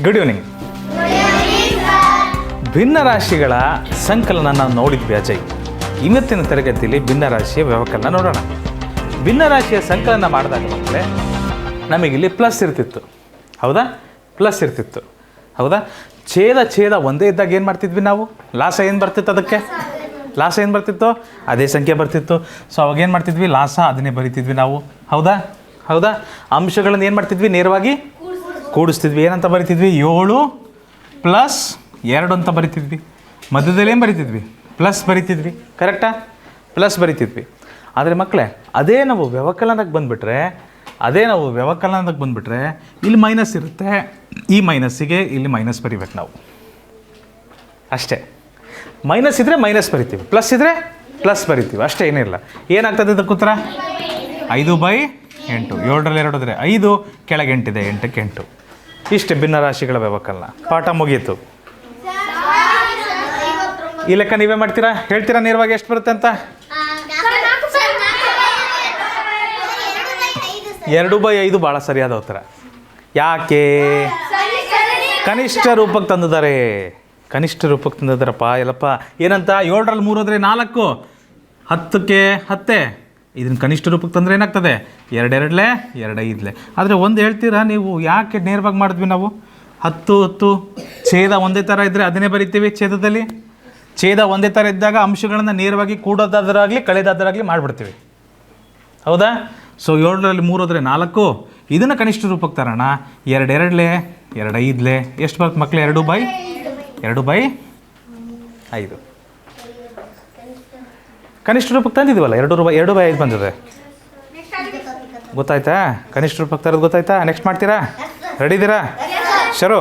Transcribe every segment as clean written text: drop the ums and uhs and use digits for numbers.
Good evening. ಭಿನ್ನರಾಶಿಗಳ ಸಂಕಲನ ನಾವು ನೋಡಿದ್ವಿ ಅಜಯ್. ಇವತ್ತಿನ ತರಗತಿಯಲ್ಲಿ ಭಿನ್ನರಾಶಿಯ ವ್ಯವಕಲನ ನೋಡೋಣ. ಭಿನ್ನರಾಶಿಯ ಸಂಕಲನ ಮಾಡಿದಾಗ ಮಕ್ಕಳೇ ನಮಗಿಲ್ಲಿ ಪ್ಲಸ್ ಇರ್ತಿತ್ತು, ಹೌದಾ? ಪ್ಲಸ್ ಇರ್ತಿತ್ತು, ಹೌದಾ? ಛೇದ ಒಂದೇ ಇದ್ದಾಗ ಏನು ಮಾಡ್ತಿದ್ವಿ ನಾವು? ಲಾಸ ಏನು ಬರ್ತಿತ್ತು? ಅದಕ್ಕೆ ಲಾಸ ಏನು ಬರ್ತಿತ್ತು? ಅದೇ ಸಂಖ್ಯೆ ಬರ್ತಿತ್ತು. ಸೊ ಅವಾಗ ಏನು ಮಾಡ್ತಿದ್ವಿ? ಲಾಸ ಅದನ್ನೇ ಬರಿತಿದ್ವಿ ನಾವು, ಹೌದಾ? ಹೌದಾ? ಅಂಶಗಳನ್ನು ಏನು ಮಾಡ್ತಿದ್ವಿ? ನೇರವಾಗಿ ಕೂಡಿಸ್ತಿದ್ವಿ. ಏನಂತ ಬರಿತಿದ್ವಿ? 7 + 2 ಅಂತ ಬರಿತಿದ್ವಿ. ಮಧ್ಯದಲ್ಲಿ ಏನು ಬರಿತಿದ್ವಿ? ಪ್ಲಸ್ ಬರಿತಿದ್ವಿ, ಕರೆಕ್ಟಾ? ಪ್ಲಸ್ ಬರಿತಿದ್ವಿ. ಆದರೆ ಮಕ್ಕಳೇ ಅದೇ ನಾವು ವ್ಯವಕಲನಕ್ಕೆ ಬಂದುಬಿಟ್ರೆ ಇಲ್ಲಿ ಮೈನಸ್ ಇರುತ್ತೆ. ಈ ಮೈನಸ್ಸಿಗೆ ಇಲ್ಲಿ ಮೈನಸ್ ಬರಿಬೇಕು ನಾವು, ಅಷ್ಟೇ. ಮೈನಸ್ ಇದ್ದರೆ ಮೈನಸ್ ಬರಿತೀವಿ, ಪ್ಲಸ್ ಇದ್ದರೆ ಪ್ಲಸ್ ಬರಿತೀವಿ, ಅಷ್ಟೇ, ಏನಿಲ್ಲ. ಏನಾಗ್ತದೆ ಇದಕ್ಕೆ ಉತ್ತರ? 5/8. 7ರಲ್ಲಿ 2 ಹೋದರೆ 5, ಕೆಳಗೆ 8 ಇದೆ, 8ಕ್ಕೆ 8. ಇಷ್ಟೇ ಭಿನ್ನರಾಶಿಗಳ ವ್ಯವಕಲನ. ಪಾಠ ಮುಗೀತು. ಈ ಲೆಕ್ಕ ನೀವೇ ಮಾಡ್ತೀರಾ? ಹೇಳ್ತೀರಾ ನೇರವಾಗಿ ಎಷ್ಟು ಬರುತ್ತೆ ಅಂತ? 2/5 ಭಾಳ ಸರಿಯಾದ ಉತ್ತರ. ಯಾಕೆ? ಕನಿಷ್ಠ ರೂಪಕ್ಕೆ ತಂದಿದ್ದಾರಪ್ಪ. ಎಲ್ಲಪ್ಪ ಏನಂತ? 7ರಲ್ಲಿ 3 ಹೋದರೆ 4, 10ಕ್ಕೆ 10. ಇದನ್ನು ಕನಿಷ್ಠ ರೂಪಕ್ಕೆ ತಂದರೆ ಏನಾಗ್ತದೆ? 2 2 2 5. ಆದರೆ ಒಂದು ಹೇಳ್ತೀರಾ ನೀವು, ಯಾಕೆ ನೇರವಾಗಿ ಮಾಡಿದ್ವಿ ನಾವು? 10 10 ಛೇದ ಒಂದೇ ಥರ ಇದ್ದರೆ ಅದನ್ನೇ ಬರಿತೀವಿ. ಛೇದ ಒಂದೇ ಥರ ಇದ್ದಾಗ ಅಂಶಗಳನ್ನು ನೇರವಾಗಿ ಕೂಡೋದಾದರಾಗಲಿ ಕಳೆದಾದರಾಗಲಿ ಮಾಡಿಬಿಡ್ತೀವಿ, ಹೌದಾ? ಸೊ 7ರಲ್ಲಿ 3 ಹೋದರೆ 4, ಇದನ್ನು ಕನಿಷ್ಠ ರೂಪಕ್ಕೆ ತರೋಣ. 2 2 2 5 ಎಷ್ಟು ಬರುತ್ತೆ ಮಕ್ಕಳು? 2/5. ಕನಿಷ್ಠ ರೂಪಕ್ಕೆ ತಂದಿದ್ದೀವಲ್ಲ, 2/5 ಬಂದಿದೆ. ಗೊತ್ತಾಯ್ತಾ? ಕನಿಷ್ಠ ರೂಪಕ್ಕೆ ತರೋದು ಗೊತ್ತಾಯ್ತಾ? ನೆಕ್ಸ್ಟ್ ಮಾಡ್ತೀರಾ? ರೆಡಿ ಇದ್ದೀರಾ? ಶುರು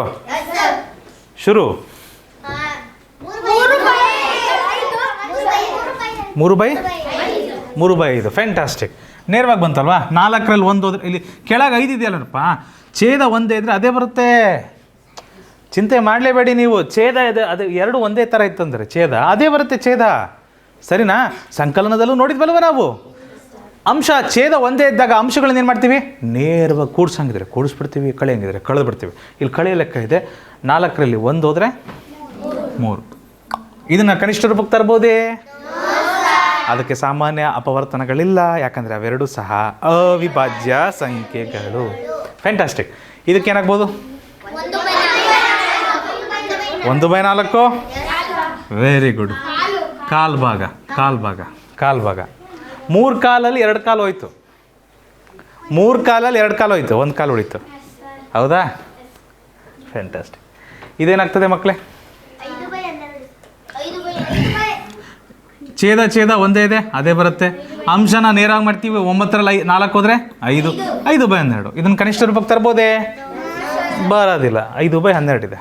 3/5. ಫ್ಯಾಂಟಾಸ್ಟಿಕ್. ನೇರವಾಗಿ ಬಂತಲ್ವಾ? 4ರಲ್ಲಿ 1 ಹೋದ್ರೆ ಇಲ್ಲಿ ಕೆಳಗೆ 5 ಇದೆಯಲ್ಲಪ್ಪ, ಛೇದ ಒಂದೇ ಇದ್ದರೆ ಅದೇ ಬರುತ್ತೆ. ಚಿಂತೆ ಮಾಡಲೇಬೇಡಿ ನೀವು. ಛೇದ ಇದೆ, ಅದು 2 ಒಂದೇ ಥರ ಇತ್ತಂದರೆ ಛೇದ ಅದೇ ಬರುತ್ತೆ. ಛೇದ ಸರಿನಾ? ಸಂಕಲನದಲ್ಲೂ ನೋಡಿದ್ವಲ್ವ ನಾವು. ಅಂಶ ಛೇದ ಒಂದೇ ಇದ್ದಾಗ ಅಂಶಗಳನ್ನ ಏನು ಮಾಡ್ತೀವಿ? ನೇರವಾಗಿ ಕೂಡ್ಸಂಗಿದ್ರೆ ಕೂಡಿಸ್ಬಿಡ್ತೀವಿ, ಕಳೆಯಂಗಿದ್ರೆ ಕಳೆದು ಬಿಡ್ತೀವಿ. ಇಲ್ಲಿ ಕಳೆಯ ಲೆಕ್ಕ ಇದೆ. 4ರಲ್ಲಿ 1 ಹೋದರೆ 3. ಇದನ್ನು ಕನಿಷ್ಠ ರೂಪಕ್ಕೆ ತರ್ಬೋದೇ? ಅದಕ್ಕೆ ಸಾಮಾನ್ಯ ಅಪವರ್ತನಗಳಿಲ್ಲ, ಯಾಕಂದರೆ ಅವೆರಡೂ ಸಹ ಅವಿಭಾಜ್ಯ ಸಂಖ್ಯೆಗಳು. ಫ್ಯಾಂಟಾಸ್ಟಿಕ್. ಇದಕ್ಕೆ ಏನಾಗ್ಬೋದು? 1/4. Very good. ಕಾಲು ಭಾಗ. 3 ಕಾಲಲ್ಲಿ 2 ಕಾಲು ಹೋಯ್ತು. 3 ಕಾಲಲ್ಲಿ 2 ಕಾಲು ಹೋಯ್ತು, 1 ಕಾಲು ಉಳಿತು, ಹೌದಾ? ಫ್ಯಾಂಟಾಸ್ಟಿಕ್. ಇದೇನಾಗ್ತದೆ ಮಕ್ಕಳೇ? ಛೇದ ಒಂದೇ ಇದೆ, ಅದೇ ಬರುತ್ತೆ. ಅಂಶನ ನೇರವಾಗಿ ಮಾಡ್ತೀವಿ. 9ರಲ್ಲಿ 4 ಹೋದರೆ 5, 5/12. ಇದನ್ನು ಕನಿಷ್ಠ ರೂಪಕ್ಕೆ ತರ್ಬೋದೇ? ಬರೋದಿಲ್ಲ. 5/12 ಇದೆ.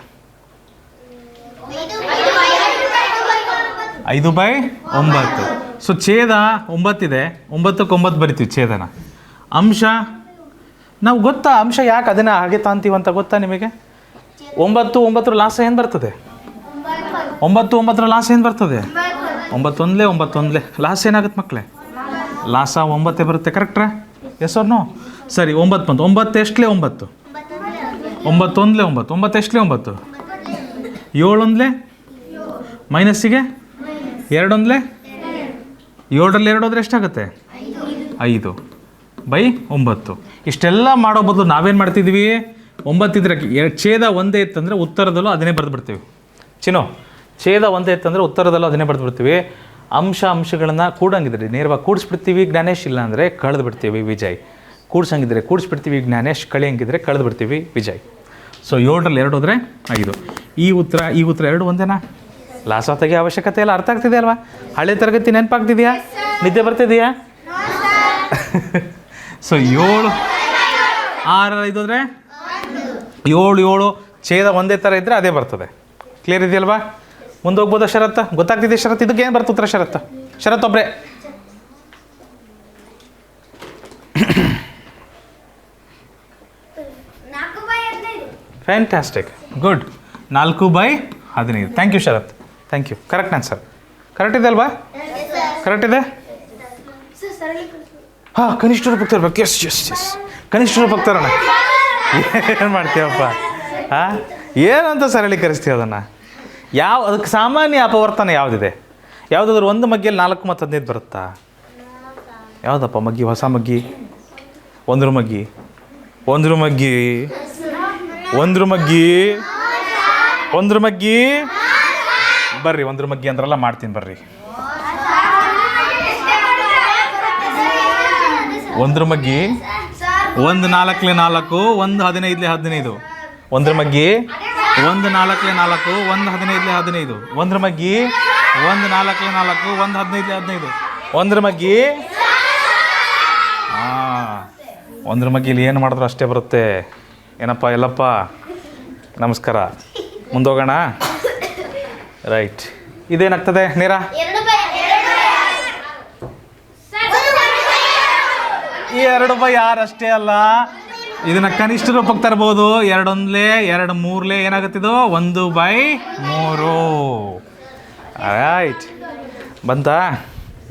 5/9. ಸೊ ಛೇದ 9 ಇದೆ, 9ಕ್ಕೆ 9 ಬರಿತೀವಿ ಛೇದನ. ಅಂಶ ನಾವು ಗೊತ್ತಾ? ಅಂಶ ಯಾಕೆ ಅದನ್ನು ಹಾಗೆ ತಾಂತೀವಿ ಅಂತ ಗೊತ್ತಾ ನಿಮಗೆ? 9 9 ಲಾಸ ಏನು ಬರ್ತದೆ? 9 9 ಲಾಸ ಏನು ಬರ್ತದೆ? 9 1 9 ಲಾಸ ಏನಾಗುತ್ತೆ ಮಕ್ಕಳೇ? ಲಾಸ 9 ಬರುತ್ತೆ, ಕರೆಕ್ಟ್ರಾ? S R no? ಸರಿ, 9 ಬಂತು. 9 ಎಷ್ಟಲೇ 9? 9 1 9. 9 ಎಷ್ಟಲೇ 9? 7 1 ಮೈನಸ್ಸಿಗೆ 2 1 7ರಲ್ಲಿ 2 ಹೋದರೆ ಎಷ್ಟಾಗುತ್ತೆ? 5/9. ಇಷ್ಟೆಲ್ಲ ಮಾಡೋ ಬದಲು ನಾವೇನು ಮಾಡ್ತಿದ್ವಿ? 9 ಇದ್ರೆ ಛೇದ ಒಂದೇ ಇತ್ತಂದರೆ ಉತ್ತರದಲ್ಲೂ ಅದನ್ನೇ ಬರೆದು ಬಿಡ್ತೀವಿ. ಛೇದ ಒಂದೇ ಇತ್ತಂದರೆ ಉತ್ತರದಲ್ಲೂ ಅದನ್ನೇ ಬರೆದು ಬಿಡ್ತೀವಿ. ಅಂಶಗಳನ್ನು ಕೂಡಂಗಿದ್ರೆ ನೇರವಾಗಿ ಕೂಡಿಸ್ಬಿಡ್ತೀವಿ. ಜ್ಞಾನೇಶ್ ಇಲ್ಲ ಅಂದರೆ ಕಳೆದು ಬಿಡ್ತೀವಿ ವಿಜಯ್. ಕೂಡ್ಸಂಗಿದ್ರೆ ಕೂಡಿಸ್ಬಿಡ್ತೀವಿ ಜ್ಞಾನೇಶ್, ಕಳೆಯಂಗಿದ್ರೆ ಕಳೆದು ಬಿಡ್ತೀವಿ ವಿಜಯ್. ಸೊ 7ರಲ್ಲಿ 2 ಹೋದರೆ 5. ಈ ಉತ್ತರ 2 ಒಂದೇನಾ? ಲಾಸ ತೆಗೆ ಅವಶ್ಯಕತೆ ಇಲ್ಲ. ಅರ್ಥ ಆಗ್ತಿದೆ ಅಲ್ವಾ? ಹಳೆ ತರಗತಿ ನೆನಪಾಗ್ತಿದೆಯಾ? ನಿದ್ದೆ ಬರ್ತಿದೆಯಾ? ಸೊ 7 6ರಲ್ಲಿ 5 ಹೋದರೆ 7 ಛೇದ ಒಂದೇ ಥರ ಇದ್ದರೆ ಅದೇ ಬರ್ತದೆ. ಕ್ಲಿಯರ್ ಇದೆಯಲ್ವಾ? ಮುಂದೆ ಹೋಗ್ಬೋದಾ? ಷರತ್ತ ಗೊತ್ತಾಗ್ತಿದೆ? ಷರತ್ತು ಇದಕ್ಕೆ ಏನು ಬರ್ತುತ್ತರ? ಷರತ್ತು ಒಬ್ಬರೇ. Fantastic, good. 4/15. Thank you Sharath, thank you. Correct answer. Correct ಇದೆ ಅಲ್ವಾ? ಕರೆಕ್ಟ್ ಇದೆ. ಹಾಂ, ಕನಿಷ್ಠ ರೂಪಕ್ಕೆ ತರಬೇಕು. ಎಸ್ ಕನಿಷ್ಠ ರೂಪಕ್ಕೆ ತರೋಣ. ಏನು ಮಾಡ್ತೀವಪ್ಪ? ಹಾಂ, ಏನಂತ ಸರಳೀಕರಿಸ್ತೀವಿ ಅದನ್ನು? ಅದಕ್ಕೆ ಸಾಮಾನ್ಯ ಅಪವರ್ತನ ಯಾವುದಿದೆ? ಯಾವುದಾದ್ರೂ ಒಂದು ಮಗ್ಗಿಯಲ್ಲಿ 4 ಮತ್ತು 15 ಬರುತ್ತಾ? ಯಾವುದಪ್ಪ ಮಗ್ಗಿ? ಹೊಸ ಮಗ್ಗಿ? ಒಂದ್ರ ಮಗ್ಗಿ ಬರ್ರಿ, ಒಂದ್ರ ಮಗ್ಗಿ ಅಂದ್ರಲ್ಲ, ಮಾಡ್ತೀನಿ ಬರ್ರಿ. ಒಂದ್ರ ಮಗ್ಗಿ 1 4 4, 1 15 15. ಒಂದ್ರ ಮಗ್ಗಿ 1 4 4, 1 15 15. ಒಂದ್ರ ಮಗ್ಗಿ 1 4 4, 1 15 15. ಒಂದ್ರ ಮಗ್ಗಿ. ಹಾಂ, ಒಂದ್ರ ಮಗ್ಗಿಲಿ ಏನು ಮಾಡಿದ್ರು ಅಷ್ಟೇ ಬರುತ್ತೆ. ಏನಪ್ಪ ಎಲ್ಲಪ್ಪ, ನಮಸ್ಕಾರ. ಮುಂದೋಗೋಣ. ರೈಟ್, ಇದೇನಾಗ್ತದೆ ನೀರಾ? ಈ 2/6 ಅಷ್ಟೇ ಅಲ್ಲ, ಇದನ್ನ ಕನಿಷ್ಠ ರೂಪಕ್ಕೆ ತರ್ಬೋದು. 2 1 2 3 ಏನಾಗುತ್ತಿದ್ದು? 1/3. ರೈಟ್, ಬಂತಾ?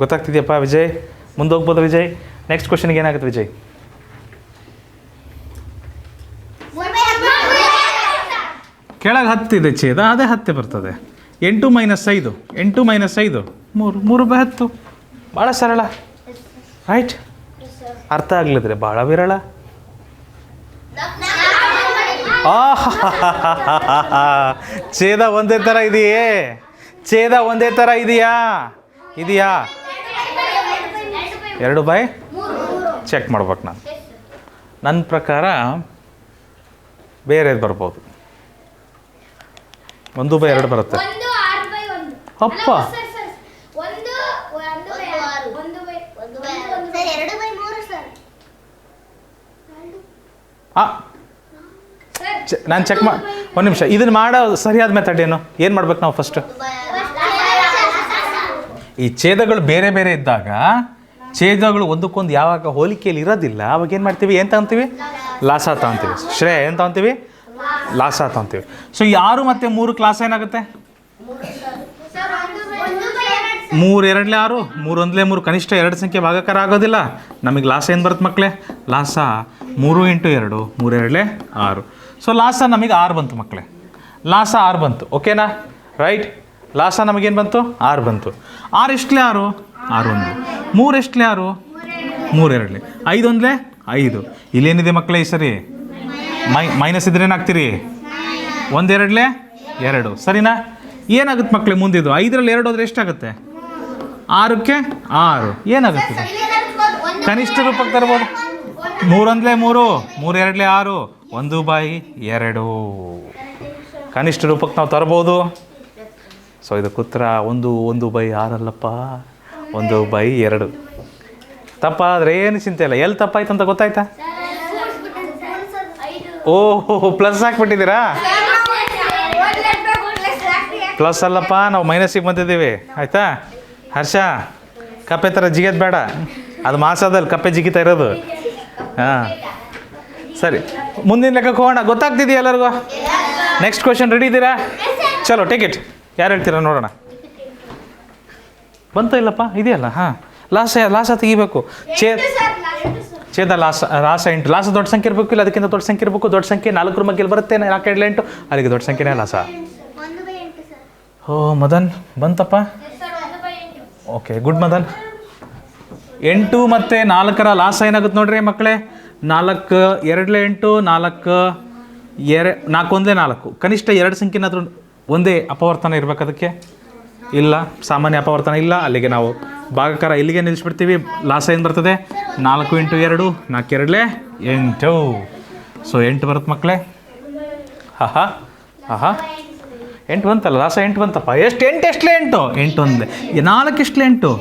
ಗೊತ್ತಾಗ್ತಿದೆಯಪ್ಪ ವಿಜಯ್? ಮುಂದೆ ಹೋಗ್ಬೋದು ವಿಜಯ್. ನೆಕ್ಸ್ಟ್ ಕ್ವಶನ್ಗೆ ಏನಾಗುತ್ತೆ ವಿಜಯ್? ಕೆಳಗೆ 10 ಇದೆ ಛೇದ, ಅದೇ 10 ಬರ್ತದೆ. 8 - 5, 8 - 5 3, 3/10. ಭಾಳ ಸರಳ. ರೈಟ್, ಅರ್ಥ ಆಗ್ಲಿದ್ರೆ ಭಾಳ ವಿರಳ. ಛೇದ ಒಂದೇ ಥರ ಇದೆಯೇ? ಛೇದ ಒಂದೇ ಥರ ಇದೆಯಾ? 2/3 ಚೆಕ್ ಮಾಡ್ಬೇಕು ನಾನು. ನನ್ನ ಪ್ರಕಾರ ಬೇರೆದು ಬರ್ಬೋದು. 1/2 ಬರುತ್ತೆ. ಅಪ್ಪ, ನಾನು ಚೆಕ್ ಮಾಡಿ ಒಂದು ನಿಮಿಷ. ಇದನ್ನು ಮಾಡೋ ಸರಿಯಾದ ಮೆಥಡ್ ಏನು ಮಾಡ್ಬೇಕು ನಾವು? ಫಸ್ಟ್ ಈ ಛೇದಗಳು ಬೇರೆ ಬೇರೆ ಇದ್ದಾಗ, ಛೇದಗಳು ಒಂದಕ್ಕೊಂದು ಯಾವಾಗ ಹೋಲಿಕೆಯಲ್ಲಿ ಇರೋದಿಲ್ಲ, ಅವಾಗ ಏನು ಮಾಡ್ತೀವಿ? ಏನು ತಗೊಂತೀವಿ? ಲಾಸ ತಗೊಂತೀವಿ. ಶ್ರೇಯ ಏನು ತಗೊಂತೀವಿ? ಲಾಸ ತಗೊಂತೀವಿ. ಸೊ 6 ಮತ್ತು 3 ಕ್ಲಾಸ್ ಏನಾಗುತ್ತೆ? 3 2 6, 3 1 3. ಕನಿಷ್ಠ 2 ಸಂಖ್ಯೆ ಭಾಗಾಕಾರ ಆಗೋದಿಲ್ಲ. ನಮಗೆ ಲಾಸ ಏನು ಬರುತ್ತೆ ಮಕ್ಕಳೇ? ಲಾಸ 3 × 2, 3 2 6. ಸೊ ಲಾಸ ನಮಗೆ 6 ಬಂತು ಮಕ್ಕಳೇ. ಲಾಸ 6 ಬಂತು. ಓಕೆನಾ? ರೈಟ್, ಲಾಸ ನಮಗೇನು ಬಂತು? 6 ಬಂತು. 6 ಎಷ್ಟಲೇ 6? 6 1. 3 ಎಷ್ಟಲೇ 6? 3 2. 5 1 5. ಇಲ್ಲೇನಿದೆ ಮಕ್ಕಳೇ ಈ ಸರಿ? ಮೈನಸ್ ಇದ್ರೆ ಏನಾಗ್ತೀರಿ? 1 2 2. ಸರಿನಾ? ಏನಾಗುತ್ತೆ ಮಕ್ಕಳೇ ಮುಂದಿದ್ದು? 5ರಲ್ಲಿ 2 ಹೋದ್ರೆ ಎಷ್ಟಾಗುತ್ತೆ? 6ಕ್ಕೆ 6. ಏನಾಗುತ್ತೆ? ಕನಿಷ್ಠ ರೂಪಕ್ಕೆ ತರ್ಬೋದು. 3 1 3, 3 2 6, 1/2. ಕನಿಷ್ಠ ರೂಪಕ್ಕೆ ನಾವು ತರ್ಬೋದು. ಸೊ ಇದಕ್ಕೆ ಉತ್ತರ 1/6 ಅಲ್ಲಪ್ಪ, 1/2. ತಪ್ಪಾದರೆ ಏನು ಚಿಂತೆ ಇಲ್ಲ. ಎಲ್ಲಿ ತಪ್ಪಾಯ್ತು ಅಂತ ಗೊತ್ತಾಯ್ತಾ? ಓಹೋ, ಪ್ಲಸ್ ಹಾಕ್ಬಿಟ್ಟಿದ್ದೀರಾ? ಪ್ಲಸ್ ಅಲ್ಲಪ್ಪ, ನಾವು ಮೈನಸ್ಸಿಗೆ ಬಂದಿದ್ದೀವಿ. ಆಯಿತಾ ಹರ್ಷ? ಕಪ್ಪೆ ಥರ ಜಿಗಿಯೋದು ಬೇಡ, ಅದು ಮಾಸದಲ್ಲಿ ಕಪ್ಪೆ ಜಿಗಿತಾ ಇರೋದು. ಹಾಂ, ಸರಿ, ಮುಂದಿನ ಲೆಕ್ಕಕ್ಕೆ ಹೋಗೋಣ. ಗೊತ್ತಾಗ್ತಿದೆಯಾ ಎಲ್ಲರಿಗೂ? ನೆಕ್ಸ್ಟ್ ಕ್ವೆಶನ್ ರೆಡಿ ಇದ್ದೀರಾ? ಚಲೋ, ಟೇಕ್ ಇಟ್. ಯಾರು ಹೇಳ್ತೀರಾ ನೋಡೋಣ. ಬಂತ ಇಲ್ಲಪ್ಪ? ಇದೆಯಲ್ಲ. ಹಾಂ, ಲಾಸ ತೆಗಿಬೇಕು. ಛೇದ ಲಾಸ 8. ಲಾಸ ದೊಡ್ಡ ಸಂಖ್ಯೆ ಇರಬೇಕು, ಇಲ್ಲ ಅದಕ್ಕಿಂತ ದೊಡ್ಡ ಸಂಖ್ಯೆ ಇರಬೇಕು. ದೊಡ್ಡ ಸಂಖ್ಯೆ 4 ಮಗ್ಗಿಯಲ್ಲಿ ಬರುತ್ತೆ. 4 2 8, ಅಲ್ಲಿಗೆ ದೊಡ್ಡ ಸಂಖ್ಯೆನೇ ಲಾಸ. ಓ ಮದನ್, ಬಂತಪ್ಪ. Okay, good Madan. 8 ಮತ್ತು 4ರ ಲಾಸ ಏನಾಗುತ್ತೆ ನೋಡ್ರಿ ಮಕ್ಕಳೇ? 4 2 8, 4 1 4. ಕನಿಷ್ಠ 2 ಸಂಖ್ಯೆನಾದ್ರೂ ಒಂದೇ ಅಪವರ್ತನ ಇರಬೇಕು ಅದಕ್ಕೆ? ಇಲ್ಲ, ಸಾಮಾನ್ಯ ಅಪವರ್ತನ ಇಲ್ಲ. ಅಲ್ಲಿಗೆ ನಾವು ಭಾಗಕಾರ ಇಲ್ಲಿಗೆ ನಿಲ್ಲಿಸ್ಬಿಡ್ತೀವಿ. ಲಾಸ ಏನು ಬರ್ತದೆ? 4 × 2, 4 2 8. ಸೊ 8 ಬರುತ್ತೆ ಮಕ್ಕಳೇ. ಆಹಾ 8 ಬಂತಲ್ಲ, ಲಾಸ 8 ಬಂತಪ್ಪ. ಎಷ್ಟು? 8 ಎಷ್ಟಲೇ 8? 8 1 4 ಎಷ್ಟಲೇ 8?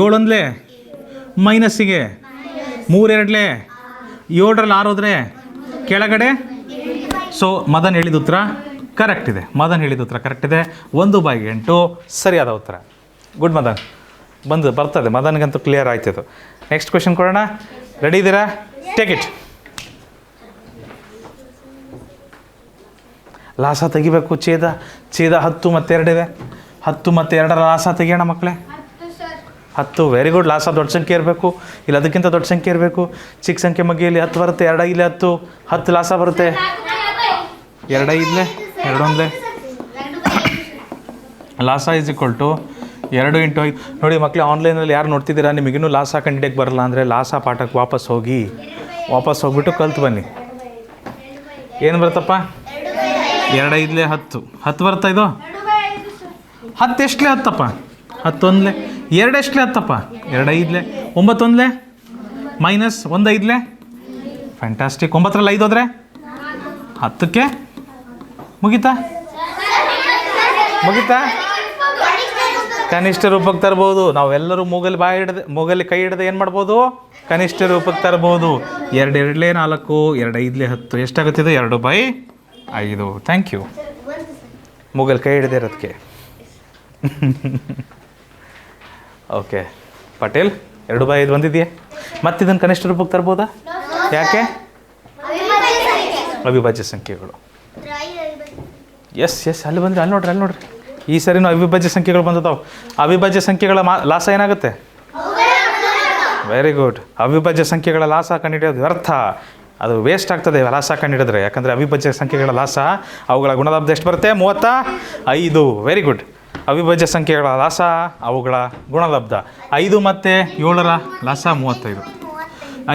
7 1 ಮೈನಸ್ಸಿಗೆ 3 2 7ರಲ್ಲಿ 6 ಹೋದರೆ ಕೆಳಗಡೆ. ಸೊ ಮದನ್ ಹೇಳಿದ ಉತ್ತರ ಕರೆಕ್ಟ್ ಇದೆ. ಮದನ್ ಹೇಳಿದ ಉತ್ತರ ಕರೆಕ್ಟ್ ಇದೆ. 1/8 ಸರಿಯಾದ ಉತ್ತರ. ಗುಡ್ ಮದನ್. ಬರ್ತದೆ ಮದನ್ಗಂತೂ ಕ್ಲಿಯರ್ ಆಯ್ತದು. ನೆಕ್ಸ್ಟ್ ಕ್ವೆಶನ್ ಕೊಡೋಣ. ರೆಡಿ ಇದ್ದೀರಾ? Take it. ಲಾಸ ತೆಗಿಬೇಕು. ಛೇದ 10 ಮತ್ತು 2 ಇದೆ. 10 ಮತ್ತು 2ರ ಲಾಸ ತೆಗಿಯೋಣ ಮಕ್ಕಳೇ. 10. Very good. ಲಾಸ ದೊಡ್ಡ ಸಂಖ್ಯೆ ಇರಬೇಕು, ಇಲ್ಲ ಅದಕ್ಕಿಂತ ದೊಡ್ಡ ಸಂಖ್ಯೆ ಇರಬೇಕು. ಚಿಕ್ಕ ಸಂಖ್ಯೆ ಮಗ್ಗಿಯಲ್ಲಿ 10 ಬರುತ್ತೆ, 2 ಇಲ್ಲಿ 10 ಲಾಸ ಬರುತ್ತೆ. 2 5 2 1 ಲಾಸ ಈಸ್ ಈಕ್ವಲ್ ಟು 2 × 5. ನೋಡಿ ಮಕ್ಕಳು, ಆನ್ಲೈನಲ್ಲಿ ಯಾರು ನೋಡ್ತಿದ್ದೀರಾ, ನಿಮಗಿನ್ನೂ ಲಾಸ ಕಂಡಿಡಿಯಕ್ಕೆ ಬರಲ್ಲ ಅಂದರೆ ಲಾಸ ಪಾಠಕ್ಕೆ ವಾಪಸ್ ಹೋಗ್ಬಿಟ್ಟು ಕಲ್ತು ಬನ್ನಿ. ಏನು ಬರುತ್ತಪ್ಪ? 2 5 10. 10 ಬರ್ತಾ ಇದು? 10 ಎಷ್ಟಲೇ 10ಪ್ಪ? 10 1 2 ಎಷ್ಟಲೇ 10ಪ್ಪ? 2 5 9 1 ಮೈನಸ್ 1 5 ಫ್ಯಾಂಟಾಸ್ಟಿಕ್. 9ರಲ್ಲಿ 5 ಹೋದರೆ 10ಕ್ಕೆ ಮುಗೀತಾ? ಕನಿಷ್ಠ ರೂಪಕ್ಕೆ ತರ್ಬೋದು. ನಾವೆಲ್ಲರೂ ಮೂಗಲ್ಲಿ ಕೈ ಹಿಡ್ದು ಏನು ಮಾಡ್ಬೋದು? ಕನಿಷ್ಠ ರೂಪಕ್ಕೆ ತರ್ಬೋದು. 2 2 4 2 5 10 ಎಷ್ಟಾಗುತ್ತಿದೆ? 2/5. Thank you. ಮೂಗಲ್ಲಿ ಕೈ ಹಿಡ್ದೆ ಇರೋದಕ್ಕೆ. ಓಕೆ ಪಟೇಲ್, 2/5 ಬಂದಿದೆಯೇ? ಮತ್ತೆ ಇದನ್ನು ಕನಿಷ್ಠ ರೂಪಕ್ಕೆ ತರ್ಬೋದಾ? ಯಾಕೆ? ಅವಿಭಾಜ್ಯ ಸಂಖ್ಯೆಗಳು. ಎಸ್ ಅಲ್ಲಿ ಬಂದರೆ ಅಲ್ಲಿ ನೋಡ್ರಿ ಈ ಸರಿನೂ ಅವಿಭಾಜ್ಯ ಸಂಖ್ಯೆಗಳು ಬಂದಿದ್ದಾವೆ. ಅವಿಭಾಜ್ಯ ಸಂಖ್ಯೆಗಳ ಲಾಸ ಏನಾಗುತ್ತೆ? Very good. ಅವಿಭಾಜ್ಯ ಸಂಖ್ಯೆಗಳ ಲಾಸ ಕಂಡುಹಿಡಿಯೋದು ವ್ಯರ್ಥ, ಅದು ವೇಸ್ಟ್ ಆಗ್ತದೆ ಲಾಸ ಕಂಡುಹಿಡಿದ್ರೆ. ಯಾಕಂದರೆ ಅವಿಭಾಜ್ಯ ಸಂಖ್ಯೆಗಳ ಲಾಸ ಅವುಗಳ ಗುಣಲಬ್ಧ ಎಷ್ಟು ಬರುತ್ತೆ? 35. Very good. ಅವಿಭಾಜ್ಯ ಸಂಖ್ಯೆಗಳ ಲಾಸ ಅವುಗಳ ಗುಣಲಬ್ಧ 5 ಮತ್ತು 7ರ ಲಾಸ 35.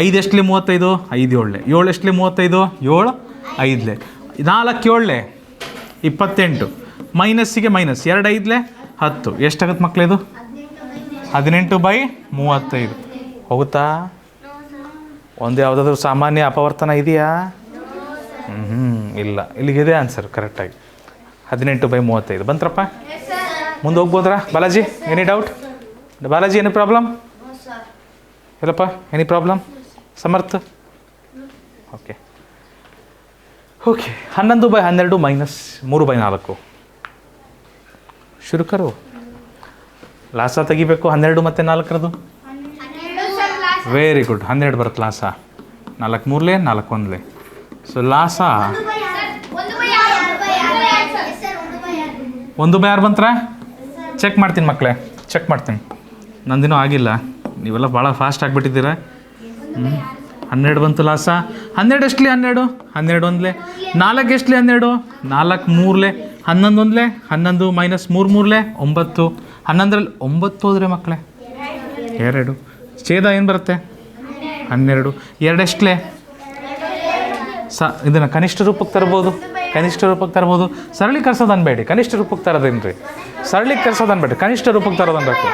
5 ಎಷ್ಟಲಿ 35? 5 7 7 ಎಷ್ಟಲಿ 35? 7 5 4 7 28 ಮೈನಸ್ಸಿಗೆ ಮೈನಸ್ 2 5 10 ಎಷ್ಟಾಗುತ್ತೆ ಮಕ್ಕಳು? ಇದು 18/35 ಹೋಗುತ್ತಾ? ಒಂದು ಯಾವುದಾದ್ರೂ ಸಾಮಾನ್ಯ ಅಪವರ್ತನ ಇದೆಯಾ? ಇಲ್ಲ. ಇಲ್ಲಿಗಿದೆ ಆನ್ಸರ್ ಕರೆಕ್ಟಾಗಿ 18/35 ಬಂತ್ರಪ್ಪ. ಮುಂದೆ ಹೋಗ್ಬೋದ್ರಾ Balaji? Any doubt? Balaji any problem? ಇಲ್ಲಪ್ಪ any problem? Samarth? Okay 11/12 minus 3/4 ಶುರು ಕರು. ಲಾಸ ತೆಗಿಬೇಕು 12 ಮತ್ತು 4ರದು. Very good. 12 ಬರುತ್ತೆ ಲಾಸ. 4 3 4 1. ಸೊ ಲಾಸ 1/6 ಬಂತ್ರ? ಚೆಕ್ ಮಾಡ್ತೀನಿ ಮಕ್ಕಳೇ, ಚೆಕ್ ಮಾಡ್ತೀನಿ. ನಂದಿನೂ ಆಗಿಲ್ಲ, ನೀವೆಲ್ಲ ಭಾಳ ಫಾಸ್ಟ್ ಆಗಿಬಿಟ್ಟಿದ್ದೀರಾ. 12 ಬಂತು ಲಾಸ. 12 ಎಷ್ಟಲಿ 12? 12 1 4 ಎಷ್ಟಲಿ 12? 4 3 11 1 11 ಮೈನಸ್ 3 3 9. 11ರಲ್ಲಿ 9 ಹೋದರೆ ಮಕ್ಕಳೇ 2. ಛೇದ ಏನು ಬರುತ್ತೆ? 12. 2 ಎಷ್ಟಲೇ? ಇದನ್ನು ಕನಿಷ್ಠ ರೂಪಕ್ಕೆ ತರ್ಬೋದು. ಸರಳೀಕರಿಸೋದು ಅನ್ಬೇಡಿ, ಕನಿಷ್ಠ ರೂಪಕ್ಕೆ ತರೋದೇನು ರೀ? ಸರಳೀಕರಿಸೋದು ಅನ್ಬೇಡಿ, ಕನಿಷ್ಠ ರೂಪಕ್ಕೆ ತರೋದು ಅನ್ಬೇಕು.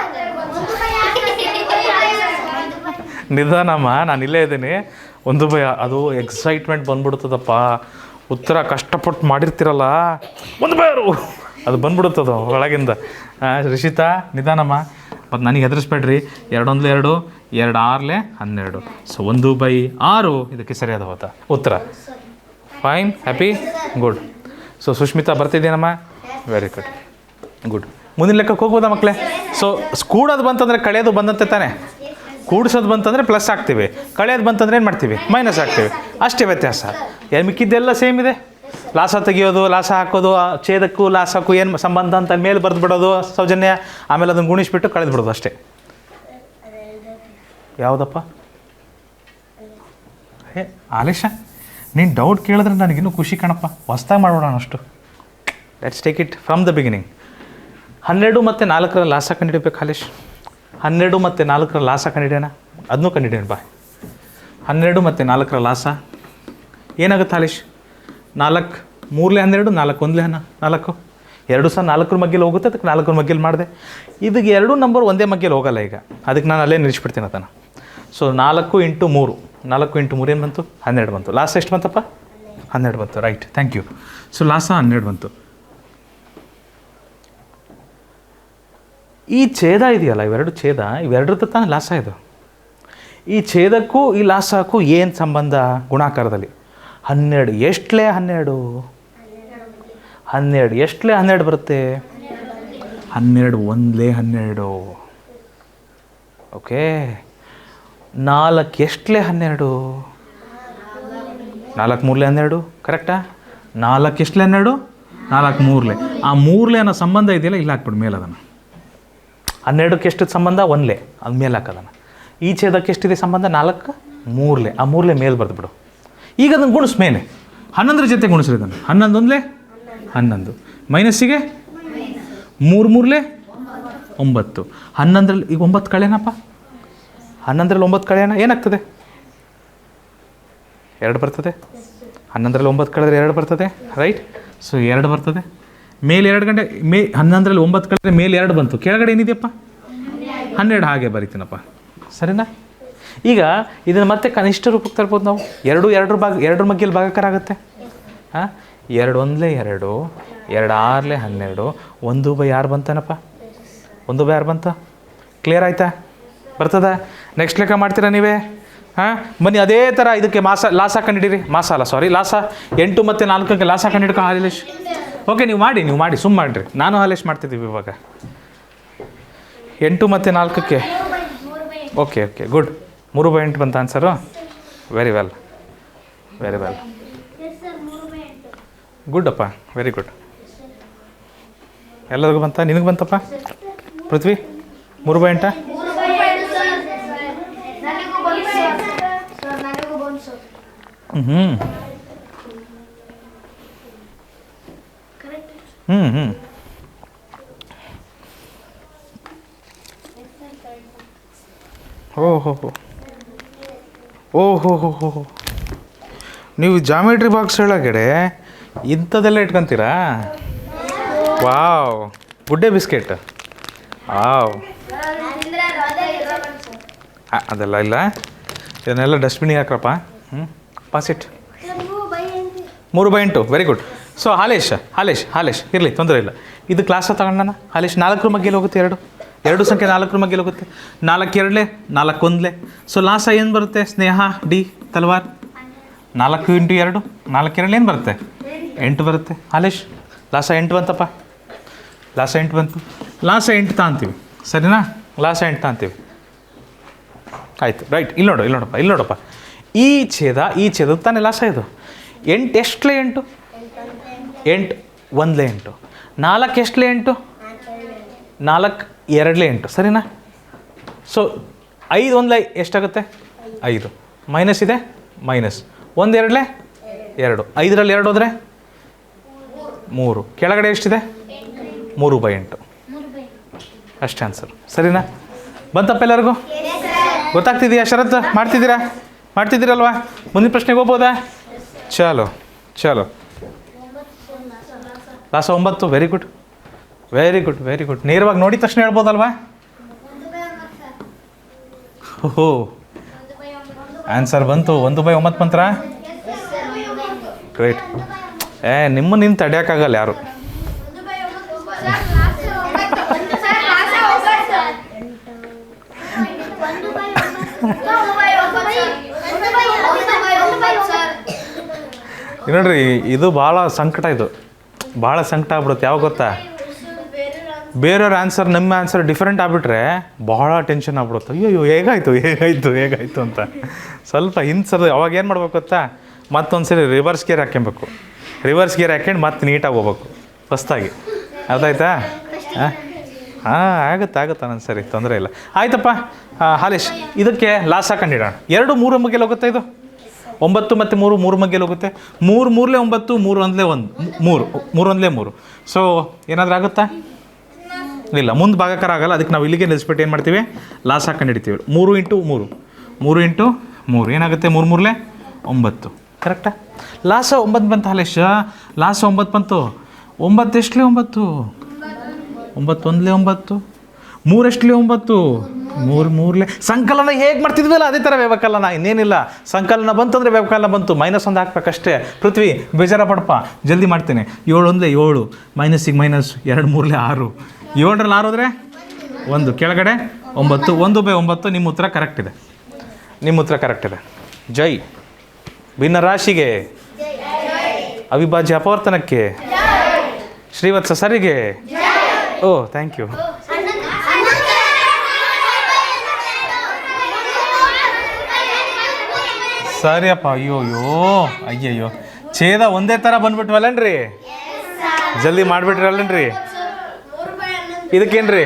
ನಿಧಾನಮ್ಮ, ನಾನು ಇಲ್ಲೇ ಇದ್ದೀನಿ. ಒಂದು ಭಯ, ಅದು ಎಕ್ಸೈಟ್ಮೆಂಟ್ ಬಂದ್ಬಿಡ್ತದಪ್ಪ. ಉತ್ತರ ಕಷ್ಟಪಟ್ಟು ಮಾಡಿರ್ತೀರಲ್ಲ, ಒಂದು ಭಯರು ಅದು ಬಂದ್ಬಿಡುತ್ತದು ಒಳಗಿಂದ. ರಿಷಿತಾ ನಿಧಾನಮ್ಮ, ಮತ್ತು ನನಗೆ ಹೆದರಿಸ್ಬೇಡ್ರಿ. 2 1 2 2 6 12. ಸೊ 1/6 ಇದಕ್ಕೆ ಸರಿಯಾದ ಉತ್ತರ. Fine, happy, good. So Sushmita ಬರ್ತಿದ್ದೀನಮ್ಮ, ವೆರಿ ಗುಡ್. ಮುಂದಿನ ಲೆಕ್ಕಕ್ಕೆ ಹೋಗ್ಬೋದಾ ಮಕ್ಕಳೇ? ಸೊ ಕೂಡೋದು ಬಂತಂದರೆ ಕಳೆಯೋದು ಬಂದಂತೆ ತಾನೆ. ಕೂಡಿಸೋದು ಬಂತಂದರೆ ಪ್ಲಸ್ ಹಾಕ್ತೀವಿ, ಕಳೆಯೋದು ಬಂತಂದರೆ ಏನು ಮಾಡ್ತೀವಿ? ಮೈನಸ್ ಹಾಕ್ತೀವಿ. ಅಷ್ಟೇ ವ್ಯತ್ಯಾಸ. ಮಿಕ್ಕಿದ್ದೆಲ್ಲ ಸೇಮ್ ಇದೆ. ಲಾಸ ತೆಗಿಯೋದು, ಲಾಸ ಹಾಕೋದು, ಛೇದಕ್ಕೂ ಲಾಸಕ್ಕೂ ಏನು ಸಂಬಂಧ ಅಂತ ಮೇಲೆ ಬರೆದು ಬಿಡೋದು ಸೌಜನ್ಯ, ಆಮೇಲೆ ಅದನ್ನು ಗುಣಿಸ್ಬಿಟ್ಟು ಕಳೆದು ಬಿಡೋದು ಅಷ್ಟೇ. ಯಾವುದಪ್ಪ? ಆಲೇಶ, ನೀನು ಡೌಟ್ ಕೇಳಿದ್ರೆ ನನಗಿನ್ನೂ ಖುಷಿ ಕಣಪ್ಪ. ಹೊಸ್ದಾಗಿ ಮಾಡೋಣ ಅಷ್ಟು. Let's take it from the beginning. 12 ಮತ್ತು 4ರ ಲಾಸ ಕಂಡುಹಿಡಿಬೇಕು ಆಲೇಶ್. 12 ಮತ್ತು 4ರ ಲಾಸ ಕಂಡುಹಿಡಿಯೋಣ. ಅದನ್ನೂ ಕಂಡುಹಿಡಿಯೋಣ ಬಾ. 12 ಮತ್ತು 4ರ ಲಾಸ ಏನಾಗುತ್ತೆ ಆಲೇಶ್? 4 3 12 4 1 4. 2 ಸಹ 4ರ ಮಗ್ಗೆಲಿ ಹೋಗುತ್ತೆ, ಅದಕ್ಕೆ 4ರ ಮಗ್ಗೆಲಿ ಮಾಡಿದೆ. ಇದಕ್ಕೆ 2 ನಂಬರ್ ಒಂದೇ ಮಗ್ಗೆಲಿ ಹೋಗಲ್ಲ ಈಗ, ಅದಕ್ಕೆ ನಾನು ಅಲ್ಲೇ ನಿಲ್ಲಿಸ್ಬಿಡ್ತೀನಿ ಅದನ್ನು. ಸೊ 4 × 3 4 × 3 ಏನು ಬಂತು? 12 ಬಂತು. ಲಾಸ ಎಷ್ಟು ಬಂತಪ್ಪ? 12 ಬಂತು. Right, thank you. ಸೊ ಲಾಸ 12 ಬಂತು. ಈ ಛೇದ ಇದೆಯಲ್ಲ, ಇವೆರಡು ಛೇದ, ಇವೆರಡರದ್ದು ತಾನೇ ಲಾಸ ಇದು. ಈ ಛೇದಕ್ಕೂ ಈ ಲಾಸಕ್ಕೂ ಏನು ಸಂಬಂಧ ಗುಣಾಕಾರದಲ್ಲಿ? 12 ಎಷ್ಟಲೇ 12? 12 ಎಷ್ಟಲೇ 12 ಬರುತ್ತೆ? 12 1 12. ಓಕೆ. 4 ಎಷ್ಟಲೇ 12? 4 3 12. ಕರೆಕ್ಟಾ? 4 ಎಷ್ಟಲೇ 12? 4 3 ಆ 3 ಅನ್ನೋ ಸಂಬಂಧ ಇದೆಯಲ್ಲ, ಇಲ್ಲಿ ಹಾಕ್ಬಿಡು ಮೇಲೆ ಅದನ್ನು. 12ಕ್ಕೆ ಎಷ್ಟು ಸಂಬಂಧ? 1 ಅದು ಮೇಲೆ ಹಾಕೋದನ್ನು. ಈ ಛೇದಕ್ಕೆ ಎಷ್ಟಿದೆ ಸಂಬಂಧ? 4 3 ಆ 3 ಮೇಲೆ ಬರೆದು ಬಿಡು. ಈಗ ಅದನ್ನು ಗುಣಿಸ್ ಮೇಲೆ 11 ಜೊತೆ ಗುಣಿಸ್ರಿ ಇದನ್ನು. 11 ಒಂದಲೇ 11, ಮೈನಸ್ಸಿಗೆ 3 ಮೂರಲೇ 9. 11ರಲ್ಲಿ ಈಗ 9 ಕಳೆನಪ್ಪ, 11ರಲ್ಲಿ 9 ಕಳೆಯೋಣ, ಏನಾಗ್ತದೆ? 2 ಬರ್ತದೆ. 11ರಲ್ಲಿ 9 ಕಳೆದ್ರೆ 2 ಬರ್ತದೆ, ರೈಟ್? ಸೊ 2 ಬರ್ತದೆ. ಮೇಲೆ 2 ಗಂಟೆ 11ರಲ್ಲಿ 9 ಕಳೆದ್ರೆ ಮೇಲೆ 2 ಬಂತು, ಕೆಳಗಡೆ ಏನಿದೆಯಪ್ಪ 12. ಹಾಗೆ ಬರಿತೀನಪ್ಪ, ಸರಿನಾ? ಈಗ ಇದನ್ನು ಮತ್ತೆ ಕನಿಷ್ಠ ರೂಪಕ್ಕೆ ತರ್ಬೋದು ನಾವು. 2 ಮಗ್ಗಿಯಲ್ಲಿ ಭಾಗಾಕಾರ ಆಗುತ್ತೆ. ಹಾಂ, 2 ಒಂದಲೇ 2, 2 6ಲೇ 12, 1/6 ಬಂತನಪ್ಪ. 1/6 ಬಂತ. ಕ್ಲಿಯರ್ ಆಯಿತಾ? ಬರ್ತದ? ನೆಕ್ಸ್ಟ್ ಲೆಕ್ಕ ಮಾಡ್ತೀರಾ ನೀವೇ? ಹಾಂ, ಬನ್ನಿ ಅದೇ ಥರ ಇದಕ್ಕೆ ಲಾಸ ಕಂಡಿಡಿರಿ. ಲಾಸ 8 ಮತ್ತು 4ಕ್ಕೆ ಲಾಸ ಕಂಡಿಡ್ಕೊ ಹಾಲೇಶ್. ಓಕೆ, ನೀವು ಮಾಡಿ ಸುಮ್ಮ ಮಾಡಿರಿ. ನಾನು ಹಾಲೇಶ್ ಮಾಡ್ತಿದ್ದೀವಿ ಇವಾಗ. 8 ಮತ್ತು 4ಕ್ಕೆ ಓಕೆ ಗುಡ್. 3/8 ಬಂತ ಆನ್ಸರು. ವೆರಿ ವೆಲ್ ಗುಡ್ ಅಪ್ಪ, ವೆರಿ ಗುಡ್. ಎಲ್ಲರಿಗೂ ಬಂತ? ನಿನಗೆ ಬಂತಪ್ಪ ಪೃಥ್ವಿ? 3/8? ಓಹೋ ನೀವು ಜಾಮಿಟ್ರಿ ಬಾಕ್ಸ್ ಒಳಗಡೆ ಇಂಥದ್ದೆಲ್ಲ ಇಟ್ಕೊತೀರಾ? ವಾವ್, ಗುಡ್ಡೆ ಬಿಸ್ಕೆಟ್. ವಾವ್, ಅದೆಲ್ಲ ಇಲ್ಲ, ಇದನ್ನೆಲ್ಲ ಡಸ್ಟ್ಬಿನಿಗೆ ಹಾಕ್ರಪ್ಪ. ಪಾಸಿಟ್ 3/8. Very good. ಸೊ ಹಾಲೇಶ್ ಇರಲಿ, ತೊಂದರೆ ಇಲ್ಲ. ಇದು ಕ್ಲಾಸ ತಗೊಂಡಾನ ಹಾಲೇಶ್. 4 ಮಗ್ಗೇಲಿ ಹೋಗುತ್ತೆ, 2 ಸಂಖ್ಯೆ 4 ಮಗ್ಗೇಲಿ ಹೋಗುತ್ತೆ. 4 2ಲೇ 4 1ಲೇ. ಸೊ ಲಾಸ ಏನು ಬರುತ್ತೆ? ಸ್ನೇಹ ಡಿ ತಲ್ವಾರ್. 4 × 2 4 2 ಏನು ಬರುತ್ತೆ? 8 ಬರುತ್ತೆ. ಹಾಲೇಶ್ ಲಾಸ 8 ಬಂತಪ್ಪ. ಲಾಸ 8 ಬಂತು. ಲಾಸ 8 ತಾಂತೀವಿ, ಸರಿನಾ? ಲಾಸ 8 ತಾಂತೀವಿ. ಆಯಿತು, ರೈಟ್. ಇಲ್ಲಿ ನೋಡಪ್ಪ, ಈ ಛೇದ ತಾನೇ ಲಾಸ ಇದು. 8 ಎಷ್ಟಲೇ 8? 8 1ಲೇ 8. 4 ಎಷ್ಟಲೇ 8? 4 2ಲೇ 8, ಸರಿನಾ? ಸೊ 5 1ಲೇ ಎಷ್ಟಾಗುತ್ತೆ? 5. ಮೈನಸ್ ಇದೆ, ಮೈನಸ್ 1 2ಲೇ 2. 5ರಲ್ಲಿ 2 ಹೋದರೆ 3. ಕೆಳಗಡೆ ಎಷ್ಟಿದೆ? 3/8. ಅಷ್ಟೇ ಆನ್ಸರ್, ಸರಿನಾ? ಬಂತಪ್ಪ ಎಲ್ಲರಿಗೂ? ಗೊತ್ತಾಗ್ತಿದೆಯಾ? ಶರತ್ ಮಾಡ್ತಿದ್ದೀರಲ್ವಾ? ಮುಂದಿನ ಪ್ರಶ್ನೆಗೆ ಹೋಗ್ಬೋದಾ? ಚಲೋ ಲಾಸ 9. Very good. ನೇರವಾಗಿ ನೋಡಿದ ತಕ್ಷಣ ಹೇಳ್ಬೋದಲ್ವಾ? ಓಹೋ, ಆನ್ಸರ್ ಬಂತು. 1/9 ಬಂತ್ರ? ಗ್ರೇಟ್. ನಿನ್ನ ತಡೆಯೋಕ್ಕಾಗಲ್ಲ ಯಾರು. ನೋಡ್ರಿ, ಇದು ಭಾಳ ಸಂಕಟ ಆಗ್ಬಿಡುತ್ತೆ. ಯಾವಾಗ ಗೊತ್ತಾ? ಬೇರೆಯವ್ರ ಆನ್ಸರ್ ನಮ್ಮ ಆನ್ಸರ್ ಡಿಫ್ರೆಂಟ್ ಆಗಿಬಿಟ್ರೆ ಭಾಳ ಟೆನ್ಷನ್ ಆಗ್ಬಿಡುತ್ತೆ. ಅಯ್ಯೋ ಹೇಗಾಯಿತು ಅಂತ ಸ್ವಲ್ಪ ಹಿಂಸದು. ಅವಾಗ ಏನು ಮಾಡ್ಬೇಕು ಗೊತ್ತಾ? ಮತ್ತೊಂದು ಸರಿ ರಿವರ್ಸ್ ಗೇರ್ ಹಾಕ್ಕೊಂಡು ಮತ್ತೆ ನೀಟಾಗಿ ಹೋಗ್ಬೇಕು ಫಸ್ಟಾಗಿ. ಅರ್ಥ ಆಯ್ತಾ? ಆಗುತ್ತೆ ನನ್ನ ಸರಿ, ತೊಂದರೆ ಇಲ್ಲ. ಆಯ್ತಪ್ಪ ಹಾಲೇಶ್, ಇದಕ್ಕೆ ಲಾಸ ಕಂಡಿಡೋಣ. 2 3 ಮಗ್ಗೇಲಿ ಹೋಗುತ್ತೆ. ಇದು 9 ಮತ್ತು 3 ಮಗ್ಗೇಲಿ ಹೋಗುತ್ತೆ. 3 3ಲೇ 9, 3 1ಲೇ 3. ಸೊ ಏನಾದರೂ ಆಗುತ್ತಾ? ಇಲ್ಲ, ಮುಂದೆ ಭಾಗಾಕಾರ ಆಗಲ್ಲ. ಅದಕ್ಕೆ ನಾವು ಇಲ್ಲಿಗೆ ನಿಲ್ಲಿಸ್ಬಿಟ್ಟು ಏನು ಮಾಡ್ತೀವಿ? ಲಾಸ್ ಹಾಕೊಂಡು ಹಿಡಿತೀವಿ. 3 × 3 ಏನಾಗುತ್ತೆ? 3 3ಲೇ 9, ಕರೆಕ್ಟಾ? ಲಾಸ 9 ಬಂತು ಹಾಲೇಶ. ಲಾಸ 9 ಬಂತು. 9 ಎಷ್ಟಲೇ 9? 9 1ಲೇ 9. 3 ಎಷ್ಟಲೇ 9? 3 3ಲೇ. ಸಂಕಲನ ಹೇಗೆ ಮಾಡ್ತಿದ್ವಲ್ಲ ಅದೇ ಥರ ವ್ಯವಕಲನ, ಇನ್ನೇನಿಲ್ಲ. ಸಂಕಲನ ಬಂತಂದರೆ ವ್ಯವಕಲನ ಬಂತು. -1 ಹಾಕ್ಬೇಕಷ್ಟೇ. ಪೃಥ್ವಿ ಬೇಜಾರ ಪಡಪ್ಪ, ಜಲ್ದಿ ಮಾಡ್ತೇನೆ. 7 1ಲೇ 7, ಮೈನಸ್ಸಿಗೆ ಮೈನಸ್, 2 3ಲೇ 6. 7ರಲ್ಲಿ 6 ಹೋದರೆ 1, ಕೆಳಗಡೆ 9. 1/9. ನಿಮ್ಮ ಉತ್ತರ ಕರೆಕ್ಟ್ ಇದೆ. ಜೈ. ಭಿನ್ನ ರಾಶಿಗೆ, ಅವಿಭಾಜ್ಯ ಅಪವರ್ತನಕ್ಕೆ, ಶ್ರೀವತ್ಸ ಸರಿಗೆ. ಓ, ಥ್ಯಾಂಕ್ ಯು. ಸರಿಯಪ್ಪ. ಅಯ್ಯಯ್ಯೋ ಛೇದ ಒಂದೇ ಥರ ಬಂದ್ಬಿಟ್ವಲ್ಲನ್ರಿ? ಜಲ್ದಿ ಮಾಡಿಬಿಟ್ರಲ್ಲನ್ರಿ? ಇದಕ್ಕೇನ್ರಿ?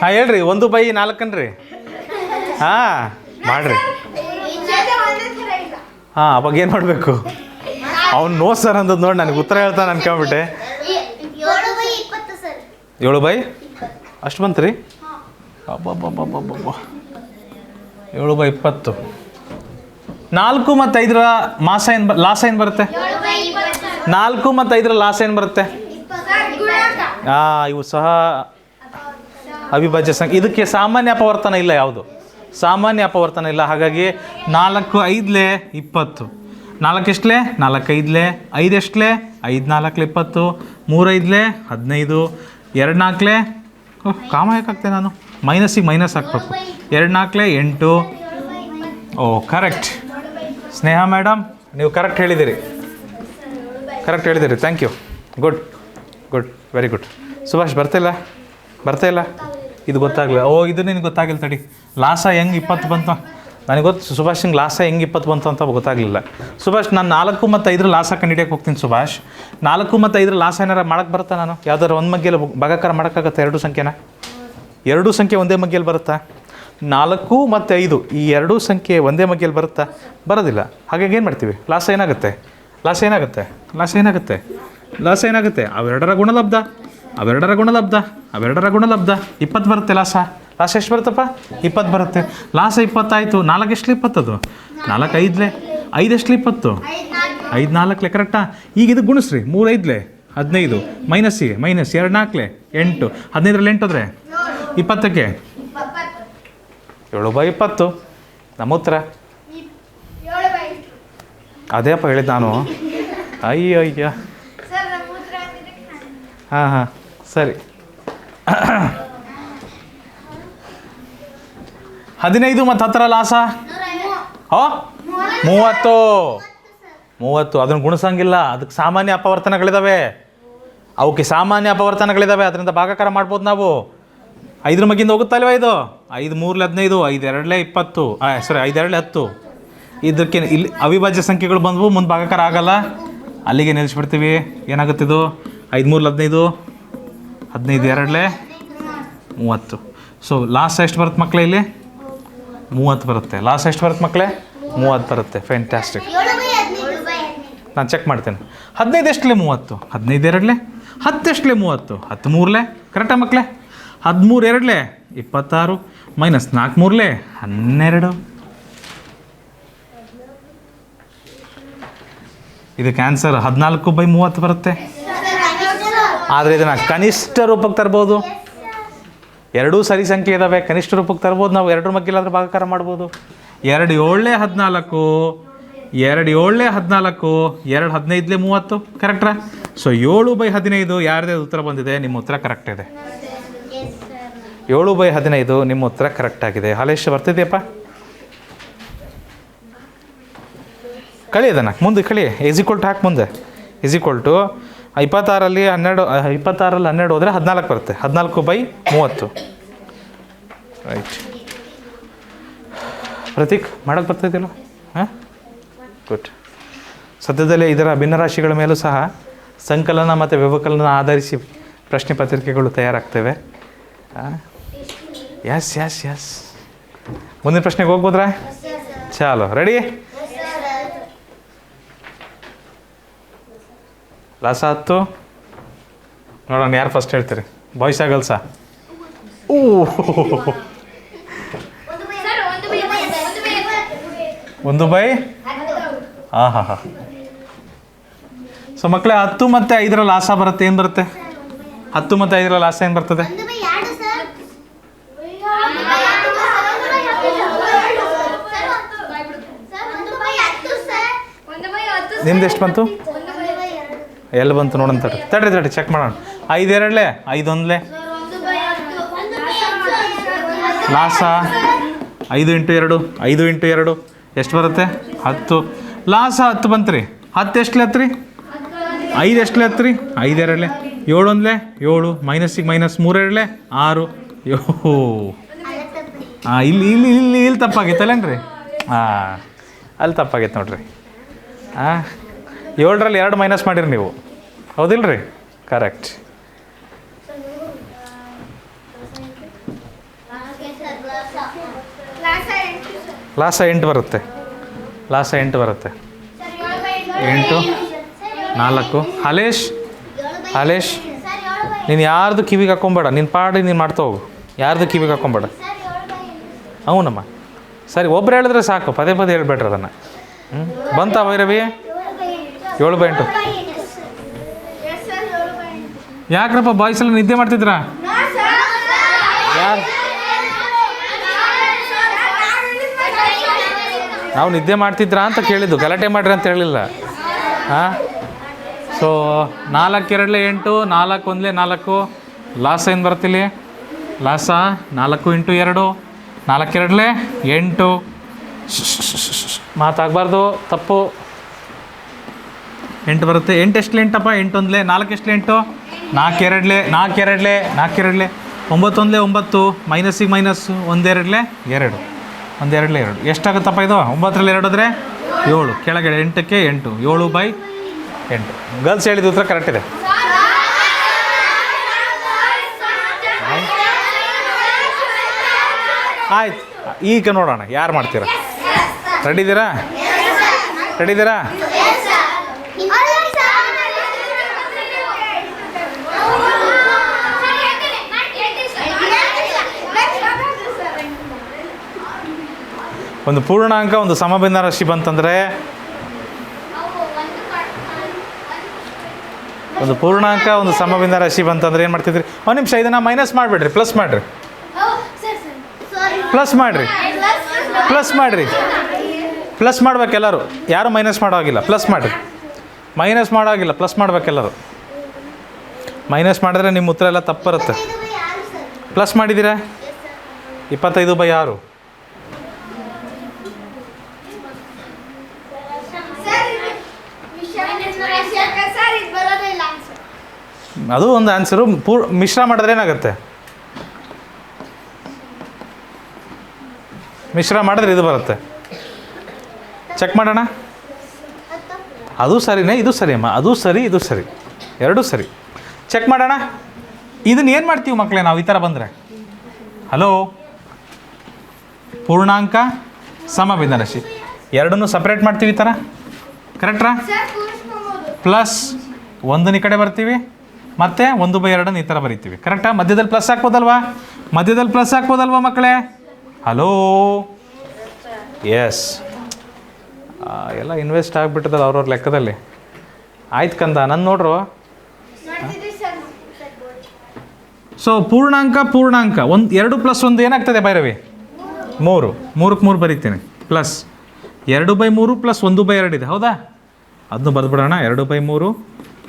ಹೇಳ್ರಿ. 1/4 ಮಾಡ್ರಿ. ಹಾಂ, ಅವಾಗ ಏನು ಮಾಡಬೇಕು? ಅವ್ನು ನೋ ಸರ್ ಅಂದದ್ದು ನೋಡಿ ನನಗೆ ಉತ್ತರ ಹೇಳ್ತಾನೆ ಅನ್ಕೊಂಬಿಟ್ಟೆ. 7/20 ಅಷ್ಟು ಬಂತು ರೀ. ಅಬ್ಬಬ್ಬಬ್ಬಬ್ಬಬ್ಬ 7/20. 4 ಮತ್ತು 5ರ ಮಾಸ ಏನು ಲಾಸ ಏನು ಬರುತ್ತೆ? 4 ಮತ್ತು 5ರ ಲಾಸ ಏನು ಬರುತ್ತೆ? ಇವು ಸಹ ಅವಿಭಾಜ್ಯ ಸಂಖ್ಯೆ. ಇದಕ್ಕೆ ಸಾಮಾನ್ಯ ಅಪವರ್ತನ ಇಲ್ಲ, ಯಾವುದು ಸಾಮಾನ್ಯ ಅಪವರ್ತನ ಇಲ್ಲ. ಹಾಗಾಗಿ 4 5 20. 4 ಎಷ್ಟಲೇ? 4 5 5 ಎಷ್ಟಲೇ? 5 4 20. 3 5 15. 2 4 ಕಾಮ ಯಾಕಾಗ್ತೆ ನಾನು? ಮೈನಸ್ಸಿಗೆ ಮೈನಸ್ ಹಾಕ್ಬೇಕು. 2 4 8. ಓ ಕರೆಕ್ಟ್ ಸ್ನೇಹ ಮೇಡಮ್, ನೀವು ಕರೆಕ್ಟ್ ಹೇಳಿದ್ದೀರಿ, ಕರೆಕ್ಟ್ ಹೇಳಿದ್ದೀರಿ. Thank you. Good good, very good. Subhash ಬರ್ತಿಲ್ಲ ಇದು ಗೊತ್ತಾಗಲಿಲ್ಲ. ಇದು ನಿನಗೆ ಗೊತ್ತಾಗಿಲ್ಲ ತಡಿ. ಲಾಸ ಹೆಂಗೆ 20 ಬಂತು ನನಗೆ ಗೊತ್ತು. ಸುಭಾಷ್ ಹಿಂಗೆ ಲಾಸ ಹೆಂಗೆ 20 ಬಂತು ಅಂತ ಗೊತ್ತಾಗಲಿಲ್ಲ. ಸುಭಾಷ್ ನಾನು 4 ಮತ್ತು 5ರ ಲಾಸ ಕಂಡಿಡಿಯಕ್ಕೆ ಹೋಗ್ತೀನಿ. ಸುಭಾಷ್ 4 ಮತ್ತು 5ರ ಲಾಸ ಏನಾರ ಮಾಡೋಕ್ಕೆ ಬರುತ್ತಾ? ನಾನು ಯಾವ್ದಾರು ಒಂದು ಮಗ್ಗೆಯಲ್ಲಿ ಭಾಗಾಕಾರ ಮಾಡೋಕ್ಕಾಗತ್ತೆ? 2 ಸಂಖ್ಯೆನ 2 ಸಂಖ್ಯೆ ಒಂದೇ ಮಗ್ಗೆಯಲ್ಲಿ ಬರುತ್ತಾ? 4 ಮತ್ತು 5 ಈ 2 ಸಂಖ್ಯೆ ಒಂದೇ ಮಗ್ಗೆಯಲ್ಲಿ ಬರುತ್ತಾ? ಬರೋದಿಲ್ಲ. ಹಾಗಾಗಿ ಏನು ಮಾಡ್ತೀವಿ? ಲಾಸ ಏನಾಗುತ್ತೆ? ಅವೆರಡರ ಗುಣಲಬ್ಧ 20 ಬರುತ್ತೆ. ಲಾಸ ಎಷ್ಟು ಬರುತ್ತಪ್ಪ? 20 ಬರುತ್ತೆ. ಲಾಸ 20 ಆಯಿತು. 4 ಎಷ್ಟಲಿ 20? ಅದು 4 5 5 ಎಷ್ಟಲಿ 20? 5 4 ಕರೆಕ್ಟಾ? ಈಗ ಇದು ಗುಣಿಸ್ರಿ. 3 5 15 ಮೈನಸ್ಸಿಗೆ ಮೈನಸ್ 2 4 8. 15ರಲ್ಲಿ 8 ಹೋದರೆ 20ಕ್ಕೆ 7/20 ನಮ್ಮ ಉತ್ತರ. ಅದೇಪ್ಪ ಹೇಳಿದ್ದು ನಾನು. ಅಯ್ಯ ಹಾಂ ಸರಿ. 15 ಮತ್ತು 10ರ ಲಾಸ 30. ಅದನ್ನು ಗುಣಿಸಂಗಿಲ್ಲ. ಅದಕ್ಕೆ ಸಾಮಾನ್ಯ ಅಪವರ್ತನಗಳಿದ್ದಾವೆ. ಅದರಿಂದ ಭಾಗಾಕಾರ ಮಾಡ್ಬೋದು ನಾವು. 5ರ ಮಗ್ಗಿಂದ ಹೋಗುತ್ತಲ್ವ ಇದು? 5 3 15 5 2 20 5 2 10. ಇದಕ್ಕೆ ಇಲ್ಲಿ ಅವಿಭಾಜ್ಯ ಸಂಖ್ಯೆಗಳು ಬಂದವು, ಮುಂದೆ ಭಾಗಾಕಾರ ಆಗಲ್ಲ, ಅಲ್ಲಿಗೆ ನಿಲ್ಲಿಸ್ಬಿಡ್ತೀವಿ. ಏನಾಗುತ್ತಿದು? 5 3 15 15 2 30. ಸೊ ಲಾಸ್ ಎಷ್ಟು ಬರುತ್ತೆ ಮಕ್ಕಳೇ? ಇಲ್ಲಿ 30 ಬರುತ್ತೆ. ಲಾಸ್ ಎಷ್ಟು ಬರುತ್ತೆ ಮಕ್ಕಳೇ? 30 ಬರುತ್ತೆ. ಫ್ಯಾಂಟಾಸ್ಟಿಕ್. ನಾನು ಚೆಕ್ ಮಾಡ್ತೇನೆ. 15 ಎಷ್ಟಲೇ? 30. 15 2 10 ಎಷ್ಟಲೇ? 30. 10 3 ಕರೆಕ್ಟಾ ಮಕ್ಕಳೇ? 13 2 26 ಮೈನಸ್ 4 3 12. ಇದಕ್ಕೆ ಆನ್ಸರ್ 14/30 ಬರುತ್ತೆ. ಆದರೆ ಇದನ್ನು ಕನಿಷ್ಠ ರೂಪಕ್ಕೆ ತರ್ಬೋದು. 2 ಸರಿ ಸಂಖ್ಯೆ ಇದ್ದಾವೆ, ಕನಿಷ್ಠ ರೂಪಕ್ಕೆ ತರ್ಬೋದು ನಾವು. 2ರ ಮಗ್ಗಿಲಾದ್ರೆ ಭಾಗಾಕಾರ ಮಾಡ್ಬೋದು. 2 7 14 2 7 14 2 15 30 ಕರೆಕ್ಟ್ರಾ? ಸೊ 7/15 ಯಾರದೇ ಉತ್ತರ ಬಂದಿದೆ? ನಿಮ್ಮ ಉತ್ತರ ಕರೆಕ್ಟ್ ಇದೆ. 7/15 ನಿಮ್ಮ ಉತ್ತರ ಕರೆಕ್ಟ್ ಆಗಿದೆ. ಹಾಲೇಶ್ ಬರ್ತಿದೆಯಪ್ಪ? ಕಳಿ ಅದನ್ನು ಮುಂದೆ ಕಳಿ. ಈಕ್ವಲ್ ಹಾಕಿ ಮುಂದೆ. 26ರಲ್ಲಿ 12 ಹೋದರೆ 14 ಬರುತ್ತೆ. 14/30. ರೈಟ್. ಪ್ರತೀಕ್ ಮಾಡೋಕ್ಕೆ ಬರ್ತಾಯಿದ್ದಿಲ್ಲ? ಹಾಂ ಗುಡ್. ಸದ್ಯದಲ್ಲೇ ಇದರ ಭಿನ್ನರಾಶಿಗಳ ಮೇಲೂ ಸಹ ಸಂಕಲನ ಮತ್ತು ವ್ಯವಕಲನ ಆಧರಿಸಿ ಪ್ರಶ್ನೆ ಪತ್ರಿಕೆಗಳು ತಯಾರಾಗ್ತವೆ. ಎಸ್ ಮುಂದಿನ ಪ್ರಶ್ನೆಗೆ ಹೋಗ್ಬೋದ್ರಾ? ಚಾಲೋ ರೆಡಿ? ಲಾಸ 10 ನೋಡೋಣ ಯಾರು ಫಸ್ಟ್ ಹೇಳ್ತೀರಿ, ಬಾಯ್ಸಾ ಗರ್ಲ್ಸಾ? ಓ 1/? ಹಾಂ. ಸೊ ಮಕ್ಕಳೇ 10 ಮತ್ತು 5ರ ಲಾಸ ಬರುತ್ತೆ. ಏನು ಬರುತ್ತೆ? 10 ಮತ್ತು 5ರ ಲಾಸ ಏನು ಬರ್ತದೆ? ನಿಮ್ದು ಎಷ್ಟು ಬಂತು? ಎಲ್ಲಿ ಬಂತು ನೋಡೋಣ. ತಡ್ರಿ ಚೆಕ್ ಮಾಡೋಣ. 5 2 5 1 ಲಾಸ 5 × 2 5 × 2 ಎಷ್ಟು ಬರುತ್ತೆ? 10. ಲಾಸ 10 ಬಂತು ರೀ. 10 ಎಷ್ಟಲೆ 10 ರೀ? 5 ಎಷ್ಟಲೆ 10 ರೀ? 5 2 7 1 7 ಮೈನಸ್ಸಿಗೆ ಮೈನಸ್ 3 2 6 ಇಲ್ಲಿ ತಪ್ಪಾಗಿತ್ತಲ್ಲೇನ್ರಿ? ಅಲ್ಲಿ ತಪ್ಪಾಗೈತೆ ನೋಡ್ರಿ. 7ರಲ್ಲಿ 2 ಮೈನಸ್ ಮಾಡಿರಿ ನೀವು, ಹೌದಿಲ್ಲ ರೀ? ಕರೆಕ್ಟ್. ಲಾಸ 8 ಬರುತ್ತೆ. ಲಾಸ 8 ಬರುತ್ತೆ. 8 4. ಹಾಲೇಶ್ ನೀನು ಯಾರ್ದು ಕಿವಿಗೆ ಹಾಕ್ಕೊಂಬೇಡ, ನಿನ್ನ ಪಾಡಿ ನೀನು ಮಾಡ್ತಾ ಹೋಗು, ಯಾರ್ದು ಕಿವಿಗೆ ಹಾಕ್ಕೊಂಬೇಡ. ಅವನಮ್ಮ ಸರಿ, ಒಬ್ರು ಹೇಳಿದ್ರೆ ಸಾಕು, ಪದೇ ಪದೇ ಹೇಳ್ಬೇಡ್ರಿ ಅದನ್ನು. ಬಂತ ಭೈರವಿ? 7/8. ಯಾಕ್ರಪ್ಪ ಬಾಯ್ಸ್ ಎಲ್ಲ ನಿದ್ದೆ ಮಾಡ್ತಿದ್ರಾ? ಯಾರು? ನಾವು ನಿದ್ದೆ ಮಾಡ್ತಿದ್ರಾ ಅಂತ ಕೇಳಿದ್ದು, ಗಲಾಟೆ ಮಾಡ್ರಿ ಅಂತ ಹೇಳಿಲ್ಲ. ಹಾಂ, ಸೊ 4 2 8, 4 1 4. ಲಾಸ ಏನು ಬರ್ತಿಲ್ಲಿ? ಲಾಸ 4 × 2, 4 2 8. ಮಾತಾಗಬಾರ್ದು, ತಪ್ಪು. 8 ಬರುತ್ತೆ. 8 ಎಷ್ಟು 8ಅಪ್ಪ? 8 1 4 ಎಷ್ಟು 8? 4 2 4 2 4 2 9 1 9, ಮೈನಸ್ಸಿಗೆ ಮೈನಸ್, 1 2 2 1 2 2. ಎಷ್ಟಾಗುತ್ತಪ್ಪ ಇದು? 9ರಲ್ಲಿ 2 ಹೋದರೆ 7, ಕೆಳಗೆ 8ಕ್ಕೆ 8, 7/8. ಗರ್ಲ್ಸ್ ಹೇಳಿದ ಉತ್ತರ ಕರೆಕ್ಟ್ ಇದೆ. ಆಯ್ತು, ಈಗ ನೋಡೋಣ ಯಾರು ಮಾಡ್ತೀರಾ. ರೆಡಿ ಇದ್ದೀರಾ? ಒಂದು ಪೂರ್ಣಾಂಕ, ಒಂದು ಸಮಭಿನ್ನ ರಾಶಿ ಬಂತಂದರೆ, ಒಂದು ಪೂರ್ಣಾಂಕ ಒಂದು ಸಮಭಿನ್ನ ರಾಶಿ ಬಂತಂದ್ರೆ ಏನು ಮಾಡ್ತಿದ್ರಿ? ಒಂದು ನಿಮಿಷ, ಇದನ್ನು ಮೈನಸ್ ಮಾಡಿಬಿಡ್ರಿ, ಪ್ಲಸ್ ಮಾಡಿರಿ. ಪ್ಲಸ್ ಮಾಡ್ಬೇಕು ಎಲ್ಲರೂ, ಯಾರು ಮೈನಸ್ ಮಾಡೋ ಆಗಿಲ್ಲ. ಪ್ಲಸ್ ಮಾಡಿರಿ, ಪ್ಲಸ್ ಮಾಡ್ಬೇಕೆಲ್ಲರೂ. ಮೈನಸ್ ಮಾಡಿದ್ರೆ ನಿಮ್ಮ ಉತ್ತರ ಎಲ್ಲ ತಪ್ಪು ಬರುತ್ತೆ. ಪ್ಲಸ್ ಮಾಡಿದ್ದೀರಾ? 25/6. ಅದು ಒಂದು ಆನ್ಸರು. ಮಿಶ್ರ ಮಾಡಿದ್ರೆ ಏನಾಗುತ್ತೆ? ಮಿಶ್ರ ಮಾಡಿದ್ರೆ ಇದು ಬರುತ್ತೆ. ಚೆಕ್ ಮಾಡೋಣ. ಅದು ಸರಿನೇ, ಇದು ಸರಿ ಅಮ್ಮ, ಅದು ಸರಿ, ಇದು ಸರಿ, ಎರಡೂ ಸರಿ. ಚೆಕ್ ಮಾಡೋಣ. ಇದನ್ನು ಏನು ಮಾಡ್ತೀವಿ ಮಕ್ಕಳೇ ನಾವು ಈ ಥರ ಬಂದರೆ? ಹಲೋ, ಪೂರ್ಣಾಂಕ ಸಮಭಿನ್ನ ರಾಶಿ ಎರಡನ್ನೂ ಸಪ್ರೇಟ್ ಮಾಡ್ತೀವಿ ಈ ಥರ, ಕರೆಕ್ಟ್ರಾ? ಪ್ಲಸ್ 1 ಈ ಕಡೆ ಬರ್ತೀವಿ, ಮತ್ತು 1/2 ಈ ಥರ ಬರಿತೀವಿ, ಕರೆಕ್ಟಾ? ಮಧ್ಯದಲ್ಲಿ ಪ್ಲಸ್ ಹಾಕ್ಬೋದಲ್ವಾ ಮಕ್ಕಳೇ? Hello, yes. ಎಲ್ಲ ಇನ್ವೆಸ್ಟ್ ಆಗಿಬಿಟ್ಟದಲ್ಲ ಅವ್ರವ್ರ ಲೆಕ್ಕದಲ್ಲಿ. ಆಯ್ತು ಕಂದ, ನನ್ನ ನೋಡ್ರು. ಸೊ ಪೂರ್ಣಾಂಕ 2 + 1 ಏನಾಗ್ತದೆ ಭೈರವಿ? 3. 3ಕ್ಕೆ 3 ಬರೀತೀನಿ. ಪ್ಲಸ್ 2/3 + 1/2 ಇದೆ, ಹೌದಾ? ಅದನ್ನು ಬರೆದ್ಬಿಡೋಣ. 2/3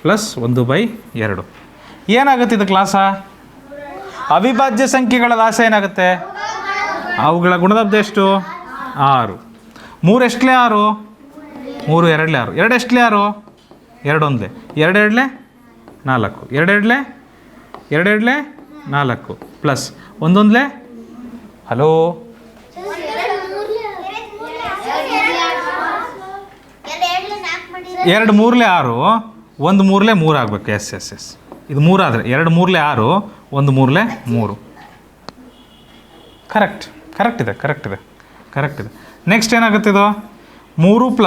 + 1/2 ಏನಾಗುತ್ತೆ ಇದು ಕ್ಲಾಸ? ಅವಿಭಾಜ್ಯ ಸಂಖ್ಯೆಗಳ ಲಾಸ ಏನಾಗುತ್ತೆ? ಅವುಗಳ ಗುಣಲಬ್ಧ ಎಷ್ಟು? 6. 3 ಎಷ್ಟಲೇ 6? 3 2 6. 2 ಎಷ್ಟಲೇ 6? 2 1 2 2 4 2 2 4 ಪ್ಲಸ್ 1 1 ಹಲೋ, 2 3 6, 1 3 3 ಆಗಬೇಕು. ಎಸ್. ಇದು 3 ಆದರೆ 2 3 6, 1 3 3. ಕರೆಕ್ಟ್ ಇದೆ. ನೆಕ್ಸ್ಟ್ ಏನಾಗುತ್ತೆ ಇದು? 3 +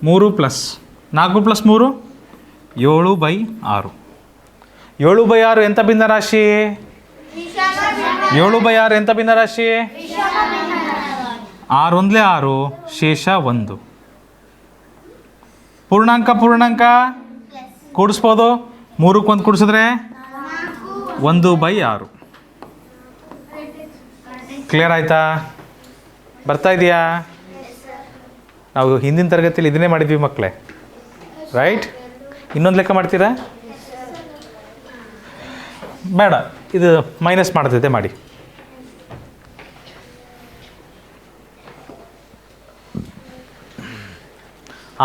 4 + 3 7/6. 7/6 ಎಂಥ ಭಿನ್ನ ರಾಶಿ? 7/6 ಎಂಥ ಭಿನ್ನ ರಾಶಿ? 6 1 6, ಶೇಷ 1. ಪೂರ್ಣಾಂಕ ಕೂಡಿಸ್ಬೋದು. 3ಕ್ಕೆ 1 ಕೂಡಿಸಿದ್ರೆ 1/6. ಕ್ಲಿಯರ್ ಆಯಿತಾ? ಬರ್ತಾ ಇದೆಯಾ? ನಾವು ಹಿಂದಿನ ತರಗತಿಯಲ್ಲಿ ಇದನ್ನೇ ಮಾಡಿದ್ವಿ ಮಕ್ಕಳೇ, ರೈಟ್? ಇನ್ನೊಂದು ಲೆಕ್ಕ ಮಾಡ್ತೀರಾ? ಬೇಡ, ಇದು ಮೈನಸ್ ಮಾಡ್ತಿದ್ದೆ ಮಾಡಿ.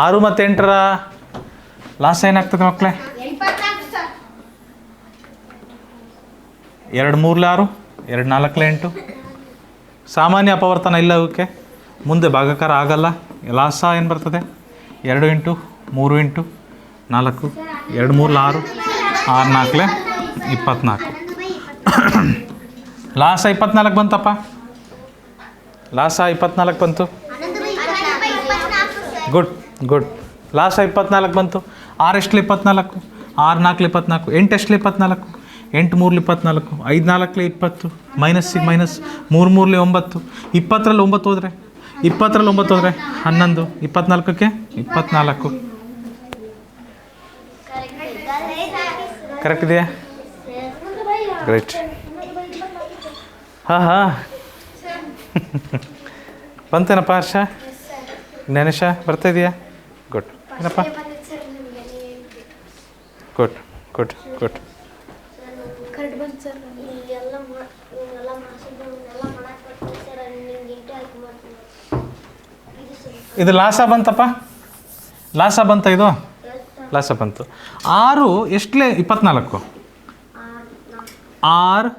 ಆರು ಮತ್ತು 8ರ ಲಾಸ ಏನಾಗ್ತದೆ ಮಕ್ಕಳೇ? 2 3 6, 2 4 8. ಸಾಮಾನ್ಯ ಅಪವರ್ತನ ಇಲ್ಲ ಅವಕ್ಕೆ, ಮುಂದೆ ಭಾಗಾಕಾರ ಆಗಲ್ಲ. ಲಾಸ ಏನು ಬರ್ತದೆ? 2 × 3 × 4, 2 3 6, 6 4 24. ಲಾಸ 24 ಬಂತಪ್ಪ. ಲಾಸ 24 ಬಂತು. Good good. ಲಾಸ್ಟ್ 24 ಬಂತು. 6 ಎಷ್ಟಲೆ 24, 6 4 24, 8 ಎಷ್ಟಲೆ 24, 8 3 24, 5 4 20, ಮೈನಸ್ಸಿಗೆ ಮೈನಸ್, 3 3 9, 20ರಲ್ಲಿ 9 ಹೋದರೆ 20ರಲ್ಲಿ 9 ಹೋದರೆ 11, 24ಕ್ಕೆ 24. ಕರೆಕ್ಟ್ ಇದೆಯಾ? ಗ್ರೇಟ್. ಹಾಂ ಹಾಂ ಬಂತೇನಪ್ಪ ಹರ್ಷ? ಜ್ಞಾನೇಶ ಬರ್ತಾ ಇದೆಯಾ? ಗುಡ್. ಏನಪ್ಪ? Good good good. ಇದು ಲಾಸ ಬಂತಪ್ಪ? ಲಾಸ ಬಂತ ಇದು? ಲಾಸ ಬಂತು. 6 ಎಷ್ಟಲೇ 24? 6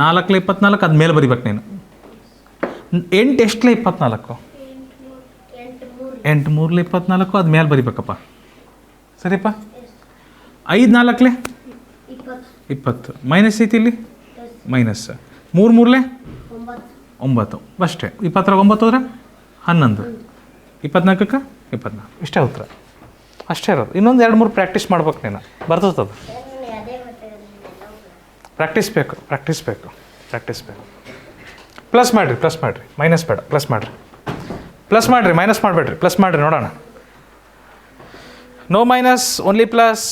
4 24, ಅದು ಮೇಲೆ ಬರಿಬೇಕು ನೀನು. 8 ಎಷ್ಟಲೇ 24? 8 3 24, ಅದು ಮೇಲೆ ಬರಿಬೇಕಪ್ಪ. ಸರಿಯಪ್ಪ? 5 4 20, ಮೈನಸ್ ಐತಿ ಇಲ್ಲಿ, ಮೈನಸ್. 3 3 9 ಅಷ್ಟೇ. 20ರಲ್ಲಿ 9 ಹೋದ್ರೆ 11, 24ಕ್ಕೆ 24. ಇಷ್ಟೇ ಉತ್ತರ, ಅಷ್ಟೇ ಇರೋದು. ಇನ್ನೊಂದು 2 3 ಪ್ರಾಕ್ಟೀಸ್ ಮಾಡ್ಬೇಕು ನೀನು, ಬರ್ತದದು. ಪ್ರಾಕ್ಟೀಸ್ ಬೇಕು, ಪ್ರಾಕ್ಟೀಸ್ ಬೇಕು, ಪ್ರಾಕ್ಟೀಸ್ ಬೇಕು. ಪ್ಲಸ್ ಮಾಡಿರಿ, ಪ್ಲಸ್ ಮಾಡಿರಿ, ಮೈನಸ್ ಬೇಡ. ಪ್ಲಸ್ ಮಾಡಿರಿ, ಪ್ಲಸ್ ಮಾಡಿರಿ, ಮೈನಸ್ ಮಾಡಬೇಡ್ರಿ. ಪ್ಲಸ್ ಮಾಡಿರಿ ನೋಡೋಣ. No minus, only plus.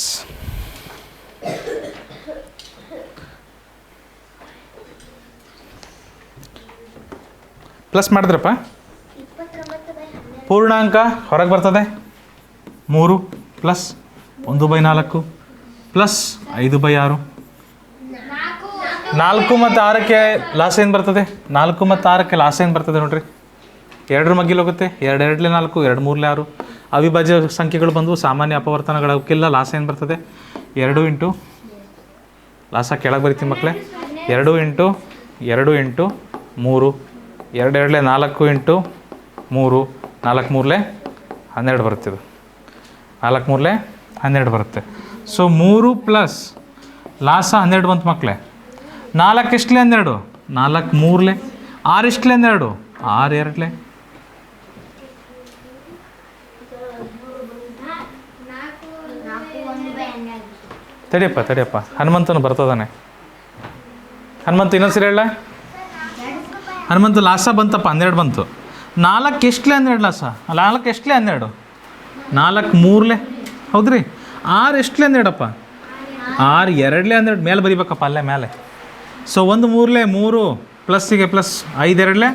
Plus ಮಾಡಿದ್ರಪ್ಪ, ಪೂರ್ಣಾಂಕ ಹೊರಗೆ ಬರ್ತದೆ. 3 ಪ್ಲಸ್ 1/4 ಪ್ಲಸ್ 5/6. 4 ಮತ್ತು 6ಕ್ಕೆ ಲಾಸ್ ಏನು ಬರ್ತದೆ? 4 ಮತ್ತು 6ಕ್ಕೆ ಲಾಸ್ ಏನು ಬರ್ತದೆ ನೋಡ್ರಿ? 2 ಮಗ್ಗಿಲ್ ಹೋಗುತ್ತೆ. 2 2 4, 2 3 6. ಅವಿಭಾಜ್ಯ ಸಂಖ್ಯೆಗಳು ಬಂದು ಸಾಮಾನ್ಯ ಅಪವರ್ತನಗಳು ಅವಕ್ಕೆಲ್ಲ ಲಾಸ್ ಏನು ಬರ್ತದೆ? 2 ಇಂಟು ಲಾಸ ಕೆಳಗೆ ಬರಿತೀನಿ ಮಕ್ಕಳೇ. 2 ಇಂಟು 2 ಇಂಟು 3, 2 2 4 ಇಂಟು 3, 4 3 12 ಬರುತ್ತೆ. ಇದು 4 3 12 ಬರುತ್ತೆ. ಸೊ 3 ಪ್ಲಸ್ ಲಾಸ 12 ಬಂತು ಮಕ್ಕಳೇ. 4 ಎಷ್ಟಲೇ 12? 4 3 6 ಎಷ್ಟಲೇ 12? 6 2 ತಡಿಯಪ್ಪ ತಡಿಯಪ್ಪ. ಹನುಮಂತನು ಬರ್ತದಾನೆ. ಹನುಮಂತ ಇನ್ನೊಂದ್ಸರಿ ಹೇಳ. ಹನುಮಂತ ಲಾಸ ಬಂತಪ್ಪ, 12 ಬಂತು. 4 ಎಷ್ಟಲೇ 12 ಲಾಸ? 4 ಎಷ್ಟಲೇ 12? 4 3 ಹೌದ್ರಿ. 6 ಎಷ್ಟಲೇ 12ಪ್ಪ? 6 2 12 ಮೇಲೆ ಬರಿಬೇಕಪ್ಪ, ಅಲ್ಲೇ ಮೇಲೆ. ಸೊ 1 3 3 ಪ್ಲಸ್ಸಿಗೆ ಪ್ಲಸ್ 5 2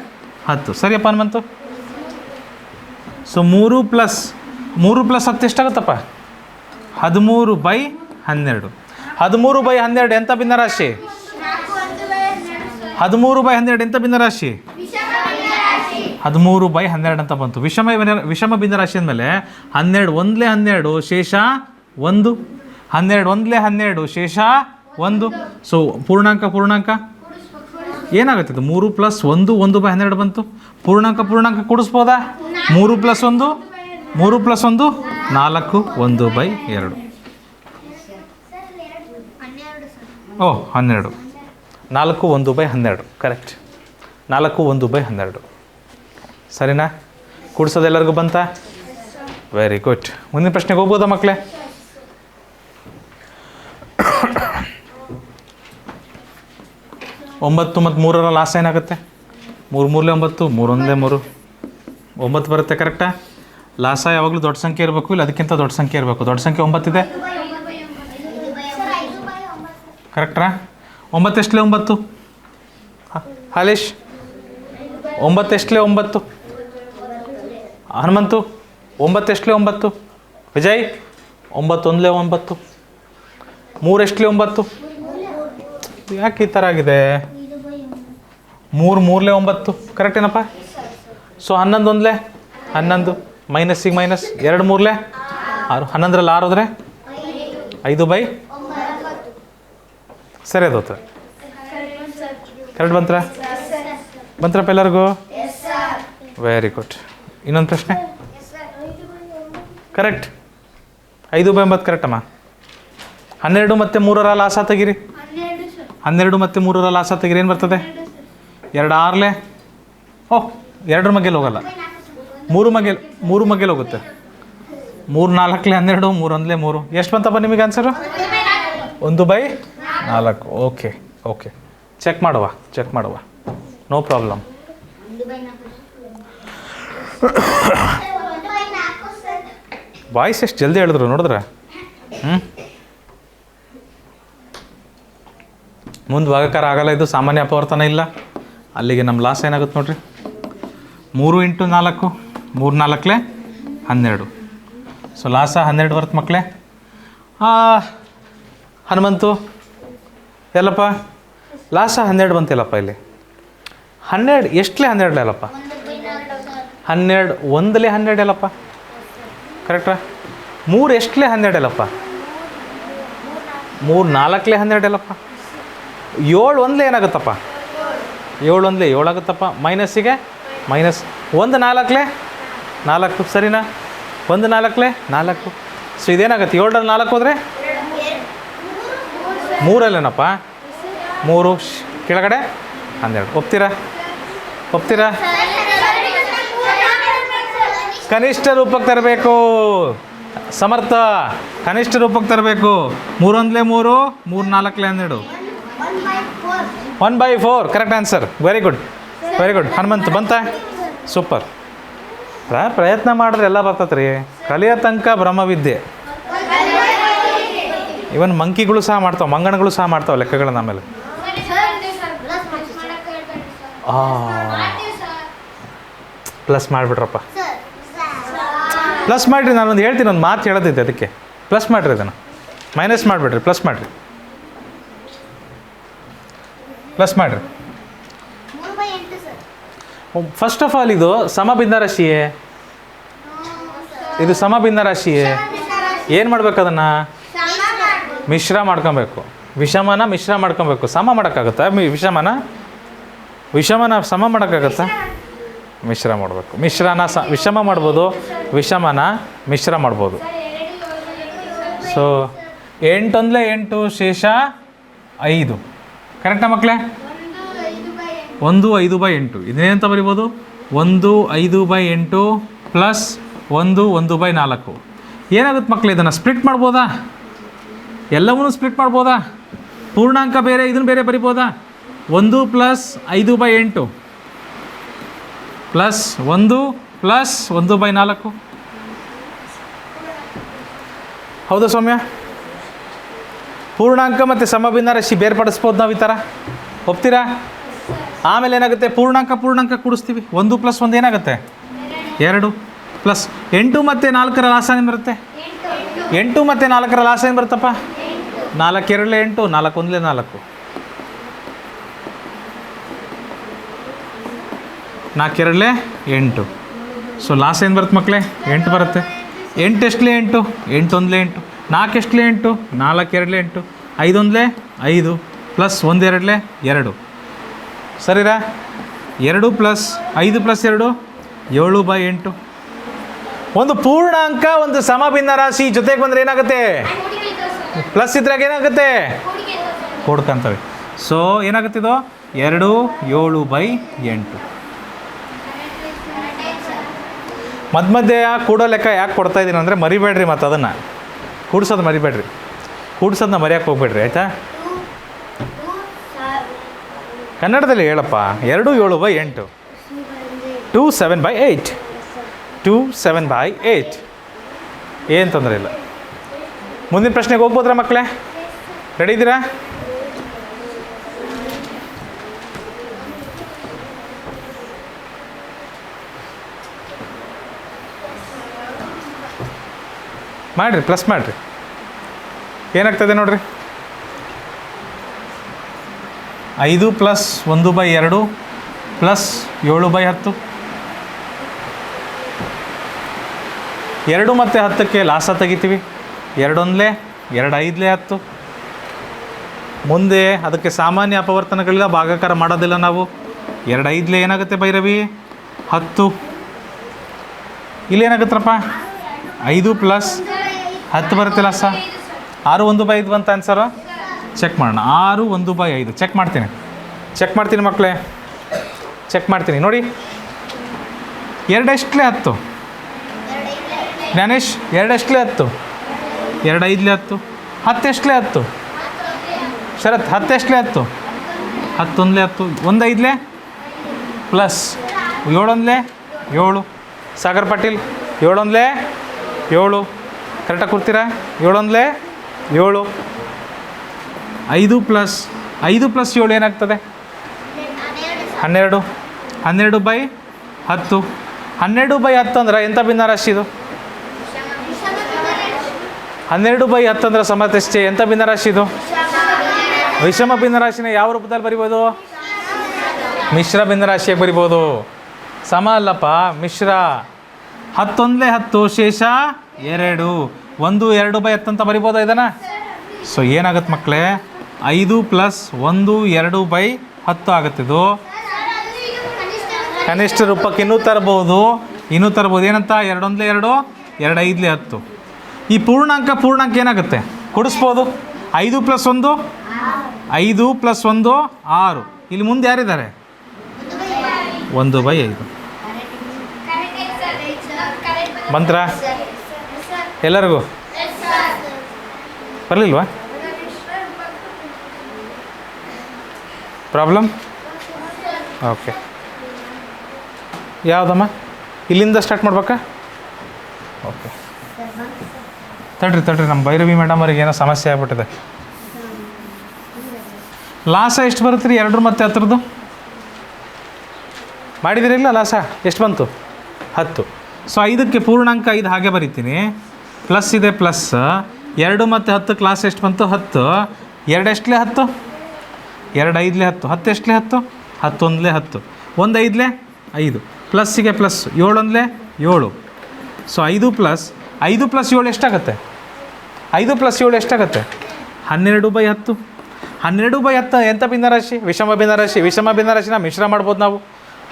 10. ಸರಿಯಪ್ಪ ಹನುಮಂತು? So 3 plus 10 ಎಷ್ಟಾಗುತ್ತಪ್ಪ? 13/12. 13/12 ಎಂಥ ಭಿನ್ನರಾಶಿ? 13/12 ಎಂಥ ಭಿನ್ನರಾಶಿ? 13/12 ಅಂತ ಬಂತು. ವಿಷಮ ಭಿನ್ನರಾಶಿ ಅಂದಮೇಲೆ 12 1 12 ಶೇಷ 1. 12 1 12 ಶೇಷ 1. ಸೊ ಪೂರ್ಣಾಂಕ ಏನಾಗುತ್ತೆ? ಇದು 3 ಪ್ಲಸ್ 1 1/12 ಬಂತು. ಪೂರ್ಣಾಂಕ ಕೂಡಿಸ್ಬೋದಾ? 3 ಪ್ಲಸ್ 1 4 1/2. ಓ 12. 4 1/12 ಕರೆಕ್ಟ್. 4 1/12 ಸರಿನಾ? ಕೂಡಿಸೋದು ಎಲ್ಲರಿಗೂ ಬಂತಾ? Very good. ಮುಂದಿನ ಪ್ರಶ್ನೆಗೆ ಹೋಗ್ಬೋದಾ ಮಕ್ಕಳೇ? ಒಂಬತ್ತು ಮತ್ತು 3ರ ಲಾಸ್ ಏನಾಗುತ್ತೆ? 3 3 9, 3 1 3 9 ಬರುತ್ತೆ. ಕರೆಕ್ಟಾ? ಲಾಸ ಯಾವಾಗಲೂ ದೊಡ್ಡ ಸಂಖ್ಯೆ ಇರಬೇಕು, ಇಲ್ಲ ಅದಕ್ಕಿಂತ ದೊಡ್ಡ ಸಂಖ್ಯೆ ಇರಬೇಕು. ದೊಡ್ಡ ಸಂಖ್ಯೆ 9 ಇದೆ. ಕರೆಕ್ಟ್ರಾ? 9 ಎಷ್ಟಲೇ 9? ಹಾಲೇಶ್ 9 ಎಷ್ಟಲೇ 9? ಹನುಮಂತು 9 ಎಷ್ಟಲೇ 9? ವಿಜಯ್ 9 1 9. 3 ಎಷ್ಟಲೇ 9? ಯಾಕೆ ಈ ಥರ ಆಗಿದೆ? 3 3 9 ಕರೆಕ್ಟ್ ಏನಪ್ಪ? So 11 1 11 ಮೈನಸ್ಸಿಗೆ minus 2 3 6. 11ರಲ್ಲಿ 6 ಹೋದರೆ 5/. ಸರಿ ಅದು ಹೋಗ್ತದೆ. ಕರೆಕ್ಟ್ ಬಂತ್ರಪ್ಪ ಎಲ್ಲರಿಗೂ? Very good. ಇನ್ನೊಂದು ಪ್ರಶ್ನೆ. ಕರೆಕ್ಟ್. 5/9 ಕರೆಕ್ಟಮ್ಮ. 12 ಮತ್ತು 3ರ ಲಾಸ ತೆಗೀರಿ. 12 ಮತ್ತು 3ರ ಲಾಸ ತೆಗೀರಿ. ಏನು ಬರ್ತದೆ? 2 6 ಓಹ್ 2 ಮಗ್ಗೆಲ್ಲಿ ಹೋಗಲ್ಲ, 3 ಮಗ್ಗೆಲ್ಲಿ ಹೋಗುತ್ತೆ. 3 4 12, 3 1 3. ಎಷ್ಟು ಬಂತಪ್ಪ ನಿಮಗೆ ಆನ್ಸರು? 1/4. ಓಕೆ ಓಕೆ, ಚೆಕ್ ಮಾಡುವ, ನೋ ಪ್ರಾಬ್ಲಮ್. ವಾಯ್ಸ್ ಎಷ್ಟು ಜಲ್ದಿ ಹೇಳಿದ್ರು ನೋಡಿದ್ರೆ. ಮುಂದೆ ಭಾಗಾಕಾರ ಆಗಲ್ಲ, ಇದು ಸಾಮಾನ್ಯ ಅಪವರ್ತನ ಇಲ್ಲ. ಅಲ್ಲಿಗೆ ನಮ್ಮ ಲಾಸ್ ಏನಾಗುತ್ತೆ ನೋಡ್ರಿ. 3 × 4 3 4 12. ಸೊ ಲಾಸ 12 ಬರುತ್ತೆ ಮಕ್ಕಳೇ. ಹನುಮಂತು ಎಲ್ಲಪ್ಪ ಲಾಸ 12 ಬಂತಿಲ್ಲಪ್ಪ ಇಲ್ಲಿ. 12 ಎಷ್ಟಲೇ 12 ಅಲ್ಲಪ್ಪ? 12 1ಲೇ 12 ಅಲ್ಲಪ್ಪ, ಕರೆಕ್ಟಾ? 3 ಎಷ್ಟಲೇ 12 ಅಲ್ಲಪ್ಪ? 3 4ಲೇ 12 ಅಲ್ಲಪ್ಪ. 7 1ಲೇ ಏನಾಗುತ್ತಪ್ಪ? 7 1ಲೇ 7 ಆಗುತ್ತಪ್ಪ. ಮೈನಸ್ಸಿಗೆ ಮೈನಸ್. 1 4ಲೇ 4, ಸರಿನಾ? 1 4ಲೇ 4. ಸೊ ಇದೇನಾಗುತ್ತೆ? 7 4 ಹೋದರೆ 3ಅಲ್ಲೇನಪ್ಪ? 3 ಕೆಳಗಡೆ 12. ಒಪ್ತೀರಾ? ಕನಿಷ್ಠ ರೂಪಕ್ಕೆ ತರಬೇಕು. ಸಮರ್ಥ, ಕನಿಷ್ಠ ರೂಪಕ್ಕೆ ತರಬೇಕು. 3 1 3, 3 4 12. 1/4 correct answer. Very good. Hanumanth ಬಂತ? ಸೂಪರ್. ಪ್ರಯತ್ನ ಮಾಡಿದ್ರೆ ಎಲ್ಲ ಬರ್ತದೆ ರೀ. ಕಲಿಯೋ ತನಕ ಬ್ರಹ್ಮವಿದ್ಯೆ. ಇವನ್ ಮಂಕಿಗಳು ಸಹ ಮಾಡ್ತಾವೆ, ಮಂಗನಗಳು ಸಹ ಮಾಡ್ತಾವೆ ಲೆಕ್ಕಗಳನ್ನ. ಆಮೇಲೆ ಪ್ಲಸ್ ಮಾಡಿಬಿಟ್ರಪ್ಪ. ಪ್ಲಸ್ ಮಾಡಿರಿ. ನಾನೊಂದು ಹೇಳ್ತೀನಿ, ಒಂದು ಮಾತು ಹೇಳೋದಿದ್ದೆ, ಅದಕ್ಕೆ ಪ್ಲಸ್ ಮಾಡಿರಿ. ಅದನ್ನು ಮೈನಸ್ ಮಾಡಿಬಿಡ್ರಿ, ಪ್ಲಸ್ ಮಾಡಿರಿ. ಫಸ್ಟ್ ಆಫ್ ಆಲ್ ಇದು ಸಮಭಿನ್ನ ರಾಶಿಯೇ. ಏನು ಮಾಡ್ಬೇಕು? ಅದನ್ನು ಮಿಶ್ರ ಮಾಡ್ಕೊಬೇಕು. ವಿಷಮನ ಮಿಶ್ರ ಮಾಡ್ಕೊಬೇಕು. ಸಮ ಮಾಡೋಕ್ಕಾಗುತ್ತಾ? ವಿಷಮನ ಸಮ ಮಾಡೋಕ್ಕಾಗತ್ತಾ? ಮಿಶ್ರ ಮಾಡಬೇಕು. ವಿಷಮ ಮಾಡ್ಬೋದು, ವಿಷಮನ ಮಿಶ್ರ ಮಾಡ್ಬೋದು. ಸೊ 8 1 8, ಶೇಷ 5. ಕರೆಕ್ಟಾ ಮಕ್ಕಳೇ? 1 5/8. ಇದನ್ನೇನಂತ ಬರಿಬೋದು? 1 5/8 ಪ್ಲಸ್ 1 1/4. ಏನಾಗುತ್ತೆ ಮಕ್ಕಳೇ? ಇದನ್ನು ಸ್ಪ್ಲಿಟ್ ಮಾಡ್ಬೋದಾ? ಎಲ್ಲವನ್ನೂ ಸ್ಪ್ಲಿಟ್ ಮಾಡ್ಬೋದಾ? ಪೂರ್ಣಾಂಕ ಬೇರೆ, ಇದನ್ನು ಬೇರೆ ಬರಿಬೋದಾ? 1 + 5/8 ಪ್ಲಸ್ 1 + 1/4. ಹೌದಾ ಸೌಮ್ಯ? ಪೂರ್ಣಾಂಕ ಮತ್ತು ಸಮಭಿನ್ನ ರಾಶಿ ಬೇರ್ಪಡಿಸ್ಬೋದು ನಾವು ಈ ಥರ. ಒಪ್ತೀರಾ? ಆಮೇಲೆ ಏನಾಗುತ್ತೆ? ಪೂರ್ಣಾಂಕ ಕೂಡಿಸ್ತೀವಿ. 1 + 1 ಏನಾಗುತ್ತೆ? 2 ಪ್ಲಸ್ 8 ಮತ್ತು 4ರ ಲಾಸ ಏನು ಬರುತ್ತೆ? 8 ಮತ್ತು 4ರ ಲಾಸ ಏನು ಬರುತ್ತಪ್ಪ? 4 2 8, 4 1 4. 4 2 8. ಸೊ ಲಾಸ್ ಏನು ಬರುತ್ತೆ ಮಕ್ಕಳೇ? 8 ಬರುತ್ತೆ. 8 ಎಷ್ಟಲೇ 8? 8 1 8. 4 ಎಷ್ಟಲೇ 8? 4 2 8. 5 1 5 ಪ್ಲಸ್ 1 2 2. ಸರಿರಾ? 2 + 5 + 2 7/8. ಒಂದು ಪೂರ್ಣಾಂಕ, ಒಂದು ಸಮಭಿನ್ನ ರಾಶಿ ಜೊತೆಗೆ ಬಂದರೆ ಏನಾಗುತ್ತೆ? ಪ್ಲಸ್ ಇದ್ರಾಗ ಏನಾಗುತ್ತೆ? ಕೂಡ್ಕಂತವೆ. ಸೊ ಏನಾಗುತ್ತೆ ಇದು? 2 7/8. ಮಧ್ಯೆ ಕೂಡೋ ಲೆಕ್ಕ ಯಾಕೆ ಕೊಡ್ತಾ ಇದ್ದೀನಿ ಅಂದರೆ ಮರಿಬೇಡ್ರಿ. ಮತ್ತು ಅದನ್ನು ಕೂಡ್ಸೋದು ಮರಿಬೇಡ್ರಿ. ಕೂಡ್ಸೋದನ್ನ ಮರೆಯೋಕ್ಕೆ ಹೋಗ್ಬೇಡ್ರಿ, ಆಯಿತಾ? ಕನ್ನಡದಲ್ಲಿ ಹೇಳಪ್ಪ. 2 7/8. 2 7/8. 2 7/8. ಏನು ತೊಂದರೆ ಇಲ್ಲ. ಮುಂದಿನ ಪ್ರಶ್ನೆಗೆ ಹೋಗ್ಬೋದ್ರಾ ಮಕ್ಕಳೇ? ರೆಡಿ ಇದ್ದೀರಾ? ಮಾಡಿರಿ, ಪ್ಲಸ್ ಮಾಡಿರಿ. ಏನಾಗ್ತದೆ ನೋಡ್ರಿ? 5 + 1/2 ಪ್ಲಸ್ 7/10. 2 ಮತ್ತು 10ಕ್ಕೆ ಲಾಸ ತೆಗಿತೀವಿ. 2 1 2 5 10. ಮುಂದೆ ಅದಕ್ಕೆ ಸಾಮಾನ್ಯ ಅಪವರ್ತನಗಳಿಲ್ಲ, ಭಾಗಾಕಾರ ಮಾಡೋದಿಲ್ಲ ನಾವು. 2 5 ಏನಾಗುತ್ತೆ ಭೈರವಿ? 10. ಇಲ್ಲಿ ಏನಾಗುತ್ತಪ್ಪ? 5 + 10 ಬರುತ್ತೆ ಲಾಸ. 6 1/5 ಬಂತ ಆನ್ಸರು. ಚೆಕ್ ಮಾಡೋಣ. 6 1/5 ಚೆಕ್ ಮಾಡ್ತೀನಿ ಮಕ್ಕಳೇ. ಚೆಕ್ ಮಾಡ್ತೀನಿ ನೋಡಿ. 2 ಎಷ್ಟಲೇ 10? ಜ್ಞಾನೇಶ್ 2 ಎಷ್ಟಲೇ 10, 2 5 10, 10 ಎಷ್ಟಲೇ 10, ಶರತ್ 10 ಎಷ್ಟಲೇ 10, 10 1 10, 1 5 ಪ್ಲಸ್ 7 1 7, ಸಾಗರ್ ಪಾಟೀಲ್ 7 1 7, ಕರೆಕ್ಟಾಗಿ ಕೊಡ್ತೀರಾ? 7 1 7, 5 ಪ್ಲಸ್ 7 ಏನಾಗ್ತದೆ? 12, 12/10, 12/10 ಅಂದ್ರೆ ಎಂಥ ಭಿನ್ನರಾಶಿ ಇದು? 12/10 ಅಂದ್ರೆ ಸಮತೆಷ್ಟೇ ಎಂಥ ಭಿನ್ನರಾಶಿ ಇದು? ವಿಷಮ ಭಿನ್ನರಾಶಿನ ಯಾವ ರೂಪದಲ್ಲಿ ಬರಿಬೋದು? ಮಿಶ್ರ ಭಿನ್ನರಾಶಿಯಾಗಿ ಬರಿಬೋದು. ಸಮ ಅಲ್ಲಪ್ಪ, ಮಿಶ್ರ. 10 1 10, ಶೇಷ 2, 1 2/10 ಅಂತ ಬರಿಬೋದಾ ಇದನ್ನು? ಸೊ ಏನಾಗುತ್ತೆ ಮಕ್ಕಳೇ? 5 ಪ್ಲಸ್ 1 2/10 ಆಗುತ್ತಿದ್ದು ಕನಿಷ್ಠ ರೂಪಕ್ಕೆ ಇನ್ನೂ ತರ್ಬೋದು. ಏನಂತ? 2 1 2, 2 5 10. ಈ ಪೂರ್ಣಾಂಕ ಏನಾಗುತ್ತೆ? ಕೊಡಿಸ್ಬೋದು. 5 ಪ್ಲಸ್ 1 5 ಪ್ಲಸ್ 1 6. ಇಲ್ಲಿ ಮುಂದೆ ಯಾರಿದ್ದಾರೆ? 1/5. ಬಂತ್ರ ಎಲ್ಲರಿಗೂ? ಬರಲಿಲ್ವಾ ಪ್ರಾಬ್ಲಮ್? ಓಕೆ, ಯಾವುದಮ್ಮ? ಇಲ್ಲಿಂದ ಸ್ಟಾರ್ಟ್ ಮಾಡ್ಬೇಕಾ? ಓಕೆ, ತಡ್ರಿ ನಮ್ಮ ಭೈರವಿ ಮೇಡಮ್ ಅವ್ರಿಗೆ ಏನೋ ಸಮಸ್ಯೆ ಆಗ್ಬಿಟ್ಟಿದೆ. ಲಾಸ ಎಷ್ಟು ಬರುತ್ತೆ ರೀ? 2 ಮತ್ತು 10ರದ್ದು ಮಾಡಿದಿರಿಲ್ಲ? ಲಾಸ ಎಷ್ಟು ಬಂತು? 10. ಸೊ 5ಕ್ಕೆ ಪೂರ್ಣಾಂಕ 5 ಹಾಗೆ ಬರಿತೀನಿ. ಪ್ಲಸ್ ಇದೆ, ಪ್ಲಸ್ 2 ಮತ್ತು 10 ಲಾಸ್ ಎಷ್ಟು ಬಂತು? 10. 2 ಎಷ್ಟಲೇ 10, 2 5 10, 10 ಎಷ್ಟಲೇ 10, 10 1 10, 1 5 5, ಪ್ಲಸ್ಸಿಗೆ ಪ್ಲಸ್ 7 1 7. ಸೊ 5 ಪ್ಲಸ್ 7 ಎಷ್ಟಾಗುತ್ತೆ? 5 ಪ್ಲಸ್ 7 ಎಷ್ಟಾಗುತ್ತೆ? 12/10. 12/10 ಎಂಥ ಭಿನ್ನರಾಶಿ? ವಿಷಮ ಭಿನ್ನರಾಶಿನ ಮಿಶ್ರ ಮಾಡ್ಬೋದು ನಾವು.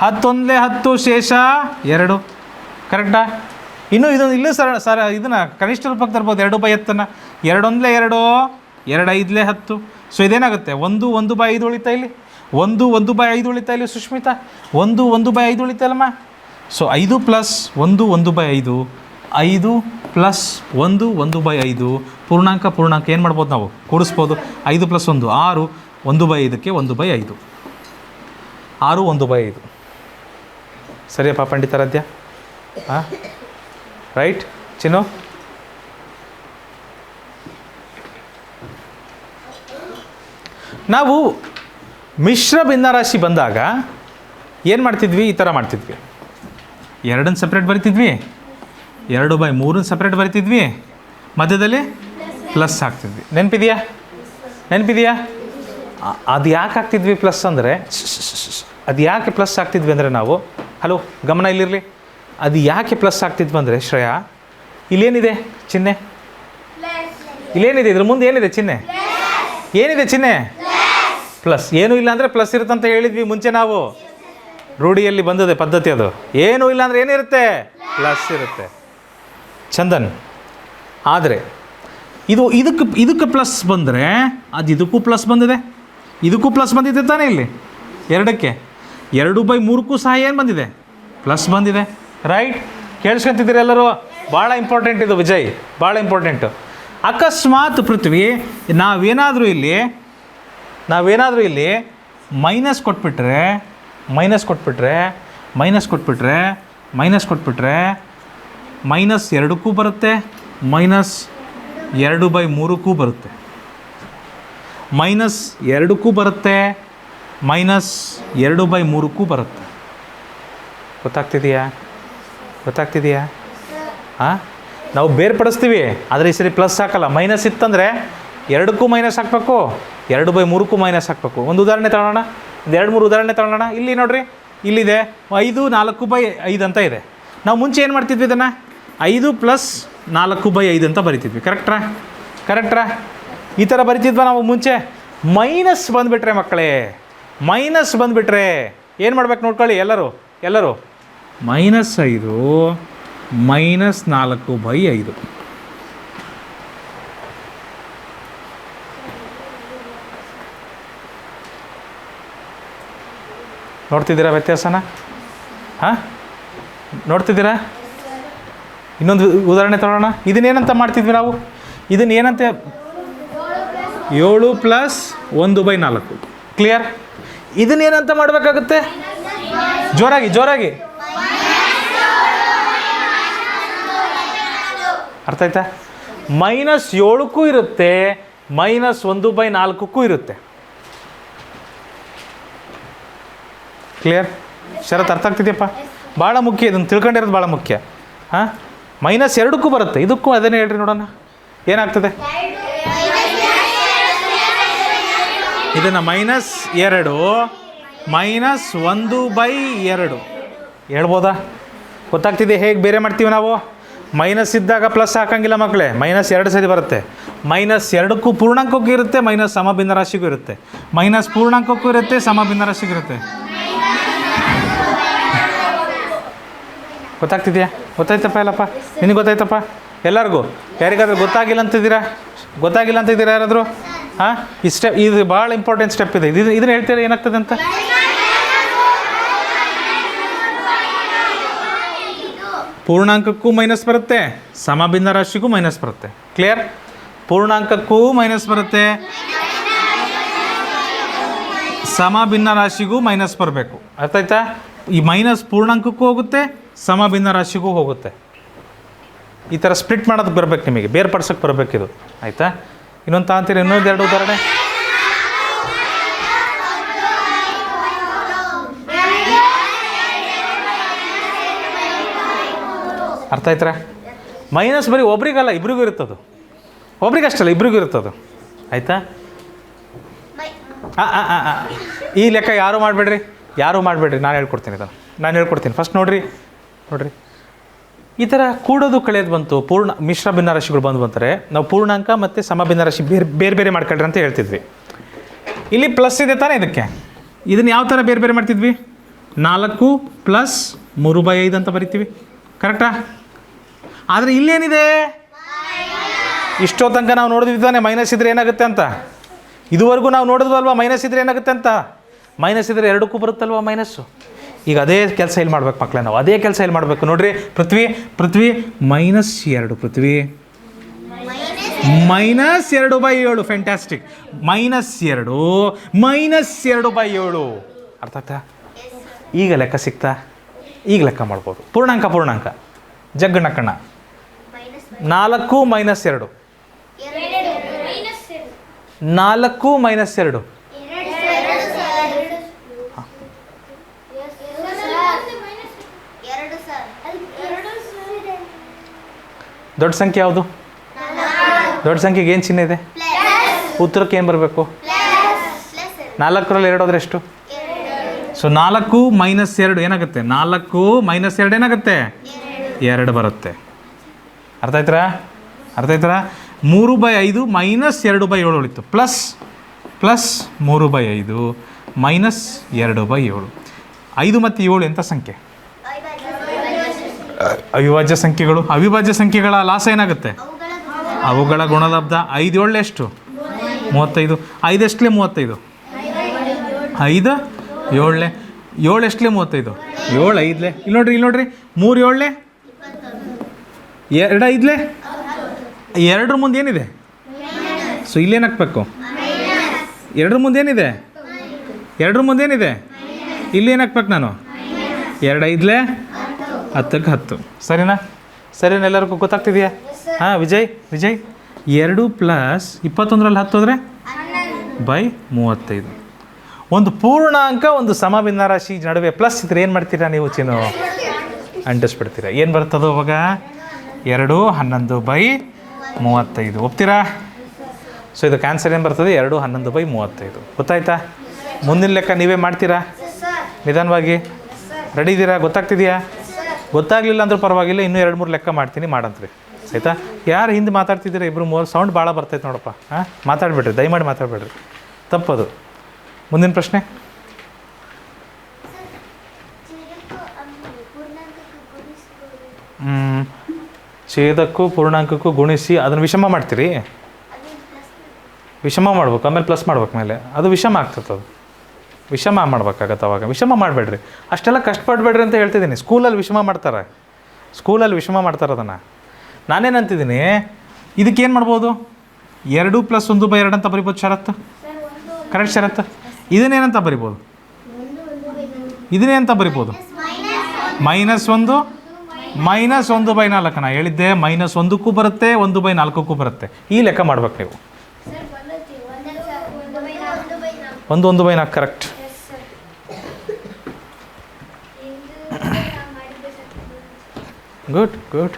10 1 10, ಶೇಷ 2. ಕರೆಕ್ಟಾ? ಇಲ್ಲೂ ಇದನ್ನು ಕನಿಷ್ಠ ರೂಪಕ್ಕೆ ತರ್ಬೋದು. 2/10, 2 1 2, 2 5 10. ಸೊ ಇದೇನಾಗುತ್ತೆ? 1 1/5 ಉಳಿತಾ ಇಲ್ಲಿ, 1 1/5 ಉಳಿತಾ ಇಲ್ಲಿ ಸುಷ್ಮಿತಾ, 1 1/5 ಉಳಿತಲ್ಲಮ್ಮ. So 5 plus 1 1/5, 5 plus 1 1/5. ಪೂರ್ಣಾಂಕ ಏನು ಮಾಡ್ಬೋದು ನಾವು? ಕೂಡಿಸ್ಬೋದು. 5 ಪ್ಲಸ್ 1 6, 1/5ಕ್ಕೆ 1/5, 6 1/5. ಸರಿಯಪ್ಪ ಪಂಡಿತಾರಾಧ್ಯ? ಹಾಂ, ರೈಟ್ ಚಿನ್ನು? ನಾವು ಮಿಶ್ರ ಭಿನ್ನರಾಶಿ ಬಂದಾಗ ಏನು ಮಾಡ್ತಿದ್ವಿ? ಈ ಥರ ಮಾಡ್ತಿದ್ವಿ. 2 ಸಪ್ರೇಟ್ ಬರಿತಿದ್ವಿ, 2/3 ಸಪ್ರೇಟ್ ಬರಿತಿದ್ವಿ, ಮಧ್ಯದಲ್ಲಿ ಪ್ಲಸ್ ಹಾಕ್ತಿದ್ವಿ. ನೆನಪಿದೆಯಾ? ಅದು ಯಾಕೆ ಹಾಕ್ತಿದ್ವಿ ಪ್ಲಸ್ ಅಂದರೆ? ಅದು ಯಾಕೆ ಪ್ಲಸ್ ಹಾಕ್ತಿದ್ವಿ ಅಂದರೆ ನಾವು, ಹಲೋ ಗಮನ ಇಲ್ಲಿರಲಿ, ಅದು ಯಾಕೆ ಪ್ಲಸ್ ಆಗ್ತಿದ್ವಿ ಅಂದರೆ ಶ್ರೇಯಾ, ಇಲ್ಲೇನಿದೆ ಚಿಹ್ನೆ? ಇಲ್ಲೇನಿದೆ? ಇದ್ರ ಮುಂದೆ ಏನಿದೆ ಚಿಹ್ನೆ? ಏನಿದೆ ಚಿಹ್ನೆ? ಪ್ಲಸ್. ಏನೂ ಇಲ್ಲ ಅಂದರೆ ಪ್ಲಸ್ ಇರುತ್ತಂತ ಹೇಳಿದ್ವಿ ಮುಂಚೆ ನಾವು. ರೂಢಿಯಲ್ಲಿ ಬಂದಿದೆ ಪದ್ಧತಿ ಅದು. ಏನೂ ಇಲ್ಲ ಅಂದರೆ ಏನಿರುತ್ತೆ? ಪ್ಲಸ್ ಇರುತ್ತೆ. ಚಂದನ್, ಆದರೆ ಇದಕ್ಕೆ ಪ್ಲಸ್ ಬಂದರೆ ಅದು ಇದಕ್ಕೂ ಪ್ಲಸ್ ಬಂದಿದೆ, ಇದಕ್ಕೂ ಪ್ಲಸ್ ಬಂದಿದೆ ತಾನೇ? ಇಲ್ಲಿ 2ಕ್ಕೆ 2/3ಕ್ಕೂ ಸಹ ಏನು ಬಂದಿದೆ? ಪ್ಲಸ್ ಬಂದಿದೆ. ರೈಟ್? ಕೇಳಿಸ್ಕೊಂತಿದ್ದೀರಿ ಎಲ್ಲರೂ? ಭಾಳ ಇಂಪಾರ್ಟೆಂಟ್ ಇದು ವಿಜಯ್, ಭಾಳ ಇಂಪಾರ್ಟೆಂಟು. ಅಕಸ್ಮಾತ್ ಪೃಥ್ವಿ ನಾವೇನಾದರೂ ಇಲ್ಲಿ ಮೈನಸ್ ಕೊಟ್ಬಿಟ್ರೆ ಮೈನಸ್ 2ಕ್ಕೂ ಬರುತ್ತೆ, ಮೈನಸ್ 2/3ಕ್ಕೂ ಬರುತ್ತೆ, ಮೈನಸ್ 2ಕ್ಕೂ ಬರುತ್ತೆ, ಮೈನಸ್ 2/3ಕ್ಕೂ ಬರುತ್ತೆ. ಗೊತ್ತಾಗ್ತಿದೆಯಾ? ಹಾಂ, ನಾವು ಬೇರ್ಪಡಿಸ್ತೀವಿ, ಆದರೆ ಈ ಸರಿ ಪ್ಲಸ್ ಹಾಕಲ್ಲ. ಮೈನಸ್ ಇತ್ತಂದರೆ 2ಕ್ಕೂ ಮೈನಸ್ ಹಾಕಬೇಕು, 2/3ಕ್ಕೂ ಮೈನಸ್ ಹಾಕಬೇಕು. ಒಂದು ಉದಾಹರಣೆ ತಗೊಳ್ಳೋಣ, 2-3 ಉದಾಹರಣೆ ತಗೊಳ್ಳೋಣ. ಇಲ್ಲಿ ನೋಡಿರಿ, ಇಲ್ಲಿದೆ 5 4/5 ಅಂತ ಇದೆ. ನಾವು ಮುಂಚೆ ಏನು ಮಾಡ್ತಿದ್ವಿ? ಇದನ್ನು 5 ಪ್ಲಸ್ 4/5 ಅಂತ ಬರಿತಿದ್ವಿ. ಕರೆಕ್ಟ್ರಾ? ಈ ಥರ ಬರಿತಿದ್ವಾ ನಾವು ಮುಂಚೆ? ಮೈನಸ್ ಬಂದುಬಿಟ್ರೆ ಮಕ್ಕಳೇ, ಏನು ಮಾಡ್ಬೇಕು ನೋಡ್ಕೊಳ್ಳಿ ಎಲ್ಲರೂ. -5 ಮೈನಸ್ 4/5. ನೋಡ್ತಿದ್ದೀರಾ ವ್ಯತ್ಯಾಸನ? ಹಾಂ, ನೋಡ್ತಿದ್ದೀರಾ? ಇನ್ನೊಂದು ಉದಾಹರಣೆ ತಗೊಳ್ಳೋಣ. ಇದನ್ನೇನಂತ ಮಾಡ್ತಿದ್ವಿ ನಾವು? ಇದನ್ನ ಏನಂತ 7 + 1/4. ಕ್ಲಿಯರ್? ಇದನ್ನೇನಂತ ಮಾಡಬೇಕಾಗುತ್ತೆ? ಜೋರಾಗಿ ಜೋರಾಗಿ ಅರ್ಥ ಆಯ್ತಾ? -7ಕ್ಕೂ ಇರುತ್ತೆ, -1/4ಕ್ಕೂ ಇರುತ್ತೆ. ಕ್ಲಿಯರ್? ಶರತ್ ಅರ್ಥ ಆಗ್ತಿದೆಯಪ್ಪ? ಭಾಳ ಮುಖ್ಯ, ಇದನ್ನು ತಿಳ್ಕೊಂಡಿರೋದು ಭಾಳ ಮುಖ್ಯ. ಹಾಂ, -2ಕ್ಕೂ ಬರುತ್ತೆ, ಇದಕ್ಕೂ ಅದನ್ನೇ ಹೇಳ್ರಿ ನೋಡೋಣ ಏನಾಗ್ತದೆ. ಇದನ್ನು -2 -1/2 ಹೇಳ್ಬೋದಾ? ಗೊತ್ತಾಗ್ತಿದೆ ಹೇಗೆ ಬೇರೆ ಮಾಡ್ತೀವಿ ನಾವು? ಮೈನಸ್ ಇದ್ದಾಗ ಪ್ಲಸ್ ಹಾಕಂಗಿಲ್ಲ ಮಕ್ಕಳೇ, -2 ಸರಿ ಬರುತ್ತೆ. -2ಕ್ಕೂ ಪೂರ್ಣಾಂಕಕ್ಕೂ ಇರುತ್ತೆ, ಮೈನಸ್ ಸಮಭಿನ್ನ ರಾಶಿಗೂ ಇರುತ್ತೆ, ಮೈನಸ್ ಪೂರ್ಣಾಂಕಕ್ಕೂ ಇರುತ್ತೆ, ಸಮಭಿನ್ನ ರಾಶಿಗೂ ಇರುತ್ತೆ. ಗೊತ್ತಾಗ್ತಿದೆಯಾ? ಗೊತ್ತಾಯ್ತಪ್ಪ ಎಲ್ಲಪ್ಪ? ನಿನಗೆ ಗೊತ್ತಾಯ್ತಪ್ಪ ಎಲ್ಲರಿಗೂ? ಯಾರಿಗಾದ್ರೂ ಗೊತ್ತಾಗಿಲ್ಲ ಅಂತಿದ್ದೀರಾ ಯಾರಾದರೂ? ಹಾಂ, ಈ ಸ್ಟೆಪ್ ಇದು ಭಾಳ ಇಂಪಾರ್ಟೆಂಟ್ ಸ್ಟೆಪ್ ಇದೆ. ಇದನ್ನು ಹೇಳ್ತೀರಾ ಏನಾಗ್ತದೆ ಅಂತ? ಪೂರ್ಣಾಂಕಕ್ಕೂ ಮೈನಸ್ ಬರುತ್ತೆ, ಸಮಭಿನ್ನ ರಾಶಿಗೂ ಮೈನಸ್ ಬರುತ್ತೆ. ಕ್ಲಿಯರ್? ಪೂರ್ಣಾಂಕಕ್ಕೂ ಮೈನಸ್ ಬರುತ್ತೆ, ಸಮಭಿನ್ನ ರಾಶಿಗೂ ಮೈನಸ್ ಬರಬೇಕು. ಅರ್ಥ ಆಯ್ತಾ? ಈ ಮೈನಸ್ ಪೂರ್ಣಾಂಕಕ್ಕೂ ಹೋಗುತ್ತೆ, ಸಮಭಿನ್ನ ರಾಶಿಗೂ ಹೋಗುತ್ತೆ. ಈ ಥರ ಸ್ಪ್ಲಿಟ್ ಮಾಡೋದಕ್ಕೆ ಬರಬೇಕು, ನಿಮಗೆ ಬೇರ್ಪಡ್ಸೋಕ್ಕೆ ಬರಬೇಕಿದು. ಆಯಿತಾ? ಇನ್ನೊಂದು ತಾಂತೀರಿ, ಇನ್ನೊಂದು 2 ಉದಾಹರಣೆ. ಅರ್ಥ ಆಯ್ತರ? ಮೈನಸ್ ಬರೀ ಒಬ್ರಿಗಲ್ಲ, ಇಬ್ರಿಗೂ ಇರುತ್ತದು. ಒಬ್ರಿಗಷ್ಟಲ್ಲ, ಇಬ್ರಿಗೂ ಇರುತ್ತದು. ಆಯಿತಾ? ಈ ಲೆಕ್ಕ ಯಾರೂ ಮಾಡಬೇಡ್ರಿ, ನಾನು ಹೇಳ್ಕೊಡ್ತೀನಿ. ಫಸ್ಟ್ ನೋಡಿರಿ, ಈ ಥರ ಕೂಡೋದು ಕಳೆಯೋದು ಬಂತು, ಮಿಶ್ರ ಭಿನ್ನ ರಾಶಿಗಳು ಬಂದರೆ ನಾವು ಪೂರ್ಣಾಂಕ ಮತ್ತು ಸಮಭಿನ್ನ ರಾಶಿ ಬೇರೆ ಮಾಡ್ಕೊಳ್ರಿ ಅಂತ ಹೇಳ್ತಿದ್ವಿ. ಇಲ್ಲಿ ಪ್ಲಸ್ ಇದೆ ತಾನೇ ಇದಕ್ಕೆ. ಇದನ್ನು ಯಾವ ಥರ ಬೇರೆ ಮಾಡ್ತಿದ್ವಿ? 4 + 3/5 ಅಂತ ಬರಿತೀವಿ. ಕರೆಕ್ಟಾ? ಆದರೆ ಇಲ್ಲೇನಿದೆ? ಇಷ್ಟೋ ತನಕ ನಾವು ನೋಡಿದ್ವಿ ತಾನೆ ಮೈನಸ್ ಇದ್ರೆ ಏನಾಗುತ್ತೆ ಅಂತ. ಇದುವರೆಗೂ ನಾವು ನೋಡಿದ್ವಲ್ವ ಮೈನಸ್ ಇದ್ರೆ ಏನಾಗುತ್ತೆ ಅಂತ. ಮೈನಸ್ ಇದ್ರೆ 2ಕ್ಕೂ ಬರುತ್ತಲ್ವ ಮೈನಸ್ಸು. ಈಗ ಅದೇ ಕೆಲಸ ಇಲ್ಲಿ ಮಾಡ್ಬೇಕು ಮಕ್ಕಳೇ, ನಾವು ಅದೇ ಕೆಲಸ ಇಲ್ಲಿ ಮಾಡಬೇಕು. ನೋಡಿರಿ, ಪೃಥ್ವಿ -2, ಪೃಥ್ವಿ -2/7. ಫ್ಯಾಂಟಾಸ್ಟಿಕ್. -2 -2/7. ಅರ್ಥ ಆಯ್ತಾ? ಈಗ ಲೆಕ್ಕ ಸಿಗ್ತಾ? ಈಗ ಲೆಕ್ಕ ಮಾಡ್ಬೋದು. ಪೂರ್ಣಾಂಕ ಜಗ್ಗಣ್ಣಕ್ಕಣ್ಣ. 4 - 2 4 -2 ದೊಡ್ಡ ಸಂಖ್ಯೆ ಯಾವುದು? ದೊಡ್ಡ ಸಂಖ್ಯೆಗೆ ಏನು ಚಿಹ್ನೆ ಇದೆ? ಉತ್ತರಕ್ಕೆ ಏನು ಬರಬೇಕು? 4ರಲ್ಲಿ 2 ಹೋದ್ರೆ ಎಷ್ಟು? ಸೊ 4 - 2 ಏನಾಗುತ್ತೆ? 4 - 2 ಏನಾಗುತ್ತೆ? 2 ಬರುತ್ತೆ. ಅರ್ಥ ಆಯ್ತಾ? 3/5 -2/7 ಉಳಿತು. ಪ್ಲಸ್ 3/5 -2/7. 5 ಮತ್ತು 7 ಎಂಥ ಸಂಖ್ಯೆ? ಅವಿಭಾಜ್ಯ ಸಂಖ್ಯೆಗಳು. ಅವಿಭಾಜ್ಯ ಸಂಖ್ಯೆಗಳ ಲಾಸ ಏನಾಗುತ್ತೆ? ಅವುಗಳ ಗುಣಲಬ್ಧ. 5 7 ಎಷ್ಟು? 35. 5 ಎಷ್ಟಲೇ 35? 5 7 7 ಎಷ್ಟಲೇ 35? 7 5. ಇಲ್ಲಿ ನೋಡ್ರಿ 3 7 2 5 2 ಮುಂದೆ ಏನಿದೆ? ಸೊ ಇಲ್ಲೇನು ಹಾಕ್ಬೇಕು? 2 ಮುಂದೆ ಏನಿದೆ? 2 ಮುಂದೆ ಏನಿದೆ? ಇಲ್ಲೇನು ಹಾಕ್ಬೇಕು ನಾನು? 2 5 10ಕ್ಕೆ 10. ಸರಿನಾ ಎಲ್ಲರಿಗೂ ಗೊತ್ತಾಗ್ತಿದೆಯಾ? ಹಾಂ, ವಿಜಯ್ 2 + 21ರಲ್ಲಿ 10 ಹೋದರೆ /35. ಒಂದು ಪೂರ್ಣಾಂಕ ಒಂದು ಸಮಭಿನ್ನ ರಾಶಿ ನಡುವೆ ಪ್ಲಸ್ ಇದ್ರೆ ಏನು ಮಾಡ್ತೀರಾ ನೀವು? ಅಂಟಿಸ್ಬಿಡ್ತೀರಾ. ಏನು ಬರ್ತದೋ ಅವಾಗ? 2 11/35. ಒಪ್ತೀರಾ? ಸೊ ಇದಕ್ಕೆ ಆನ್ಸರ್ ಏನು ಬರ್ತದೆ? 2 11/35. ಗೊತ್ತಾಯ್ತಾ? ಮುಂದಿನ ಲೆಕ್ಕ ನೀವೇ ಮಾಡ್ತೀರಾ ನಿಧಾನವಾಗಿ. ರೆಡಿ ಇದ್ದೀರಾ? ಗೊತ್ತಾಗ್ತಿದೆಯಾ? ಗೊತ್ತಾಗಲಿಲ್ಲ ಅಂದ್ರೂ ಪರವಾಗಿಲ್ಲ, ಇನ್ನೂ 2-3 ಲೆಕ್ಕ ಮಾಡ್ತೀನಿ, ಮಾಡಂತ್ರಿ. ಆಯಿತಾ? ಯಾರು ಹಿಂದೆ ಮಾತಾಡ್ತಿದ್ದೀರಾ? 2-3 ಸೌಂಡ್ ಭಾಳ ಬರ್ತೈತೆ ನೋಡಪ್ಪ. ಹಾಂ, ಮಾತಾಡ್ಬೇಡ್ರಿ, ದಯಮಾಡಿ ಮಾತಾಡಬೇಡ್ರಿ, ತಪ್ಪದು. ಮುಂದಿನ ಪ್ರಶ್ನೆ. ಛೇದಕ್ಕೂ ಪೂರ್ಣಾಂಕಕ್ಕೂ ಗುಣಿಸಿ ಅದನ್ನು ವಿಷಮ ಮಾಡ್ತೀರಿ? ವಿಷಮ ಮಾಡ್ಬೇಕು, ಆಮೇಲೆ ಪ್ಲಸ್ ಮಾಡ್ಬೇಕು ಮೇಲೆ. ಅದು ವಿಷಮ ಆಗ್ತದೆ. ಅದು ವಿಷಮ ಮಾಡ್ಬೇಕಾಗತ್ತೆ. ಅವಾಗ ವಿಷಮ ಮಾಡಬೇಡ್ರಿ, ಅಷ್ಟೆಲ್ಲ ಕಷ್ಟಪಡಬೇಡ್ರಿ ಅಂತ ಹೇಳ್ತಿದ್ದೀನಿ. ಸ್ಕೂಲಲ್ಲಿ ವಿಷಮ ಮಾಡ್ತಾರೆ, ಸ್ಕೂಲಲ್ಲಿ ವಿಷಮ ಮಾಡ್ತಾರೆ ಅದನ್ನು. ನಾನೇನಂತಿದ್ದೀನಿ, ಇದಕ್ಕೇನು ಮಾಡ್ಬೋದು, 2 + 1/2 ಅಂತ ಬರಿಬೋದು ಷರತ್ತು. ಕರೆಕ್ಟ್ ಷರತ್ತು. ಇದನ್ನೇನಂತ ಬರಿಬೋದು, ಇದನ್ನೇನಂತ ಬರಿಬೋದು, -1 -1/4. ನಾ ಹೇಳಿದ್ದೆ -1ಕ್ಕೂ ಬರುತ್ತೆ, 1/4ಕ್ಕೂ ಬರುತ್ತೆ. ಈ ಲೆಕ್ಕ ಮಾಡ್ಬೇಕು ನೀವು. 1/4 ಕರೆಕ್ಟ್. Good good.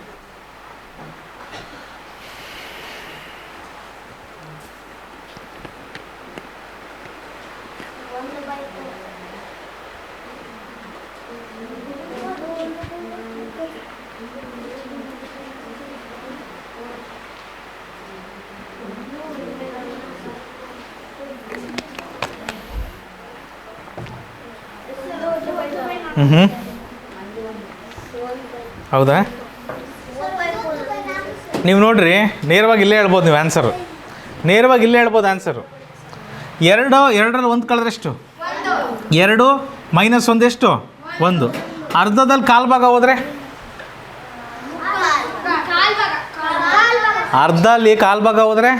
ಹೌದಾ? ನೀವು ನೋಡ್ರಿ, ನೇರವಾಗಿ ಇಲ್ಲೇ ಹೇಳ್ಬೋದು ನೀವು ಆನ್ಸರು. ನೇರವಾಗಿ ಇಲ್ಲೇ ಹೇಳ್ಬೋದು ಆನ್ಸರು. 2ರಲ್ಲಿ 1 ಕಳೆದ್ರೆ ಎಷ್ಟು? 2 - 1 ಎಷ್ಟು? 1. ಅರ್ಧದಲ್ಲಿ ಕಾಲು ಭಾಗ ಹೋದರೆ, ಅರ್ಧಲ್ಲಿ ಕಾಲು ಭಾಗ ಹೋದರೆ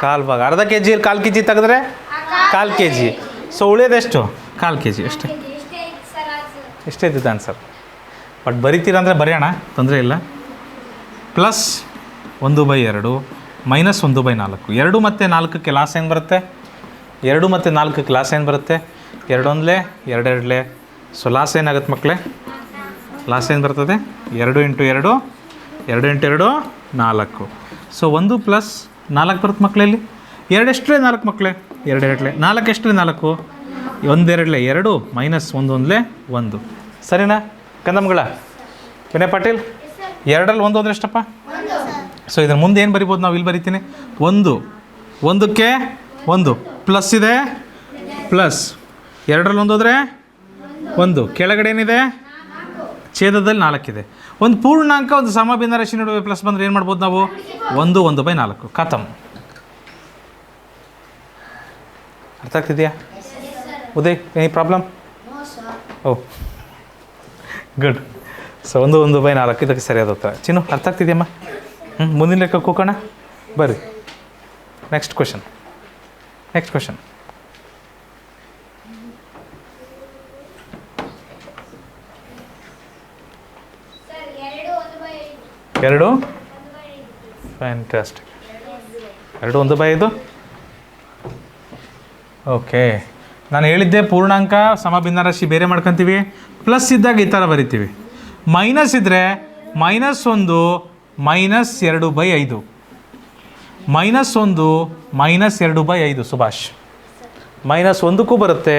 ಕಾಲು ಭಾಗ. ಅರ್ಧ ಕೆ ಜಿ 1/4 ಕೆ ಜಿ ತೆಗೆದ್ರೆ 1/4 ಕೆ ಜಿ. ಸೊ ಉಳಿಯೋದೆಷ್ಟು? 1/4 ಕೆ ಜಿ ಅಷ್ಟೇ. ಎಷ್ಟೇ ಇದ್ದಿದ್ದು ಆನ್ಸರ್. ಬಟ್ ಬರಿತೀರ ಅಂದರೆ ಬರೆಯೋಣ, ತೊಂದರೆ ಇಲ್ಲ. +1/2 -1/4. 2 ಮತ್ತು 4ಕ್ಕೆ ಲಾಸ್ ಏನು ಬರುತ್ತೆ? 2 ಮತ್ತು 4ಕ್ಕೆ ಲಾಸ್ ಏನು ಬರುತ್ತೆ? 2 1 2 2. ಸೊ ಲಾಸ್ ಏನಾಗುತ್ತೆ ಮಕ್ಕಳೇ? ಲಾಸ್ ಏನು ಬರ್ತದೆ? 2 × 2 2 × 2 4. ಸೊ 1 + 4 ಬರುತ್ತೆ ಮಕ್ಕಳಲ್ಲಿ. 2 ಎಷ್ಟರೇ 4 ಮಕ್ಕಳೇ? 2 2 4 ಎಷ್ಟರೇ 4? 1 2 2 -1 1 1. ಸರಿನಾ ಕಂದಮ್ಮಗಳ? ವಿನಯ್ ಪಾಟೀಲ್, 2ರಲ್ಲಿ 1 ಹೋದ್ರೆ ಎಷ್ಟಪ್ಪ? ಸೊ ಇದ್ರ ಮುಂದೆ ಏನು ಬರಿಬೋದು ನಾವು? ಇಲ್ಲಿ ಬರಿತೀನಿ 1 1ಕ್ಕೆ 1 ಪ್ಲಸ್ ಇದೆ, ಪ್ಲಸ್ 2ರಲ್ಲಿ 1 ಹೋದರೆ 1. ಕೆಳಗಡೆ ಏನಿದೆ? ಛೇದದಲ್ಲಿ 4 ಇದೆ. ಒಂದು ಪೂರ್ಣಾಂಕ ಒಂದು ಸಮಭಿನ್ನ ರಾಶಿ ನಡುವೆ ಪ್ಲಸ್ ಬಂದರೆ ಏನು ಮಾಡ್ಬೋದು ನಾವು? 1 1/4. ಖತಮ್. ಅರ್ಥ ಆಗ್ತಿದೆಯಾ Uday? Any problem? Oh good. So 1 1/4 ಇದಕ್ಕೆ ಸರಿಯಾದ ಉತ್ತರ. ಚಿನ್ನು ಅರ್ಥ ಆಗ್ತಿದೆಯಮ್ಮ? ಮುಂದಿನ ಲೆಕ್ಕ ಹೋಗೋಣ ಬರ್ರಿ. Next question. 2 ಫ್ಯಾಂಟಾಸ್ಟಿಕ್. 2 1/5. ಓಕೆ, ನಾನು ಹೇಳಿದ್ದೆ ಪೂರ್ಣಾಂಕ ಸಮಭಿನ್ನ ರಾಶಿ ಬೇರೆ ಮಾಡ್ಕೊತೀವಿ. ಪ್ಲಸ್ ಇದ್ದಾಗ ಈ ಥರ ಬರಿತೀವಿ. ಮೈನಸ್ ಇದ್ದರೆ -1 -2/5. -1 -2/5 ಸುಭಾಷ್. -1ಕ್ಕೂ ಬರುತ್ತೆ,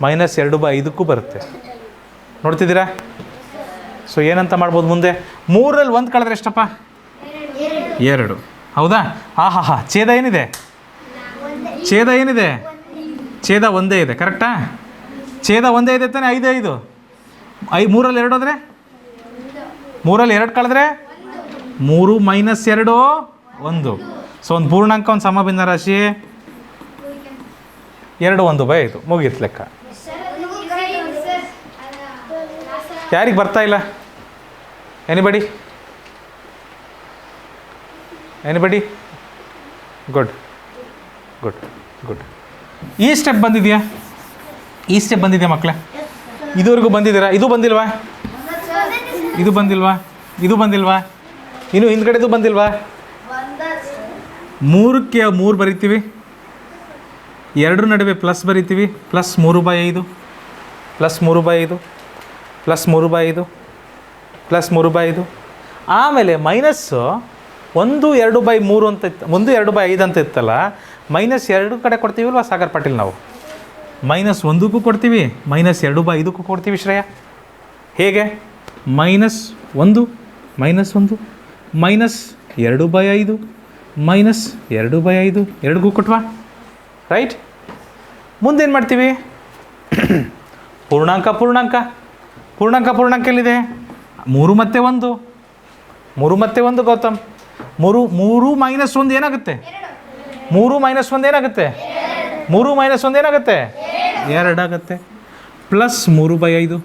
-2/5ಕ್ಕೂ ಬರುತ್ತೆ. ನೋಡ್ತಿದ್ದೀರಾ? ಸೊ ಏನಂತ ಮಾಡ್ಬೋದು ಮುಂದೆ? 3ರಲ್ಲಿ 1 ಕಳೆದ್ರೆ ಎಷ್ಟಪ್ಪ? 2. ಹೌದಾ? ಆಹಾ. ಛೇದ ಏನಿದೆ? ಛೇದ ಒಂದೇ ಇದೆ. ಕರೆಕ್ಟಾ? ಛೇದ ಒಂದೇ ಇದೆ ತಾನೆ? 5 5 3ರಲ್ಲಿ 2 ಹೋದರೆ 3ರಲ್ಲಿ 2 ಕಳೆದ್ರೆ 3 - 2 1. ಸೊ ಒಂದು ಪೂರ್ಣಾಂಕ ಒಂದು ಸಮಭಿನ್ನ ರಾಶಿ 2 1/5 ಮುಗೀತು ಲೆಕ್ಕ. ಯಾರಿಗೆ ಬರ್ತಾ ಇಲ್ಲ? ಎನಿಬಡಿ? ಗುಡ್. ಈ ಸ್ಟೆಪ್ ಬಂದಿದೆಯಾ? ಮಕ್ಕಳೇ? ಇದುವರೆಗೂ ಬಂದಿದ್ದೀರಾ? ಇದು ಬಂದಿಲ್ವಾ? ಇನ್ನು ಹಿಂದ್ಗಡೆದು ಬಂದಿಲ್ವಾ? 3ಕ್ಕೆ 3 ಬರಿತೀವಿ, 2 ನಡುವೆ ಪ್ಲಸ್ ಬರಿತೀವಿ, +3/5 +3/5 ಆಮೇಲೆ -1 2/3 ಅಂತ ಇತ್ತು, 1 2/5 ಅಂತ ಇತ್ತಲ್ಲ. -2 ಕಡೆ ಕೊಡ್ತೀವಲ್ವ ಸಾಗರ್ ಪಾಟೀಲ್ ನಾವು? -1ಕ್ಕೂ ಕೊಡ್ತೀವಿ, -2/5ಕ್ಕೂ ಕೊಡ್ತೀವಿ ಶ್ರೇಯ. ಹೇಗೆ? -1 -1 -2/5 -2/5 2ಗೂ ಕೊಟ್ವಾ? ರೈಟ್. ಮುಂದೇನು ಮಾಡ್ತೀವಿ? ಪೂರ್ಣಾಂಕ ಎಲ್ಲಿದೆ? 3 ಮತ್ತು 1 ಗೌತಮ್. 3 -1 ಏನಾಗುತ್ತೆ? 3 - 1 ಏನಾಗುತ್ತೆ? 3 - 1 ಏನಾಗುತ್ತೆ? 2 ಆಗುತ್ತೆ. +3/5.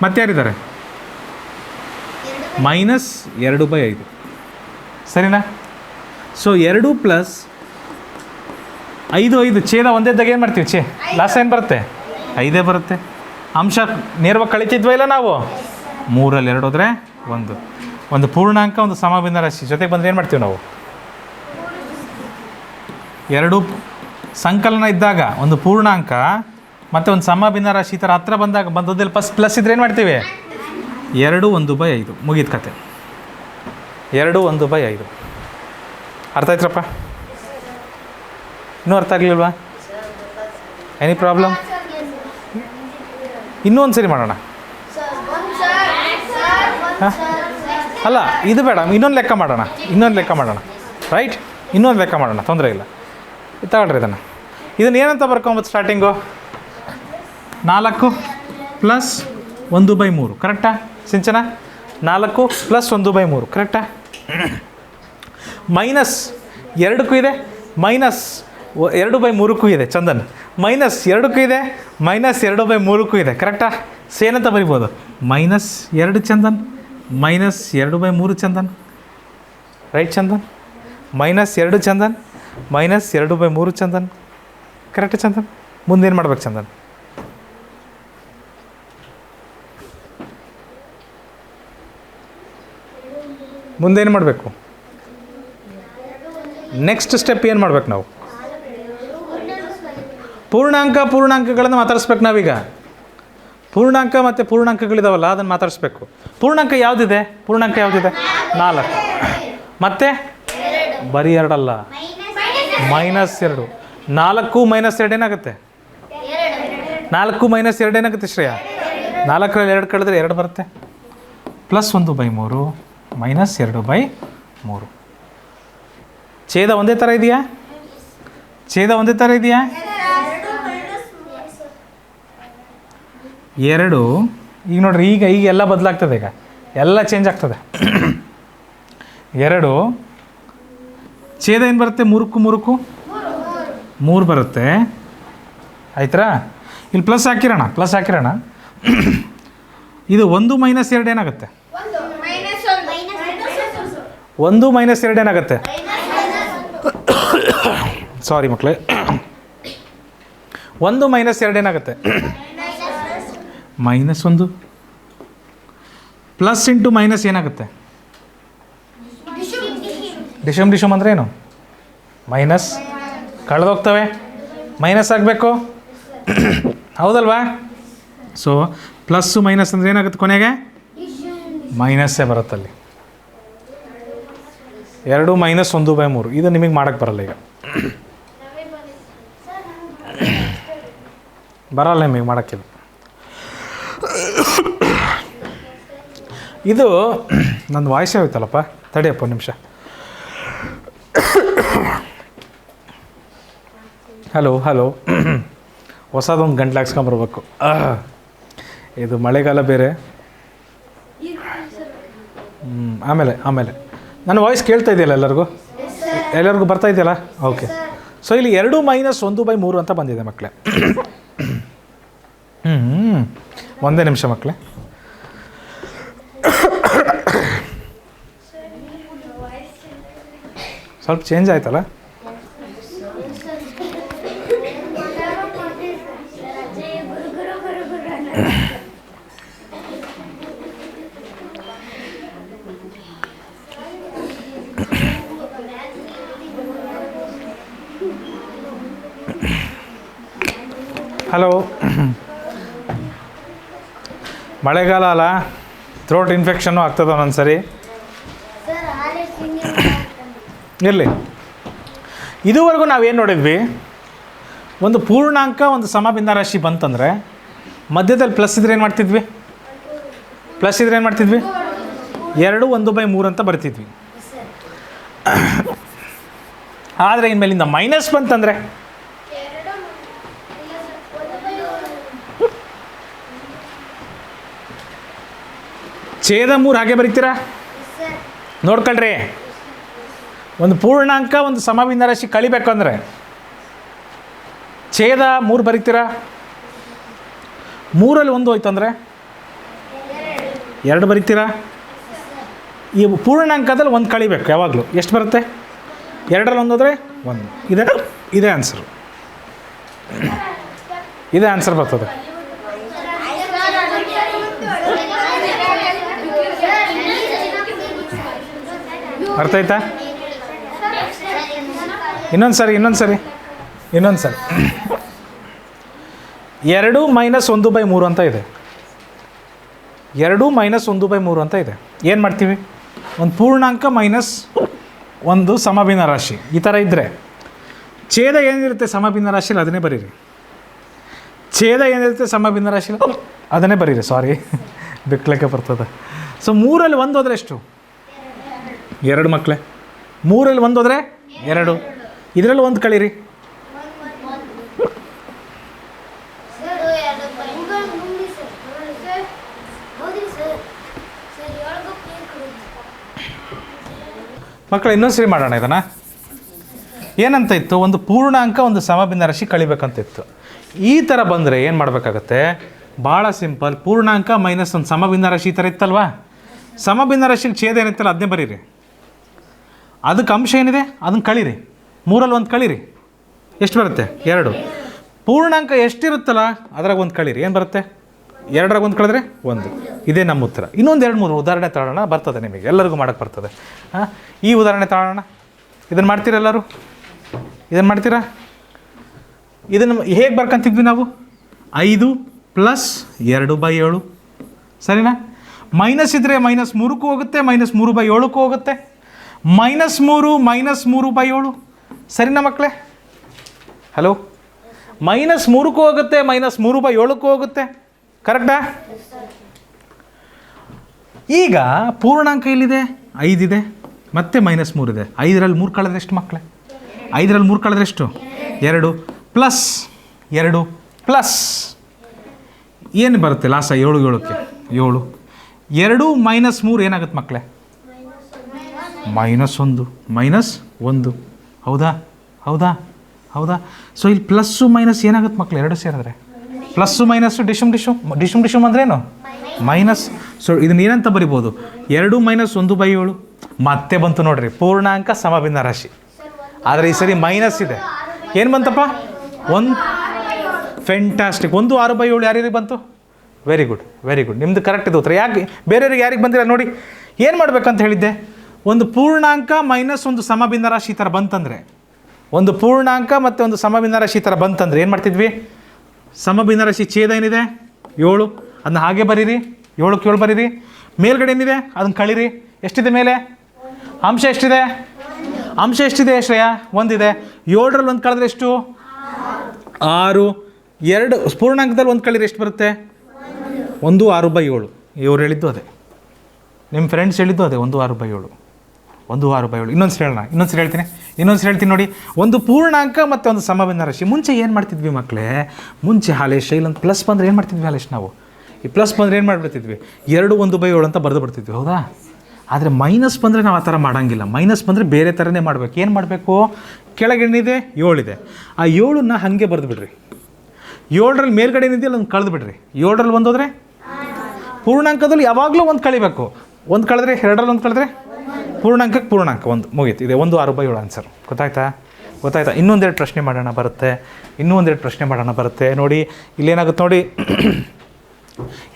ಮತ್ತೆ ಯಾರಿದ್ದಾರೆ? ಮೈನಸ್ 2/5 ಸರಿನಾ? ಸೊ 2 ಪ್ಲಸ್ 5 ಛೇದ ಒಂದೇದಾಗ ಏನು ಮಾಡ್ತೀವಿ? ಲಾಸ್ಟ್ ಏನು ಬರುತ್ತೆ? 5 ಬರುತ್ತೆ. ಅಂಶ ನೇರವಾಗಿ ಕಳಿತಿದ್ವ ಇಲ್ಲ ನಾವು? 3ರಲ್ಲಿ 2 ಹೋದರೆ 1. ಒಂದು ಪೂರ್ಣಾಂಕ ಒಂದು ಸಮಭಿನ್ನ ರಾಶಿ ಜೊತೆಗೆ ಬಂದರೆ ಏನು ಮಾಡ್ತೀವಿ ನಾವು? 2 ಸಂಕಲನ ಇದ್ದಾಗ ಒಂದು ಪೂರ್ಣಾಂಕ ಮತ್ತು ಒಂದು ಸಮಭಿನ್ನ ರಾಶಿ ಈ ಥರ ಹತ್ರ ಬಂದದಲ್ಲಿ ಪ್ಲಸ್ ಇದ್ರೆ ಏನು ಮಾಡ್ತೀವಿ? 2 1/5 ಮುಗೀತು ಕತೆ. 2 1/5 ಅರ್ಥ ಆಯ್ತ್ರಪ್ಪ? ಇನ್ನೂ ಅರ್ಥ ಆಗಲಿಲ್ವಾ? Any problem? ಇನ್ನೂ ಒಂದು ಸರಿ ಮಾಡೋಣ. ಹಾಂ ಅಲ್ಲ ಇದು ಬೇಡ, ಇನ್ನೊಂದು ಲೆಕ್ಕ ಮಾಡೋಣ ರೈಟ್? ಇನ್ನೊಂದು ಲೆಕ್ಕ ಮಾಡೋಣ, ತೊಂದರೆ ಇಲ್ಲ. ತಗೊಳ್ರಿ ಇದನ್ನು ಏನಂತ ಬರ್ಕೊಂಬೋದು? ಸ್ಟಾರ್ಟಿಂಗು 4 ಪ್ಲಸ್ 1/3 ಕರೆಕ್ಟಾ ಸಿಂಚನ? 4 ಪ್ಲಸ್ 1/3 ಕರೆಕ್ಟಾ? ಮೈನಸ್ 2ಕ್ಕೂ ಇದೆ, ಮೈನಸ್ 2/3ಕ್ಕೂ ಇದೆ ಚಂದನ್, ಮೈನಸ್ 2ಕ್ಕೂ ಇದೆ, ಮೈನಸ್ 2/3ಕ್ಕೂ ಇದೆ ಕರೆಕ್ಟಾ? ಏನಂತ ಬರಿಬೋದು? -2 Chandan, minus 2/3 Chandan, right Chandan? -2 Chandan, minus 2/3 Chandan, correct Chandan? ಮುಂದೇನು ಮಾಡ್ಬೇಕು ಚಂದನ್? ಮುಂದೇನು ಮಾಡಬೇಕು? ನೆಕ್ಸ್ಟ್ ಸ್ಟೆಪ್ ಏನು ಮಾಡ್ಬೇಕು ನಾವು? ಪೂರ್ಣಾಂಕಗಳನ್ನು ಮಾತಾಡಿಸ್ಬೇಕು ನಾವೀಗ. ಪೂರ್ಣಾಂಕ ಮತ್ತು ಪೂರ್ಣಾಂಕಗಳಿದಾವಲ್ಲ ಅದನ್ನು ಮಾತಾಡಿಸ್ಬೇಕು. ಪೂರ್ಣಾಂಕ ಯಾವುದಿದೆ? 4 ಮತ್ತು ಬರೀ 2 ಅಲ್ಲ, -2. 4 - 2 ಏನಾಗುತ್ತೆ? 4 - 2 ಏನಾಗುತ್ತೆ ಶ್ರೇಯ? 4ರಲ್ಲಿ 2 ಕಳೆದ್ರೆ 2 ಬರುತ್ತೆ. Plus 1/3 minus 2/3. ಛೇದ ಒಂದೇ ಥರ ಇದೆಯಾ? ಎರಡು ಈಗ ನೋಡ್ರಿ, ಈಗ ಎಲ್ಲ ಬದಲಾಗ್ತದೆ, ಈಗ ಎಲ್ಲ ಚೇಂಜ್ ಆಗ್ತದೆ. 2 ಛೇದ ಏನು ಬರುತ್ತೆ? 3ಕ್ಕೂ 3 ಬರುತ್ತೆ. ಆಯ್ತಾ? ಇಲ್ಲಿ ಪ್ಲಸ್ ಹಾಕಿರೋಣ. ಇದು 1 - 2 ಏನಾಗುತ್ತೆ? 1 - 2 ಏನಾಗುತ್ತೆ? ಸಾರಿ ಮಕ್ಕಳೇ, 1 - 2 ಏನಾಗುತ್ತೆ? -1. ಪ್ಲಸ್ ಇಂಟು ಮೈನಸ್ ಏನಾಗುತ್ತೆ? ಡಿಶಮ್ ಅಂದರೆ ಏನು? ಮೈನಸ್ ಕಳೆದೋಗ್ತವೆ, ಮೈನಸ್ ಆಗಬೇಕು, ಹೌದಲ್ವಾ? ಸೊ ಪ್ಲಸ್ಸು ಮೈನಸ್ ಅಂದರೆ ಏನಾಗುತ್ತೆ? ಕೊನೆಗೆ ಮೈನಸ್ಸೇ ಬರುತ್ತಲ್ಲಿ. 2 - 1/3 ಇದು ನಿಮಗೆ ಮಾಡೋಕ್ಕೆ ಬರಲ್ಲ. ಈಗ ಬರಲ್ಲ ನಿಮಗೆ ಮಾಡೋಕ್ಕಿಲ್ಲ. ಇದು ನನ್ನ ವಾಯ್ಸೇ ಹೋಯ್ತಲ್ಲಪ್ಪ, ತಡಿಯಪ್ಪ ಒಂದು ನಿಮಿಷ. ಹಲೋ ಹೊಸದೊಂದು ಗಂಟ್ಲು ಹಾಕ್ಸ್ಕೊಂಬರ್ಬೇಕು. ಇದು ಮಳೆಗಾಲ ಬೇರೆ. ಆಮೇಲೆ ನನ್ನ ವಾಯ್ಸ್ ಕೇಳ್ತಾ ಇದೆಯಲ್ಲ ಎಲ್ಲರಿಗೂ ಬರ್ತಾ ಇದೆಯಲ್ಲ? ಓಕೆ. ಸೊ ಇಲ್ಲಿ 2 - 1/3 ಅಂತ ಬಂದಿದೆ ಮಕ್ಕಳೇ. ಒಂದೇ ನಿಮಿಷ ಮಕ್ಕಳೇ. ಸ್ವಲ್ಪ ಚೇಂಜ್ ಆಯ್ತಲ್ಲ? ಹಲೋ, ಮಳೆಗಾಲ ಅಲ್ಲ, ಥ್ರೋಟ್ ಇನ್ಫೆಕ್ಷನ್ನು ಆಗ್ತದೆ ಒಂದೊಂದ್ಸರಿ. ಇರಲಿ. ಇದುವರೆಗೂ ನಾವೇನು ನೋಡಿದ್ವಿ? ಒಂದು ಪೂರ್ಣಾಂಕ ಒಂದು ಸಮಭಿನ್ನ ರಾಶಿ ಬಂತಂದರೆ ಮಧ್ಯದಲ್ಲಿ ಪ್ಲಸ್ ಇದ್ರೆ ಏನು ಮಾಡ್ತಿದ್ವಿ? 2 1/3 ಅಂತ ಬರ್ತಿದ್ವಿ. ಆದರೆ ಇನ್ಮೇಲಿಂದ ಮೈನಸ್ ಬಂತಂದರೆ ಛೇದ 3 ಹಾಗೆ ಬರೀತೀರಾ? ನೋಡ್ಕೊಳ್ರಿ, ಒಂದು ಪೂರ್ಣಾಂಕ ಒಂದು ಸಮಭಿನ್ನ ರಾಶಿ ಕಳಿಬೇಕು ಅಂದರೆ ಛೇದ 3 ಬರೀತೀರಾ? 3ರಲ್ಲಿ 1 ಹೋಯ್ತು ಅಂದರೆ 2 ಬರೀತೀರಾ? ಈ ಪೂರ್ಣಾಂಕದಲ್ಲಿ ಒಂದು ಕಳಿಬೇಕು ಯಾವಾಗಲೂ. ಎಷ್ಟು ಬರುತ್ತೆ? 2ರಲ್ಲಿ 1 ಹೋದರೆ 1. ಇದೇ ಆನ್ಸರು. ಇದೇ ಆನ್ಸರ್ ಬರ್ತದೆ. ಅರ್ಥ ಆಯ್ತಾ? ಇನ್ನೊಂದು ಸರಿ 2 - 1/3 ಅಂತ ಇದೆ. 2 - 1/3 ಅಂತ ಇದೆ. ಏನು ಮಾಡ್ತೀವಿ? ಒಂದು ಪೂರ್ಣಾಂಕ ಮೈನಸ್ ಒಂದು ಸಮಭಿನ್ನ ರಾಶಿ ಈ ಥರ ಇದ್ದರೆ ಛೇದ ಏನಿರುತ್ತೆ ಸಮಭಿನ್ನ ರಾಶಿಯಲ್ಲಿ ಅದನ್ನೇ ಬರೀರಿ. ಛೇದ ಏನಿರುತ್ತೆ ಸಮಭಿನ್ನ ರಾಶಿಯಲ್ಲಿ ಅದನ್ನೇ ಬರೀರಿ. ಸಾರಿ, ಬಿಕ್ಲಕ್ಕೆ ಬರ್ತದೆ. ಸೊ 3ರಲ್ಲಿ 1 ಹೋದರೆ ಎಷ್ಟು? 2 ಮಕ್ಕಳೇ. 3ರಲ್ಲಿ 1 ಹೋದರೆ 2. ಇದರಲ್ಲಿ 1 ಕಳೀರಿ. ಮಕ್ಕಳು ಇನ್ನೊಂದು ಸರಿ ಮಾಡೋಣ ಇದನ್ನು. ಏನಂತ ಇತ್ತು? ಒಂದು ಪೂರ್ಣಾಂಕ ಒಂದು ಸಮಭಿನ್ನ ರಾಶಿ ಕಳಿಬೇಕಂತ ಇತ್ತು. ಈ ಥರ ಬಂದರೆ ಏನು ಮಾಡಬೇಕಾಗತ್ತೆ? ಭಾಳ ಸಿಂಪಲ್. ಪೂರ್ಣಾಂಕ ಮೈನಸ್ ಒಂದು ಸಮಭಿನ್ನ ರಾಶಿ ಈ ಥರ ಇತ್ತಲ್ವಾ? ಸಮಭಿನ್ನ ರಾಶಿಲಿ ಛೇದ ಏನಿತ್ತಲ್ಲ ಅದನ್ನೇ ಬರೀರಿ. ಅದಕ್ಕೆ ಅಂಶ ಏನಿದೆ ಅದನ್ನು ಕಳೀರಿ. 3ರಲ್ಲಿ 1 ಕಳೀರಿ. ಎಷ್ಟು ಬರುತ್ತೆ? 2. ಪೂರ್ಣಾಂಕ ಎಷ್ಟಿರುತ್ತಲ್ಲ ಅದ್ರಾಗ 1 ಕಳೀರಿ. ಏನು ಬರುತ್ತೆ? 2ರಾಗ 1 ಕಳೆದ್ರೆ 1. ಇದೇ ನಮ್ಮ ಉತ್ತರ. ಇನ್ನೊಂದು 2-3 ಉದಾಹರಣೆ ತಗೊಳ್ಳೋಣ. ಬರ್ತದೆ ನಿಮಗೆ, ಎಲ್ಲರಿಗೂ ಮಾಡೋಕ್ಕೆ ಬರ್ತದೆ. ಈ ಉದಾಹರಣೆ ತಗೊಳ್ಳೋಣ. ಇದನ್ನು ಮಾಡ್ತೀರಾ ಎಲ್ಲರೂ? ಇದನ್ನು ಮಾಡ್ತೀರಾ? ಇದನ್ನು ಹೇಗೆ ಬರ್ಕೊಂತಿದ್ವಿ ನಾವು? 5 + 2/7 ಸರಿನಾ? ಮೈನಸ್ ಇದ್ದರೆ -3ಕ್ಕೂ ಹೋಗುತ್ತೆ, -3/7ಕ್ಕೂ ಹೋಗುತ್ತೆ. -3 - 3/7 ಸರಿನಾ ಮಕ್ಕಳೇ? ಹಲೋ, -3ಕ್ಕೂ ಹೋಗುತ್ತೆ, -3/7ಕ್ಕೂ ಹೋಗುತ್ತೆ. ಕರೆಕ್ಟಾ? ಈಗ ಪೂರ್ಣಾಂಕ ಎಲ್ಲಿದೆ? 5 ಇದೆ, ಮತ್ತೆ -3 ಇದೆ. 5ರಲ್ಲಿ 3 ಕಳೆದ್ರೆ ಎಷ್ಟು ಮಕ್ಕಳೇ? 5ರಲ್ಲಿ 3 ಕಳೆದ್ರೆ ಎಷ್ಟು? 2 ಪ್ಲಸ್ 2 ಪ್ಲಸ್ ಏನು ಬರುತ್ತೆ ಲಾಸ? 7 7ಕ್ಕೆ 7. 2 - 3 ಏನಾಗುತ್ತೆ ಮಕ್ಕಳೇ? -1 ಹೌದಾ? ಹೌದಾ? ಹೌದಾ? ಸೊ ಇಲ್ಲಿ ಪ್ಲಸ್ಸು ಮೈನಸ್ ಏನಾಗುತ್ತೆ ಮಕ್ಕಳು? 2 ಸೇರಿದ್ರೆ ಪ್ಲಸ್ಸು ಮೈನಸ್ಸು ಡಿಶಮ್ ಅಂದ್ರೇನು? ಮೈನಸ್. ಸೊ ಇದನ್ನ ಏನಂತ ಬರಿಬೋದು? 2 - 1/7. ಮತ್ತೆ ಬಂತು ನೋಡ್ರಿ ಪೂರ್ಣಾಂಕ ಸಮಭಿನ್ನ ರಾಶಿ. ಆದರೆ ಈ ಸರಿ ಮೈನಸ್ ಇದೆ. ಏನು ಬಂತಪ್ಪ? 1. ಫ್ಯಾಂಟಾಸ್ಟಿಕ್. 1 6/7 ಯಾರಿಗೆ ಬಂತು? Very good, very good. ನಿಮ್ಮದು ಕರೆಕ್ಟ್ ಇದೆ ಉತ್ತರ. ಯಾಕೆ ಬೇರೆಯವ್ರಿಗೆ ಯಾರಿಗೆ ಬಂದಿಲ್ಲ ನೋಡಿ? ಏನು ಮಾಡಬೇಕಂತ ಹೇಳಿದ್ದೆ? ಒಂದು ಪೂರ್ಣಾಂಕ ಮೈನಸ್ ಒಂದು ಸಮಭಿನ್ನ ರಾಶಿ ಈ ಥರ ಬಂತಂದರೆ, ಒಂದು ಪೂರ್ಣಾಂಕ ಮತ್ತು ಒಂದು ಸಮಭಿನ್ನ ರಾಶಿ ಈ ಥರ ಬಂತಂದರೆ ಏನು ಮಾಡ್ತಿದ್ವಿ? ಸಮಭಿನ್ನ ರಾಶಿ ಛೇದ ಏನಿದೆ 7, ಅದನ್ನ ಹಾಗೆ ಬರೀರಿ. 7ಕ್ಕೆ 7 ಬರೀರಿ. ಮೇಲ್ಗಡೆ ಏನಿದೆ ಅದನ್ನು ಕಳೀರಿ. ಎಷ್ಟಿದೆ ಮೇಲೆ? ಅಂಶ ಎಷ್ಟಿದೆ? ಅಂಶ ಎಷ್ಟಿದೆ ಶ್ರೇಯ? 1 ಇದೆ. 7ರಲ್ಲಿ 1 ಕಳೆದ್ರೆ ಎಷ್ಟು? 6. 2 ಪೂರ್ಣಾಂಕದಲ್ಲಿ 1 ಕಳೀರಿ. ಎಷ್ಟು ಬರುತ್ತೆ? 1 6/7. ಇವ್ರು ಹೇಳಿದ್ದು ಅದೇ, ನಿಮ್ಮ ಫ್ರೆಂಡ್ಸ್ ಹೇಳಿದ್ದು ಅದೇ, 1 6/7. 1 6/7. ಇನ್ನೊಂದು ಹೇಳೋಣ, ಇನ್ನೊಂದು ಹೇಳ್ತೀನಿ ನೋಡಿ. ಒಂದು ಪೂರ್ಣಾಂಕ ಮತ್ತು ಒಂದು ಸಮಭಿನ್ನ ರಾಶಿ. ಮುಂಚೆ ಏನು ಮಾಡ್ತಿದ್ವಿ ಮಕ್ಕಳೇ? ಮುಂಚೆ ಹಾಲೇಶ್ ಇಲ್ಲೊಂದು ಪ್ಲಸ್ ಬಂದರೆ ಏನು ಮಾಡ್ತಿದ್ವಿ ಹಾಲೇಶ್? ನಾವು ಈ ಪ್ಲಸ್ ಬಂದರೆ ಏನು ಮಾಡಿಬಿಡ್ತಿದ್ವಿ? 2 1/7 ಅಂತ ಬರೆದು ಬಿಡ್ತಿದ್ವಿ, ಹೌದಾ? ಆದರೆ ಮೈನಸ್ ಬಂದರೆ ನಾವು ಆ ಥರ ಮಾಡೋಂಗಿಲ್ಲ. ಮೈನಸ್ ಬಂದರೆ ಬೇರೆ ಥರನೇ ಮಾಡಬೇಕು. ಏನು ಮಾಡಬೇಕು? ಕೆಳಗೇನಿದೆ 7 ಇದೆ, ಆ 7ನ್ನ ಹಾಗೆ ಬರೆದು ಬಿಡ್ರಿ. 7ರಲ್ಲಿ ಮೇಲ್ಗಡೆ ಏನಿದೆಯಲ್ಲ ಒಂದು ಕಳೆದು ಬಿಡ್ರಿ. 7ರಲ್ಲಿ 1 ಹೋದರೆ ಪೂರ್ಣಾಂಕದಲ್ಲಿ ಯಾವಾಗಲೂ 1 ಕಳಿಬೇಕು. 1 ಕಳೆದ್ರೆ 2ರಲ್ಲಿ 1 ಕಳೆದ್ರೆ ಪೂರ್ಣಾಂಕಕ್ಕೆ ಪೂರ್ಣಾಂಕ 1 ಮುಗೀತು. ಇದೆ 1 6/7 ಆನ್ಸರ್. ಗೊತ್ತಾಯ್ತಾ? ಇನ್ನೊಂದೆರಡು ಪ್ರಶ್ನೆ ಮಾಡೋಣ ಬರುತ್ತೆ. ನೋಡಿ ಇಲ್ಲೇನಾಗುತ್ತೆ ನೋಡಿ.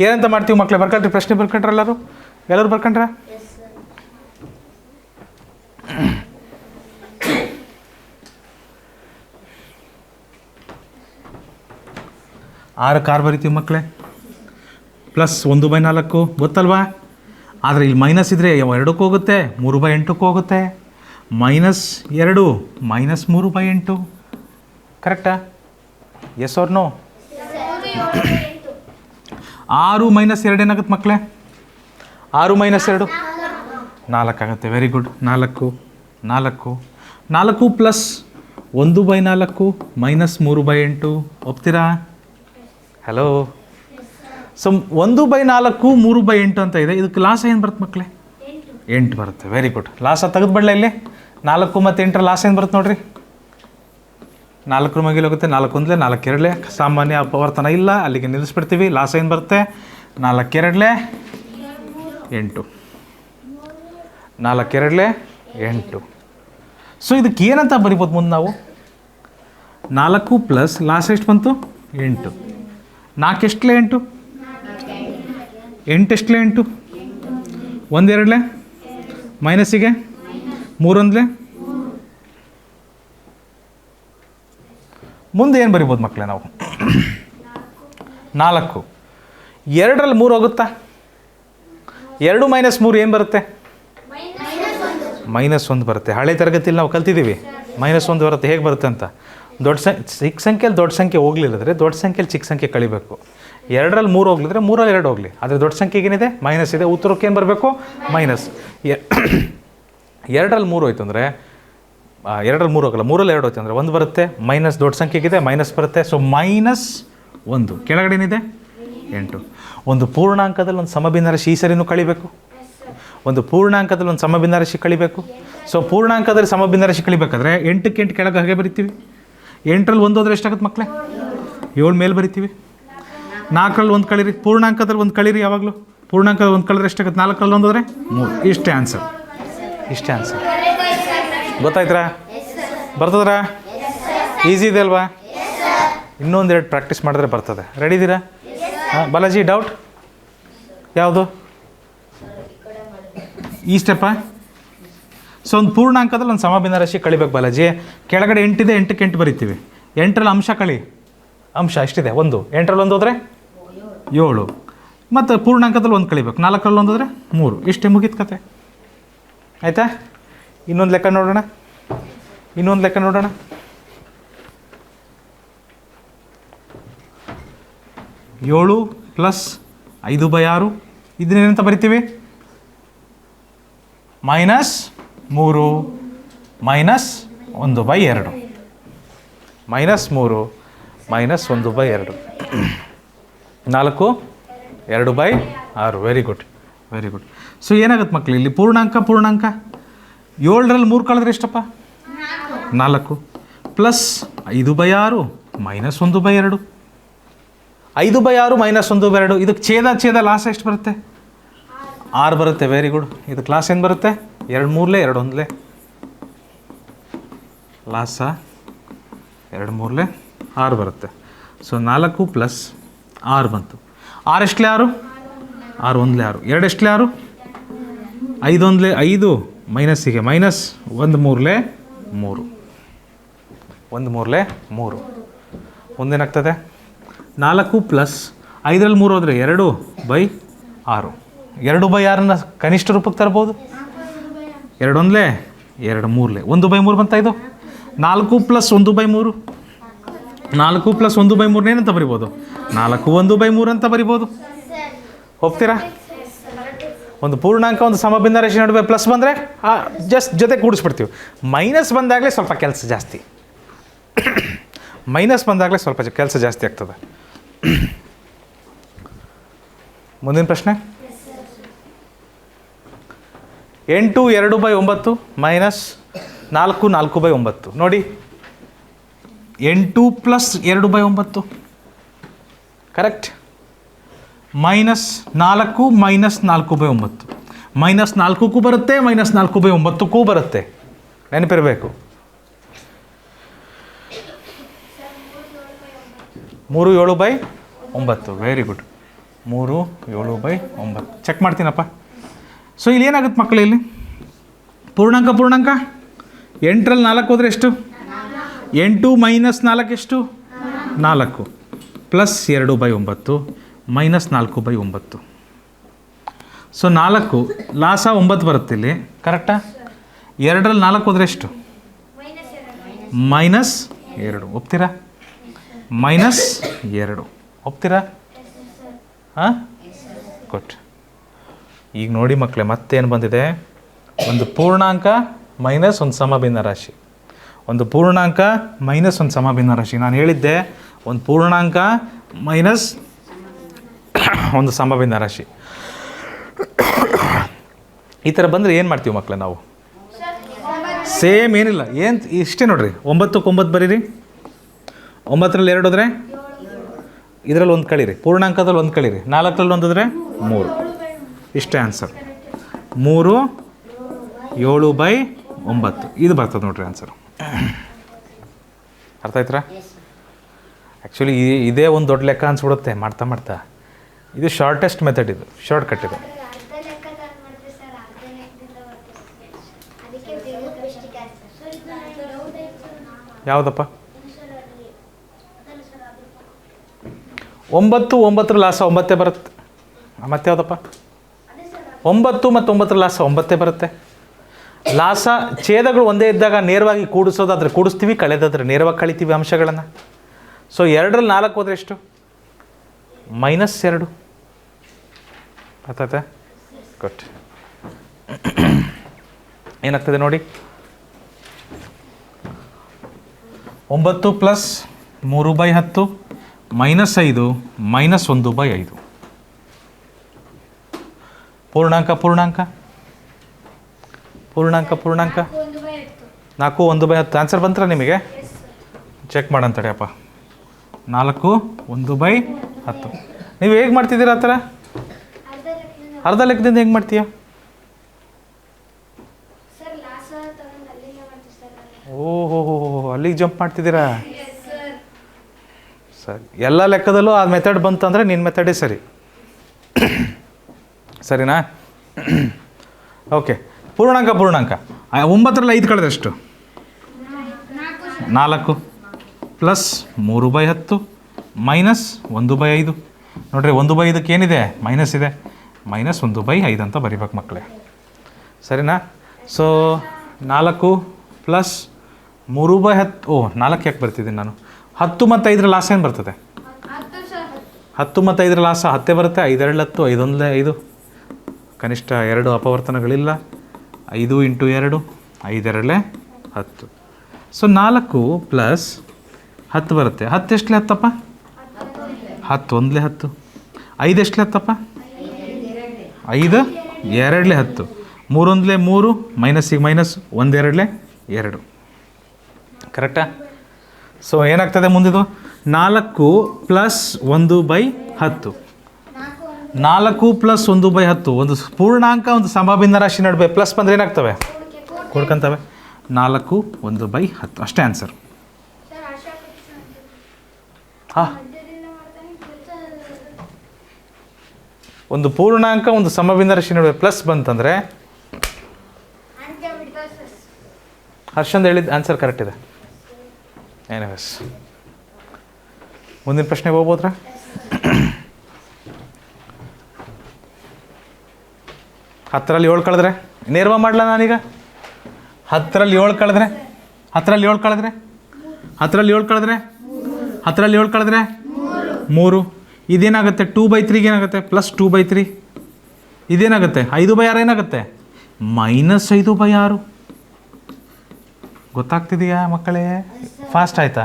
ಏನಂತ ಮಾಡ್ತೀವಿ ಮಕ್ಕಳೇ? ಬರ್ಕೊಳ್ರಿ, ಪ್ರಶ್ನೆ ಬರ್ಕೊಂಡ್ರೆ ಎಲ್ಲರೂ ಬರ್ಕೊಂಡ್ರ? ಆರು ಬರಿತೀವಿ ಮಕ್ಕಳೇ. ಪ್ಲಸ್ 1/4 ಗೊತ್ತಲ್ವಾ? ಆದರೆ ಇಲ್ಲಿ ಮೈನಸ್ ಇದ್ದರೆ 2ಕ್ಕೂ ಹೋಗುತ್ತೆ, 3/8ಕ್ಕೂ ಹೋಗುತ್ತೆ. -2 -3/8 ಕರೆಕ್ಟಾ? S R no? 6 - 2 ಏನಾಗುತ್ತೆ ಮಕ್ಕಳೇ? 6 - 2 4 ಆಗುತ್ತೆ. Very good. 4 ಪ್ಲಸ್ 1/4 -3/8 ಒಪ್ತೀರಾ? ಹಲೋ. ಸೊ 1/4 3/8 ಅಂತ ಇದೆ. ಇದಕ್ಕೆ ಲಾಸ ಏನು ಬರುತ್ತೆ ಮಕ್ಕಳೇ? 8 ಬರುತ್ತೆ. Very good. ಲಾಸ ತೆಗೆದುಬಿಡಲ ಇಲ್ಲಿ. 4 ಮತ್ತು 8ರ ಲಾಸ ಏನು ಬರುತ್ತೆ ನೋಡಿರಿ? 4 ಮಗಿಲು ಹೋಗುತ್ತೆ. 4 1 4 2 ಸಾಮಾನ್ಯ ಅಪವರ್ತನ ಇಲ್ಲ, ಅಲ್ಲಿಗೆ ನಿಲ್ಲಿಸ್ಬಿಡ್ತೀವಿ. ಲಾಸ ಏನು ಬರುತ್ತೆ? 4 2 8. 4 2 8. ಸೊ ಇದಕ್ಕೆ ಏನಂತ ಬರಿಬೋದು ಮುಂದೆ ನಾವು? 4 ಪ್ಲಸ್ ಲಾಸ್ಟ್ ಎಷ್ಟು ಬಂತು? 8. 4 ಎಷ್ಟಲೇ 8? 8 ಎಷ್ಟಲೇ 8? 1 2 ಮೈನಸ್ಸಿಗೆ 3 1 ಮುಂದೆ ಏನು ಬರಿಬೋದು ಮಕ್ಕಳೇ ನಾವು? 4 2ರಲ್ಲಿ 3 ಹೋಗುತ್ತಾ? 2 ಮೈನಸ್ 3 ಏನು ಬರುತ್ತೆ? -1 ಬರುತ್ತೆ. ಹಳೆ ತರಗತಿಯಲ್ಲಿ ನಾವು ಕಲ್ತಿದ್ದೀವಿ -1 ಬರುತ್ತೆ. ಹೇಗೆ ಬರುತ್ತೆ ಅಂತ? ಚಿಕ್ಕ ಸಂಖ್ಯೆಯಲ್ಲಿ ದೊಡ್ಡ ಸಂಖ್ಯೆ ಹೋಗ್ಲಿಲ್ಲದ್ರೆ ದೊಡ್ಡ ಸಂಖ್ಯೆಯಲ್ಲಿ ಚಿಕ್ಕ ಸಂಖ್ಯೆ ಕಳಿಬೇಕು. 2ರಲ್ಲಿ 3 ಹೋಗ್ಲಿದ್ರೆ 3ರಲ್ಲಿ 2 ಹೋಗಲಿ. ಆದರೆ ದೊಡ್ಡ ಸಂಖ್ಯೆಗೆ ಏನಿದೆ? ಮೈನಸ್ ಇದೆ. ಉತ್ತರಕ್ಕೆ ಏನು ಬರಬೇಕು? ಮೈನಸ್. 2ರಲ್ಲಿ 3 ಹೋಯ್ತು ಅಂದರೆ 2ರಲ್ಲಿ 3 ಹೋಗಲ್ಲ, 3ರಲ್ಲಿ 2 ಹೋಯ್ತು ಅಂದರೆ 1 ಬರುತ್ತೆ. ಮೈನಸ್ ದೊಡ್ಡ ಸಂಖ್ಯೆಗಿದೆ, ಮೈನಸ್ ಬರುತ್ತೆ. ಸೊ -1 ಕೆಳಗಡೆ ಏನಿದೆ? 8. ಒಂದು ಪೂರ್ಣಾಂಕದಲ್ಲಿ ಒಂದು ಸಮಭಿನ್ನರಾಶಿ ಈ ಸರಿನೂ ಕಳಿಬೇಕು. ಒಂದು ಪೂರ್ಣಾಂಕದಲ್ಲಿ ಒಂದು ಸಮಭಿನ್ನರಾಶಿ ಕಳಿಬೇಕು. ಸೊ ಪೂರ್ಣಾಂಕದಲ್ಲಿ ಸಮಭಿನ್ನರಾಶಿ ಕಳಿಬೇಕಾದ್ರೆ 8ಕ್ಕೆ 8 ಕೆಳಗೆ ಹಾಗೆ ಬರಿತೀವಿ. 8ರಲ್ಲಿ 1 ಹೋದರೆ ಎಷ್ಟಾಗುತ್ತೆ ಮಕ್ಕಳೇ? 7 ಮೇಲೆ ಬರಿತೀವಿ. 4ರಲ್ಲಿ 1 ಕಳೀರಿ. ಪೂರ್ಣಾಂಕದಲ್ಲಿ 1 ಕಳೀರಿ. ಯಾವಾಗಲೂ ಪೂರ್ಣಾಂಕದಲ್ಲಿ 1 ಕಳೆದ್ರೆ ಎಷ್ಟಾಗುತ್ತೆ? 4ರಲ್ಲಿ 1 ಹೋದರೆ 3. ಇಷ್ಟೇ ಆನ್ಸರ್. ಗೊತ್ತಾಯ್ತರಾ? ಬರ್ತದ್ರಾ? ಈಸಿ ಇದೆ ಅಲ್ವಾ? ಇನ್ನೊಂದೆರಡು ಪ್ರಾಕ್ಟೀಸ್ ಮಾಡಿದ್ರೆ ಬರ್ತದೆ. ರೆಡಿ ಇದ್ದೀರಾ? ಹಾಂ ಬಾಲಾಜಿ, ಡೌಟ್ ಯಾವುದು? ಈ ಸ್ಟೆಪ್ಪಾ? ಸೊ ಒಂದು ಪೂರ್ಣಾಂಕದಲ್ಲಿ ಒಂದು ಸಮಭಿನ್ನರಾಶಿ ಕಳಿಬೇಕು ಬಾಲಾಜಿ. ಕೆಳಗಡೆ 8 ಇದೆ, 8ಕ್ಕೆ 8 ಬರಿತೀವಿ. 8ರಲ್ಲಿ ಅಂಶ ಕಳಿ. ಅಂಶ ಎಷ್ಟಿದೆ? 1. 8ರಲ್ಲಿ 1 ಹೋದರೆ 7. ಮತ್ತು ಪೂರ್ಣಾಂಕದಲ್ಲಿ 1 ಕಳಿಬೇಕು. 4ರಲ್ಲಿ 1 ಹೋದರೆ 3. ಇಷ್ಟೇ ಮುಗಿದ ಕತೆ. ಆಯಿತಾ? ಇನ್ನೊಂದು ಲೆಕ್ಕ ನೋಡೋಣ. 7 ಪ್ಲಸ್ 5/6 ಇದನ್ನೇನಂತ ಬರಿತೀವಿ? -3 -1/2. -3 -1/2. 4 2/6. Very good. ಸೊ ಏನಾಗುತ್ತೆ ಮಕ್ಕಳು ಇಲ್ಲಿ? ಪೂರ್ಣಾಂಕ 7ರಲ್ಲಿ 3 ಕಳೆದ್ರೆ ಎಷ್ಟಪ್ಪ? 4 ಪ್ಲಸ್ 5/6 -1/2. 5/6 -1/2. ಇದಕ್ಕೆ ಛೇದ ಲಾಸ ಎಷ್ಟು ಬರುತ್ತೆ? 6 ಬರುತ್ತೆ. Very good. ಇದು ಕ್ಲಾಸ್ ಏನು ಬರುತ್ತೆ? 2 3 2 1 ಲಾಸ 2 3 6 ಬರುತ್ತೆ. ಸೊ 4 ಪ್ಲಸ್ 6 ಬಂತು. 6 ಎಷ್ಟಲೇ 6? 6 1 6. 2 ಎಷ್ಟಲೇ 6? 5 1 5 ಮೈನಸ್ಸಿಗೆ ಮೈನಸ್ 1 3 3. 1 3 3. ಮುಂದೇನಾಗ್ತದೆ? 4 ಪ್ಲಸ್ 5ರಲ್ಲಿ 3 ಹೋದರೆ 2/6. 2/6ನ ಕನಿಷ್ಠ ರೂಪಕ್ಕೆ ತರ್ಬೋದು. 2 1 2 3 1/3 ಬಂತ ಇದು. 4 ಪ್ಲಸ್ 1/3. 4 ಪ್ಲಸ್ 1/3 ಏನಂತ ಬರಿಬೋದು? 4 1/3 ಅಂತ ಬರಿಬೋದು. ಹೋಗ್ತೀರಾ? ಒಂದು ಪೂರ್ಣಾಂಕ ಒಂದು ಸಮಭಿನ್ನರಾಶಿ ನಡುವೆ ಪ್ಲಸ್ ಬಂದರೆ ಜಸ್ಟ್ ಜೊತೆ ಕೂಡಿಸ್ಬಿಡ್ತೀವಿ. ಮೈನಸ್ ಬಂದಾಗಲೇ ಸ್ವಲ್ಪ ಕೆಲಸ ಜಾಸ್ತಿ. ಕೆಲಸ ಜಾಸ್ತಿ ಆಗ್ತದೆ. ಮುಂದಿನ ಪ್ರಶ್ನೆ. 8 2/9 ಮೈನಸ್ 4 4/9. ನೋಡಿ 8 ಪ್ಲಸ್ 2/9 ಕರೆಕ್ಟ್. -4 -4/9. -4ಕ್ಕೂ ಬರುತ್ತೆ, -4/9ಕ್ಕೂ ಬರುತ್ತೆ. ನೆನಪಿರಬೇಕು. 3 7/9. Very good. 3 7/9 ಚೆಕ್ ಮಾಡ್ತೀನಪ್ಪ. ಸೊ ಇಲ್ಲಿ ಏನಾಗುತ್ತೆ ಮಕ್ಕಳು? ಇಲ್ಲಿ ಪೂರ್ಣಾಂಕ 8ರಲ್ಲಿ 4 ಹೋದರೆ ಎಷ್ಟು? 8 ಮೈನಸ್ 4 ಎಷ್ಟು? 4 ಪ್ಲಸ್ 2/9 -4/9. ಸೊ 4 ಲಾಸ 9 ಬರುತ್ತೆ ಇಲ್ಲಿ. ಕರೆಕ್ಟಾ? 2ರಲ್ಲಿ 4 ಹೋದರೆ ಎಷ್ಟು? -2. ಒಪ್ತೀರಾ? -2 ಒಪ್ತೀರಾ? ಹಾಂ ಗುಡ್. ಈಗ ನೋಡಿ ಮಕ್ಕಳೇ, ಮತ್ತೇನು ಬಂದಿದೆ? ಒಂದು ಪೂರ್ಣಾಂಕ ಮೈನಸ್ ಒಂದು ಸಮಭಿನ್ನ ರಾಶಿ. ಒಂದು ಪೂರ್ಣಾಂಕ ಮೈನಸ್ ಒಂದು ಸಮಭಿನ್ನ ರಾಶಿ. ನಾನು ಹೇಳಿದ್ದೆ ಒಂದು ಪೂರ್ಣಾಂಕ ಮೈನಸ್ ಒಂದು ಸಮಭಿನ್ನ ರಾಶಿ. ಈ ಥರ ಬಂದರೆ ಏನು ಮಾಡ್ತೀವಿ ಮಕ್ಕಳೇ ನಾವು? ಸೇಮ್ ಏನಿಲ್ಲ, ಏನು ಇಷ್ಟೇ ನೋಡ್ರಿ. 9ಕ್ಕೆ 9 ಬರೀರಿ. 9ರಲ್ಲಿ 2 ಹೋದರೆ ಇದರಲ್ಲಿ 1 ಕಳೀರಿ. ಪೂರ್ಣಾಂಕದಲ್ಲಿ 1 ಕಳೀರಿ. 4ರಲ್ಲಿ 1 ಹೋದರೆ 3. ಇಷ್ಟೇ ಆನ್ಸರ್. 3 7/9 ಇದು ಬರ್ತದೆ ನೋಡ್ರಿ ಆನ್ಸರು. ಅರ್ಥ ಆಯ್ತಾ? ಆ್ಯಕ್ಚುಲಿ ಇದೇ ಒಂದು ದೊಡ್ಡ ಲೆಕ್ಕ ಅನ್ಸ್ಬಿಡುತ್ತೆ ಮಾಡ್ತಾ ಮಾಡ್ತಾ. ಇದು ಶಾರ್ಟೆಸ್ಟ್ ಮೆಥಡ್, ಇದು ಶಾರ್ಟ್ ಕಟ್ ಇದು. ಯಾವುದಪ್ಪ? 9 ಲಾಸ 9 ಬರುತ್ತೆ. ಮತ್ತೆ ಯಾವುದಪ್ಪ? 9 ಮತ್ತು 9 ಲಾಸ 9 ಬರುತ್ತೆ. ಲಾಸ ಛೇದಗಳು ಒಂದೇ ಇದ್ದಾಗ ನೇರವಾಗಿ ಕೂಡಿಸೋದಾದರೆ ಕೂಡಿಸ್ತೀವಿ, ಕಳೆದಾದರೆ ನೇರವಾಗಿ ಕಳಿತೀವಿ ಅಂಶಗಳನ್ನು. ಸೊ 2ರಲ್ಲಿ 4 ಹೋದರೆ ಎಷ್ಟು? -2. ಅರ್ಥಾಯ್ತಾ? ಗುಡ್. ಏನಾಗ್ತದೆ ನೋಡಿ, 9 + 3/10 -5 -1/5. ಪೂರ್ಣಾಂಕ 4 1/10. ಆನ್ಸರ್ ಬಂತ್ರ ನಿಮಗೆ? ಚೆಕ್ ಮಾಡೋಣ ತಡೆಯಪ್ಪ. 4 1/10. ನೀವು ಹೇಗೆ ಮಾಡ್ತಿದ್ದೀರಾ ಆ ಥರ? ಅರ್ಧ ಲೆಕ್ಕದಿಂದ ಹೆಂಗೆ ಮಾಡ್ತೀಯ? ಓಹೋ, ಅಲ್ಲಿಗೆ ಜಂಪ್ ಮಾಡ್ತಿದ್ದೀರಾ? ಸರಿ, ಎಲ್ಲ ಲೆಕ್ಕದಲ್ಲೂ ಆ ಮೆಥಡ್ ಬಂತಂದರೆ ನಿನ್ನ ಮೆಥಡೇ ಸರಿ. ಸರಿನಾ? ಓಕೆ. ಪೂರ್ಣಾಂಕ 9ರಲ್ಲಿ 5 ಕಳೆದ್ರೆ ಎಷ್ಟು? 4 + 3/10 -1/5. ನೋಡಿರಿ, 1/5ಕ್ಕೆ ಏನಿದೆ? ಮೈನಸ್ ಇದೆ. -1/5 ಅಂತ ಬರಿಬೇಕು ಮಕ್ಕಳೇ. ಸರಿನಾ? ಸೊ 4 + 3/10. 4 ಯಾಕೆ ಬರ್ತಿದ್ದೀನಿ ನಾನು? 10 ಮತ್ತು 5ರ ಲಾಸ ಏನು ಬರ್ತದೆ? 10 ಮತ್ತು 5ರ ಲಾಸ 10 ಬರುತ್ತೆ. 5 2 10, 5 1 5. ಕನಿಷ್ಠ 2 ಅಪವರ್ತನಗಳಿಲ್ಲ. 5 × 2 5 2 10. ಸೊ 4 + 10 ಬರುತ್ತೆ. 10 ಎಷ್ಟಲೇ 10ಪ್ಪ? 10 1 10. 5 ಎಷ್ಟಲೇ 10ಪ್ಪ? 5 2 10. 3 1 3, ಮೈನಸ್ಸಿಗೆ ಮೈನಸ್, 1 2 2. ಕರೆಕ್ಟಾ? ಸೊ ಏನಾಗ್ತದೆ ಮುಂದಿದು? 4 + 1/10. 4 + 1/10 ಒಂದು ಪೂರ್ಣಾಂಕ ಒಂದು ಸಮಭಿನ್ನ ರಾಶಿ ನಡುವೆ ಪ್ಲಸ್ ಬಂದರೆ ಏನಾಗ್ತವೆ? ಕೊಡ್ಕೊಂತವೆ. 4 1/10 ಅಷ್ಟೇ ಆನ್ಸರ್. ಹಾಂ, ಒಂದು ಪೂರ್ಣಾಂಕ ಒಂದು ಸಮಭಿನ್ನ ರಾಶಿ ನಡುವೆ ಪ್ಲಸ್ ಬಂತಂದರೆ ಹರ್ಷಂದ್ ಹೇಳಿದ ಆನ್ಸರ್ ಕರೆಕ್ಟ್ ಇದೆ. ಎನಿವೇಸ್, ಮುಂದಿನ ಪ್ರಶ್ನೆಗೆ ಹೋಗ್ಬೋದ್ರಾ? ಹತ್ತರಲ್ಲಿ 7 ಕಳೆದ್ರೆ ನೇರವಾಗಿ ಮಾಡಲ ನಾನೀಗ. 10ರಲ್ಲಿ 7 ಕಳೆದ್ರೆ 3. ಇದೇನಾಗುತ್ತೆ? 2/3 ಏನಾಗುತ್ತೆ? +2/3. ಇದೇನಾಗುತ್ತೆ? 5/6 ಏನಾಗುತ್ತೆ? -5/6. ಗೊತ್ತಾಗ್ತಿದೆಯಾ ಮಕ್ಕಳೇ? ಫಾಸ್ಟ್ ಆಯಿತಾ?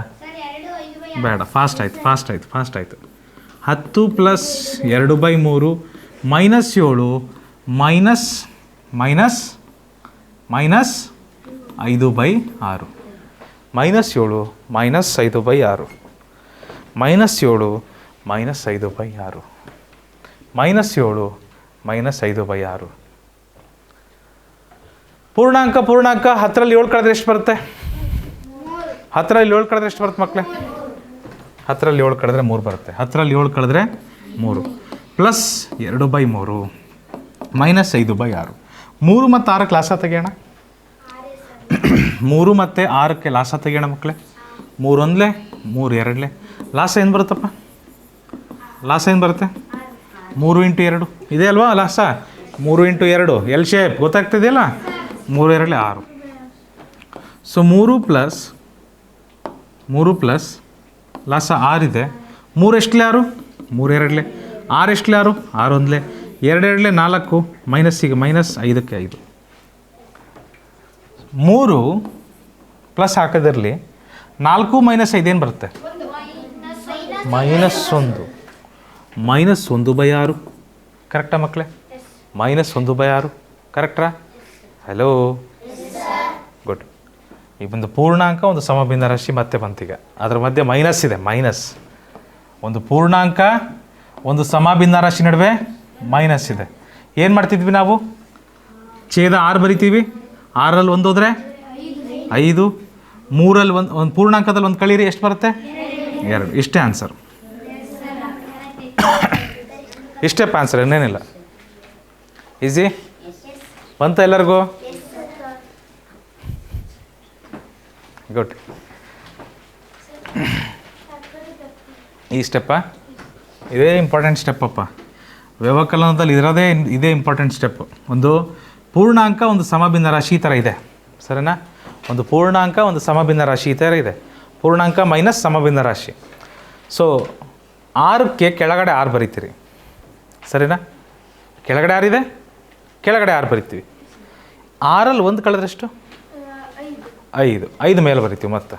ಬೇಡ, ಫಾಸ್ಟ್ ಆಯಿತು. 10 + 2/3 -7 -5/6. -7 -5/6. -7 -5/6. -7 -5/6. ಪೂರ್ಣಾಂಕ 10ರಲ್ಲಿ 7 ಕಳೆದ್ರೆ ಎಷ್ಟು ಬರುತ್ತೆ? 10ರಲ್ಲಿ 7 ಕಳೆದ್ರೆ ಎಷ್ಟು ಬರುತ್ತೆ ಮಕ್ಕಳೇ? 10ರಲ್ಲಿ 7 ಕಳೆದ್ರೆ 3 ಬರುತ್ತೆ. 10ರಲ್ಲಿ 7 ಕಳೆದ್ರೆ 3 +2/3 -5/6. 3 ಮತ್ತು 6ಕ್ಕೆ ಲಾಸ ತೆಗೆಯೋಣ. 3 ಮತ್ತು 6ಕ್ಕೆ ಲಾಸ ತೆಗೆಯೋಣ ಮಕ್ಕಳೇ. 3 1 3 2 ಲಾಸ ಏನು ಬರುತ್ತಪ್ಪ? ಲಾಸ ಏನು ಬರುತ್ತೆ? 3 × 2 ಇದೆ ಅಲ್ವಾ ಲಾಸ? 3 × 2 ಎಲ್ ಶೇಪ್ ಗೊತ್ತಾಗ್ತಿದೆಯಲ್ಲ? 3 2 6. ಸೊ 3 + ಲಾಸ 6 ಇದೆ. 3 ಎಷ್ಟಲೇ 6? 3 2 6 ಎಷ್ಟಲೇ 6? 6 1 2 2 4, ಮೈನಸ್ಸಿಗೆ ಮೈನಸ್, 5ಕ್ಕೆ 5. 3 ಪ್ಲಸ್ ಹಾಕೋದಿರಲಿ. 4 - 5 ಏನು ಬರುತ್ತೆ? -1. -1/6. ಕರೆಕ್ಟಾ ಮಕ್ಕಳೇ? -1/6 ಕರೆಕ್ಟ್ರಾ? Hello, good. ಈಗ ಒಂದು ಪೂರ್ಣಾಂಕ ಒಂದು ಸಮಭಿನ್ನ ರಾಶಿ ಮತ್ತೆ ಬಂತೀಗ. ಅದರ ಮಧ್ಯೆ ಮೈನಸ್ ಇದೆ. ಒಂದು ಪೂರ್ಣಾಂಕ ಒಂದು ಸಮಭಿನ್ನ ರಾಶಿ ನಡುವೆ ಮೈನಸ್ ಇದೆ. ಏನು ಮಾಡ್ತಿದ್ವಿ ನಾವು? ಛೇದ 6 ಬರಿತೀವಿ. 6ರಲ್ಲಿ 1 ಹೋದರೆ 5, 3ರಲ್ಲಿ ಒಂದು ಪೂರ್ಣಾಂಕದಲ್ಲಿ ಒಂದು ಕಳೀರಿ, ಎಷ್ಟು ಬರುತ್ತೆ? 2. ಇಷ್ಟೇ ಆನ್ಸರ್. ಇಷ್ಟೇ ಆನ್ಸರ್, ಇನ್ನೇನಿಲ್ಲ. ಈಸಿ ಬಂತ ಎಲ್ಲರಿಗೂ? ಗುಡ್. ಈ ಸ್ಟೆಪ್ಪ ಇದೇ ಇಂಪಾರ್ಟೆಂಟ್ ಸ್ಟೆಪ್ಪಪ್ಪ. ವ್ಯವಕಲನದಲ್ಲಿ ಇದೇ ಇಂಪಾರ್ಟೆಂಟ್ ಸ್ಟೆಪ್ಪು. ಒಂದು ಪೂರ್ಣಾಂಕ, ಒಂದು ಸಮಭಿನ್ನ ರಾಶಿ ಈ ಥರ ಇದೆ, ಸರಿನಾ? ಒಂದು ಪೂರ್ಣಾಂಕ, ಒಂದು ಸಮಭಿನ್ನ ರಾಶಿ ಈ ಥರ ಇದೆ. ಪೂರ್ಣಾಂಕ ಮೈನಸ್ ಸಮಭಿನ್ನ ರಾಶಿ. ಸೊ 6ಕ್ಕೆ ಕೆಳಗಡೆ 6 ಬರೀತೀರಿ, ಸರಿನಾ? ಕೆಳಗಡೆ 6 ಇದೆ, ಕೆಳಗಡೆ 6 ಬರಿತೀವಿ. 6ರಲ್ಲಿ 1 ಕಳೆದ್ರೆಷ್ಟು? 5. 5 ಮೇಲೆ ಬರಿತೀವಿ. ಮತ್ತೆ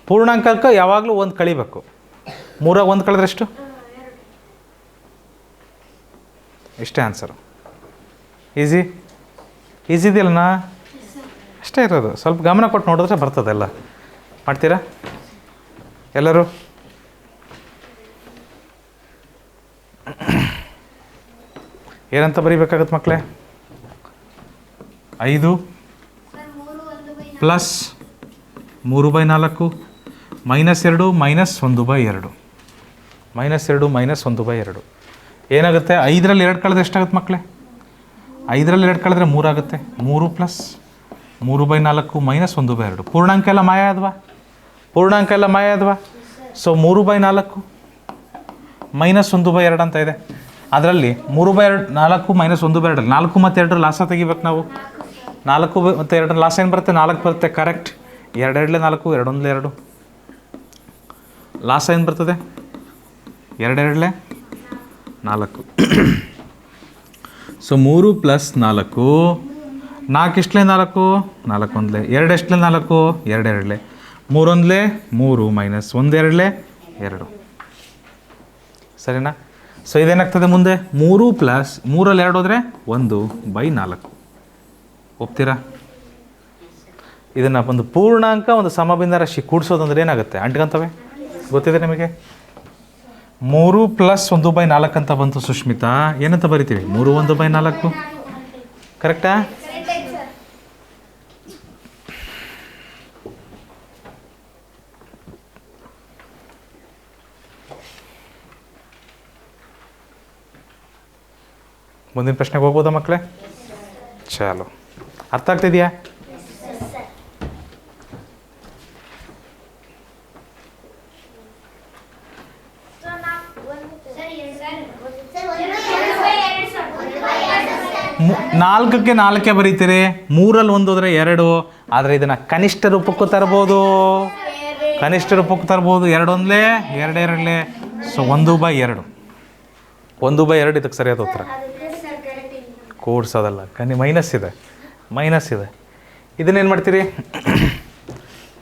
ಪೂರ್ಣಾಂಕಕ್ಕೆ ಯಾವಾಗಲೂ 1 ಕಳಿಬೇಕು. 3ರಾಗ 1 ಕಳೆದ್ರೆಷ್ಟು? ಇಷ್ಟೇ ಆನ್ಸರು. ಈಸಿ ಇದೆಯಲ್ಲಣ್ಣ? ಅಷ್ಟೇ ಇರೋದು. ಸ್ವಲ್ಪ ಗಮನ ಕೊಟ್ಟು ನೋಡಿದ್ರೆ ಬರ್ತದೆಲ್ಲ. ಮಾಡ್ತೀರಾ ಎಲ್ಲರೂ? ಏನಂತ ಬರೀಬೇಕಾಗತ್ತೆ ಮಕ್ಕಳೇ? 5 ಪ್ಲಸ್ 3/4 -2 -1/2. -2 -1/2 ಏನಾಗುತ್ತೆ? 5ರಲ್ಲಿ 2 ಕಳೆದ್ರೆ ಎಷ್ಟಾಗುತ್ತೆ ಮಕ್ಕಳೇ? 5ರಲ್ಲಿ 2 ಕಳೆದ್ರೆ 3 ಆಗುತ್ತೆ. 3 ಪ್ಲಸ್ 3/4 -1/2. ಪೂರ್ಣಾಂಕ ಎಲ್ಲ ಮಾಯ ಆದ್ವಾ? ಪೂರ್ಣಾಂಕ ಎಲ್ಲ ಮಾಯ ಆದ್ವಾ? ಸೊ 3/4 -1/2 ಅಂತ ಇದೆ. ಅದರಲ್ಲಿ 3/4 -1/2, 4 ಮತ್ತು 2 ಲಾಸ ತೆಗಿಬೇಕು ನಾವು. 4 ಮತ್ತು 2 ಲಾಸ ಏನು ಬರುತ್ತೆ? 4 ಬರುತ್ತೆ. ಕರೆಕ್ಟ್. 2 2 4, 2 1 2. ಲಾಸ ಏನು ಬರ್ತದೆ? 2 2 4. ಸೊ 3 ಪ್ಲಸ್ 4, 4 ಎಷ್ಟಲೇ 4, 4 1, 2 ಎಷ್ಟಲೇ 4, 2 2, 3 1, 3 -1 2 2. ಸರಿನಾ? ಸೊ ಇದೇನಾಗ್ತದೆ ಮುಂದೆ? 3 ಪ್ಲಸ್ 3ರಲ್ಲಿ 2 ಹೋದರೆ 1/4. ಒಪ್ತೀರಾ? ಇದನ್ನು ಒಂದು ಪೂರ್ಣಾಂಕ, ಒಂದು ಸಮಭಿನ್ನ ರಾಶಿ ಕೂಡಿಸೋದಂದ್ರೆ ಏನಾಗುತ್ತೆ? ಅಂಟ್ಕೊಂತವೆ. ಗೊತ್ತಿದೆ ನಿಮಗೆ? 3 ಪ್ಲಸ್ 1/4 ಅಂತ ಬಂತು ಸುಷ್ಮಿತಾ. ಏನಂತ ಬರಿತೀವಿ? 3 1/4. ಕರೆಕ್ಟಾ? ಮುಂದಿನ ಪ್ರಶ್ನೆಗೆ ಹೋಗ್ಬೋದಾ ಮಕ್ಕಳೇ? ಚಾಲು. ಅರ್ಥ ಆಗ್ತಿದೆಯಾ? ನಾಲ್ಕಕ್ಕೆ 4 ಬರೀತೀರಿ. 3ರಲ್ಲಿ 1 ಹೋದರೆ 2. ಆದರೆ ಇದನ್ನು ಕನಿಷ್ಠ ರೂಪಕ್ಕೂ ತರ್ಬೋದು, ಕನಿಷ್ಠ ರೂಪಕ್ಕೂ ತರ್ಬೋದು. 2 1 2 2. ಸೊ 1/2. 1/2 ಇದಕ್ಕೆ ಸರಿಯಾದ ಉತ್ತರ. ಕೂಡ್ಸೋದಲ್ಲ, ಮೈನಸ್ ಇದೆ, ಮೈನಸ್ ಇದೆ. ಇದನ್ನೇನು ಮಾಡ್ತೀರಿ?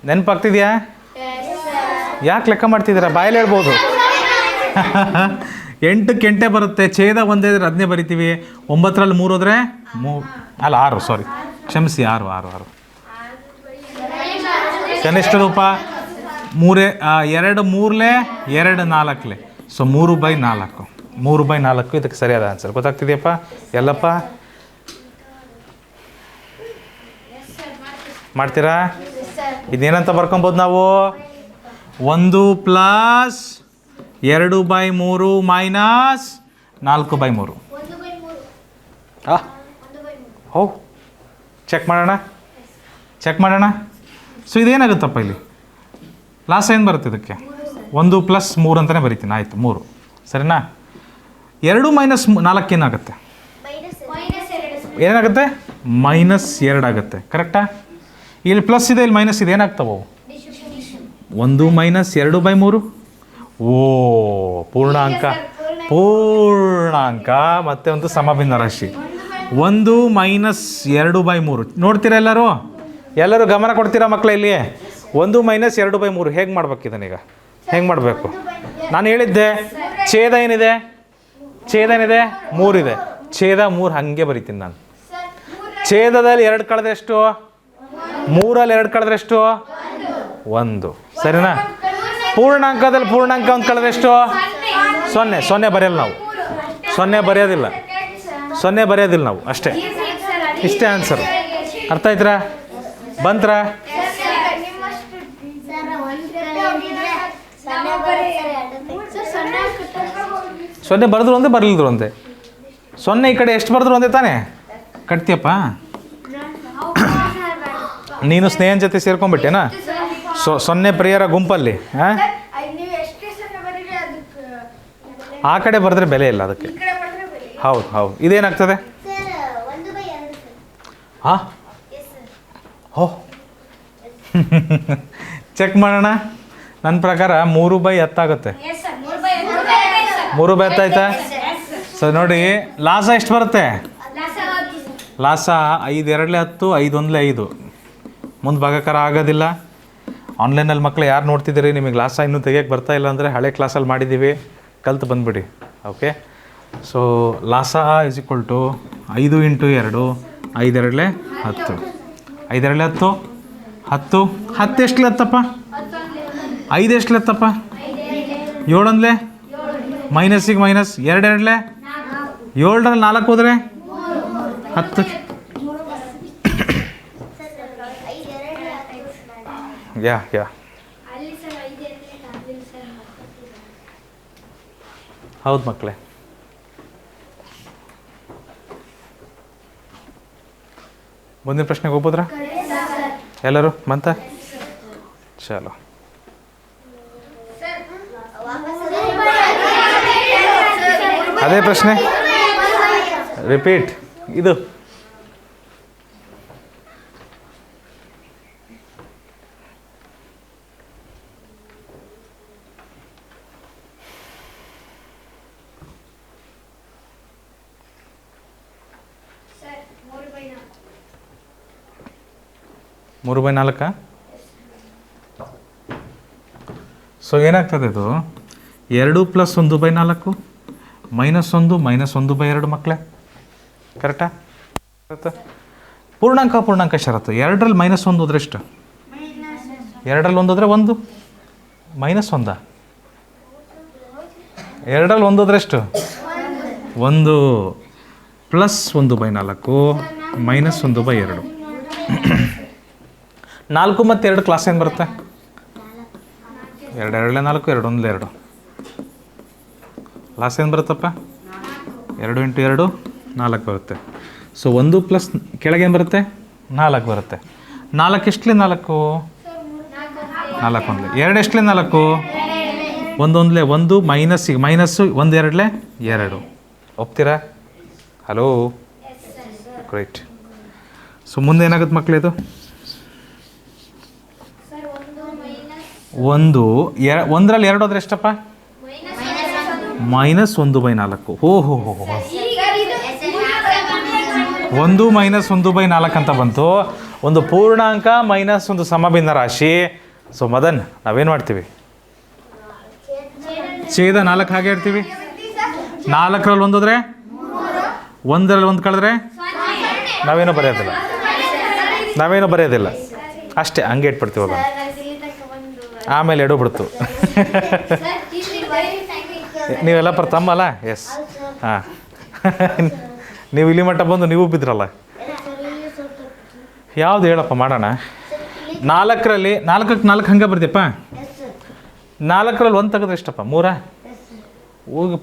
ನೆನಪಾಗ್ತಿದೆಯಾ? ಯಾಕೆ ಲೆಕ್ಕ ಮಾಡ್ತಿದ್ದೀರಾ? ಬಾಯಲ್ಲಿ ಹೇಳ್ಬೋದು. 8ಕ್ಕೆ 8 ಬರುತ್ತೆ. ಛೇದ 1 ಇದ್ರೆ 10 ಬರಿತೀವಿ. 9ರಲ್ಲಿ 3 ಹೋದರೆ 6, ಸಾರಿ ಕ್ಷಮಿಸಿ, 6. ಕನಿಷ್ಠ ರೂಪ 3 2 3 2 4. ಸೊ 3/4. 3/4 ಇದಕ್ಕೆ ಸರಿಯಾದ ಆನ್ಸರ್. ಗೊತ್ತಾಗ್ತಿದೆಯಪ್ಪ ಎಲ್ಲಪ್ಪ? ಮಾಡ್ತೀರಾ? ಇದೇನಂತ ಬರ್ಕೊಬೋದು ನಾವು? 1 ಪ್ಲಸ್ 2/3 ಮೈನಸ್ 4/3. ಹೋ ಚೆಕ್ ಮಾಡೋಣ. ಸೊ ಇದೇನಾಗುತ್ತಪ್ಪ ಇಲ್ಲಿ? ಲಾಸ್ ಏನು ಬರುತ್ತೆ ಇದಕ್ಕೆ? 1 ಪ್ಲಸ್ 3 ಅಂತಲೇ ಬರಿತೀನಿ. ಆಯಿತು, 3 ಸರಿನಾ? 2 ಮೈನಸ್ 4 ಏನಾಗುತ್ತೆ? ಏನಾಗುತ್ತೆ? -2 ಆಗುತ್ತೆ. ಕರೆಕ್ಟಾ? ಇಲ್ಲಿ ಪ್ಲಸ್ ಇದೆ, ಇಲ್ಲಿ ಮೈನಸ್ ಇದೆ, ಏನಾಗ್ತವೆ? 1 ಮೈನಸ್ 2/3. ಓ ಪೂರ್ಣಾಂಕ ಮತ್ತು ಒಂದು ಸಮಭಿನ್ನ ರಾಶಿ. 1 ಮೈನಸ್ 2/3 ನೋಡ್ತೀರಾ? ಎಲ್ಲರೂ ಗಮನ ಕೊಡ್ತೀರಾ ಮಕ್ಕಳ? ಇಲ್ಲಿ 1 ಮೈನಸ್ 2/3 ಹೇಗೆ ಮಾಡ್ಬೇಕು? ಇದನ್ನೀಗ ಹೇಗೆ ಮಾಡಬೇಕು? ನಾನು ಹೇಳಿದ್ದೆ ಛೇದ ಏನಿದೆ? 3 ಇದೆ. ಛೇದ 3 ಹಾಗೆ ಬರಿತೀನಿ ನಾನು. ಛೇದದಲ್ಲಿ 2 ಕಳೆದ್ರೆ ಎಷ್ಟು? 3ರಲ್ಲಿ 2 ಕಳೆದ್ರೆ ಎಷ್ಟು? 1. ಸರಿನಾ? ಪೂರ್ಣಾಂಕದಲ್ಲಿ ಪೂರ್ಣಾಂಕ 1 ಕಳೆದ್ರೆ ಎಷ್ಟು? 0 ಬರೆಯಲ್ಲ ನಾವು. 0 ಬರೆಯೋದಿಲ್ಲ ನಾವು ಅಷ್ಟೇ. ಇಷ್ಟೇ ಆನ್ಸರು. ಅರ್ಥ ಆಯ್ತಾ? ಬಂತ್ರಾ? ಸೊನ್ನೆ ಬರೆದ್ರು ಅಂತೆ ಬರಲಿದ್ರು ಅಂತೆ. ಸೊನ್ನೆ ಈ ಕಡೆ ಎಷ್ಟು ಬರೆದ್ರು ಅಂತೆ ತಾನೇ ಕಟ್ತೀಯಪ್ಪ. ನೀನು ಸ್ನೇಹನ ಜೊತೆ ಸೇರ್ಕೊಂಡ್ಬಿಟ್ಟೇನಾ ಸೊನ್ನೆ ಪ್ರಿಯರ ಗುಂಪಲ್ಲಿ? ಹಾಂ, ಆ ಕಡೆ ಬರೆದ್ರೆ ಬೆಲೆ ಇಲ್ಲ ಅದಕ್ಕೆ. ಹೌದು ಹೌದು. ಇದೇನಾಗ್ತದೆ? ಹಾಂ, ಹೋ ಚೆಕ್ ಮಾಡೋಣ. ನನ್ನ ಪ್ರಕಾರ 3/10 ಆಗುತ್ತೆ. 3/10 ಆಯ್ತಾ? ಸೊ ನೋಡಿ, ಲಾಸ ಎಷ್ಟು ಬರುತ್ತೆ? ಲಾಸ 5 2 10, 5 1 5. ಮುಂದೆ ಭಾಗಾಕಾರ ಆಗೋದಿಲ್ಲ. ಆನ್ಲೈನಲ್ಲಿ ಮಕ್ಕಳು ಯಾರು ನೋಡ್ತಿದ್ದೀರಿ, ನಿಮಗೆ ಲಾಸ ಇನ್ನೂ ತೆಗಿಯೋಕ್ಕೆ ಬರ್ತಾ ಇಲ್ಲ ಅಂದರೆ ಹಳೆ ಕ್ಲಾಸಲ್ಲಿ ಮಾಡಿದ್ದೀವಿ, ಕಲ್ತು ಬಂದುಬಿಡಿ. ಓಕೆ. ಸೊ ಲಾಸ ಇಸ್ ಈಕ್ವಲ್ ಟು 5 × 2, 5 2 10. 5 2 10, 10. 10 ಎಷ್ಟು ಲೆತ್ತಪ್ಪ? 5 ಎಷ್ಟು ಲೆತ್ತಪ್ಪ? 7 1 ಮೈನಸ್ಸಿಗೆ ಮೈನಸ್, 2 2 7ರಲ್ಲಿ 4 ಹೋದರೆ 10. ಯಾ ಹೌದು ಮಕ್ಕಳೇ. ಮುಂದಿನ ಪ್ರಶ್ನೆಗೆ ಹೋಗ್ಬೋದ್ರಾ ಎಲ್ಲರೂ? ಮಂತ ಚಲೋ. ಅದೇ ಪ್ರಶ್ನೆ ರಿಪೀಟ್. ಇದು ಮೂರು ಬೈ 4. ಸೊ ಏನಾಗ್ತದೆ ಇದು? 2 + 1/4 -1 -1/2 ಮಕ್ಕಳೇ. ಕರೆಕ್ಟಾ? ಪೂರ್ಣಾಂಕ ಷರತ್ತು. 2ರಲ್ಲಿ -1 ಹೋದ್ರೆ ಎಷ್ಟು? 2ರಲ್ಲಿ 1 ಹೋದ್ರೆ 1 -1. 2ರಲ್ಲಿ 1 ಹೋದ್ರೆ ಎಷ್ಟು? 1 + 1/4 -1/2. 4 ಮತ್ತು 2 ಕ್ಲಾಸ್ ಏನು ಬರುತ್ತೆ? 2 2 4, 2 1 2. ಲಾಸ್ ಏನು ಬರುತ್ತಪ್ಪ? 2 × 2 4 ಬರುತ್ತೆ. ಸೊ 1 ಪ್ಲಸ್ ಕೆಳಗೇನು ಬರುತ್ತೆ? 4 ಬರುತ್ತೆ. 4 ಎಷ್ಟಲೇ 4? 4 1 2 ಎಷ್ಟಲೇ 4? 1 1 1 ಮೈನಸ್ಸಿಗೆ ಮೈನಸ್ಸು 1 2 2. ಒಪ್ತೀರಾ? Hello, great. ಸೊ ಮುಂದೆ ಏನಾಗುತ್ತೆ ಮಕ್ಕಳು? ಇದು 1ರಲ್ಲಿ 2 ಹೋದ್ರೆ ಎಷ್ಟಪ್ಪ? -1/4. ಹೋ 1 -1/4 ಅಂತ ಬಂತು. ಒಂದು ಪೂರ್ಣಾಂಕ ಮೈನಸ್ ಒಂದು ಸಮಭಿನ್ನ ರಾಶಿ. ಸೊ ಮದನ್, ನಾವೇನು ಮಾಡ್ತೀವಿ? ಛೇದ 4 ಹಾಗೆ ಇಡ್ತೀವಿ. 4ರಲ್ಲಿ 1 ಹೋದ್ರೆ 1ರಲ್ಲಿ 1 ಕಳೆದ್ರೆ ನಾವೇನೂ ಬರೆಯೋದಿಲ್ಲ. ಅಷ್ಟೇ, ಹಂಗೆ ಇಟ್ಬಿಡ್ತೀವಲ್ಲ. ಆಮೇಲೆ ಎಡು ಬಿಡ್ತು. ನೀವೆಲ್ಲ ತಮ್ಮಲ್ಲ? ಎಸ್. ಹಾಂ, ನೀವು ಇಲ್ಲಿ ಮಟ್ಟ ಬಂದು ನೀವು ಬಿದ್ರಲ್ಲ. ಯಾವುದು ಹೇಳಪ್ಪ ಮಾಡೋಣ? 4ರಲ್ಲಿ 4ಕ್ಕೆ 4 ಹಂಗೆ ಬರ್ತೀಯಪ್ಪ. 4ರಲ್ಲಿ 1 ತೆಗೆದ್ರೆ ಎಷ್ಟಪ್ಪ? 3.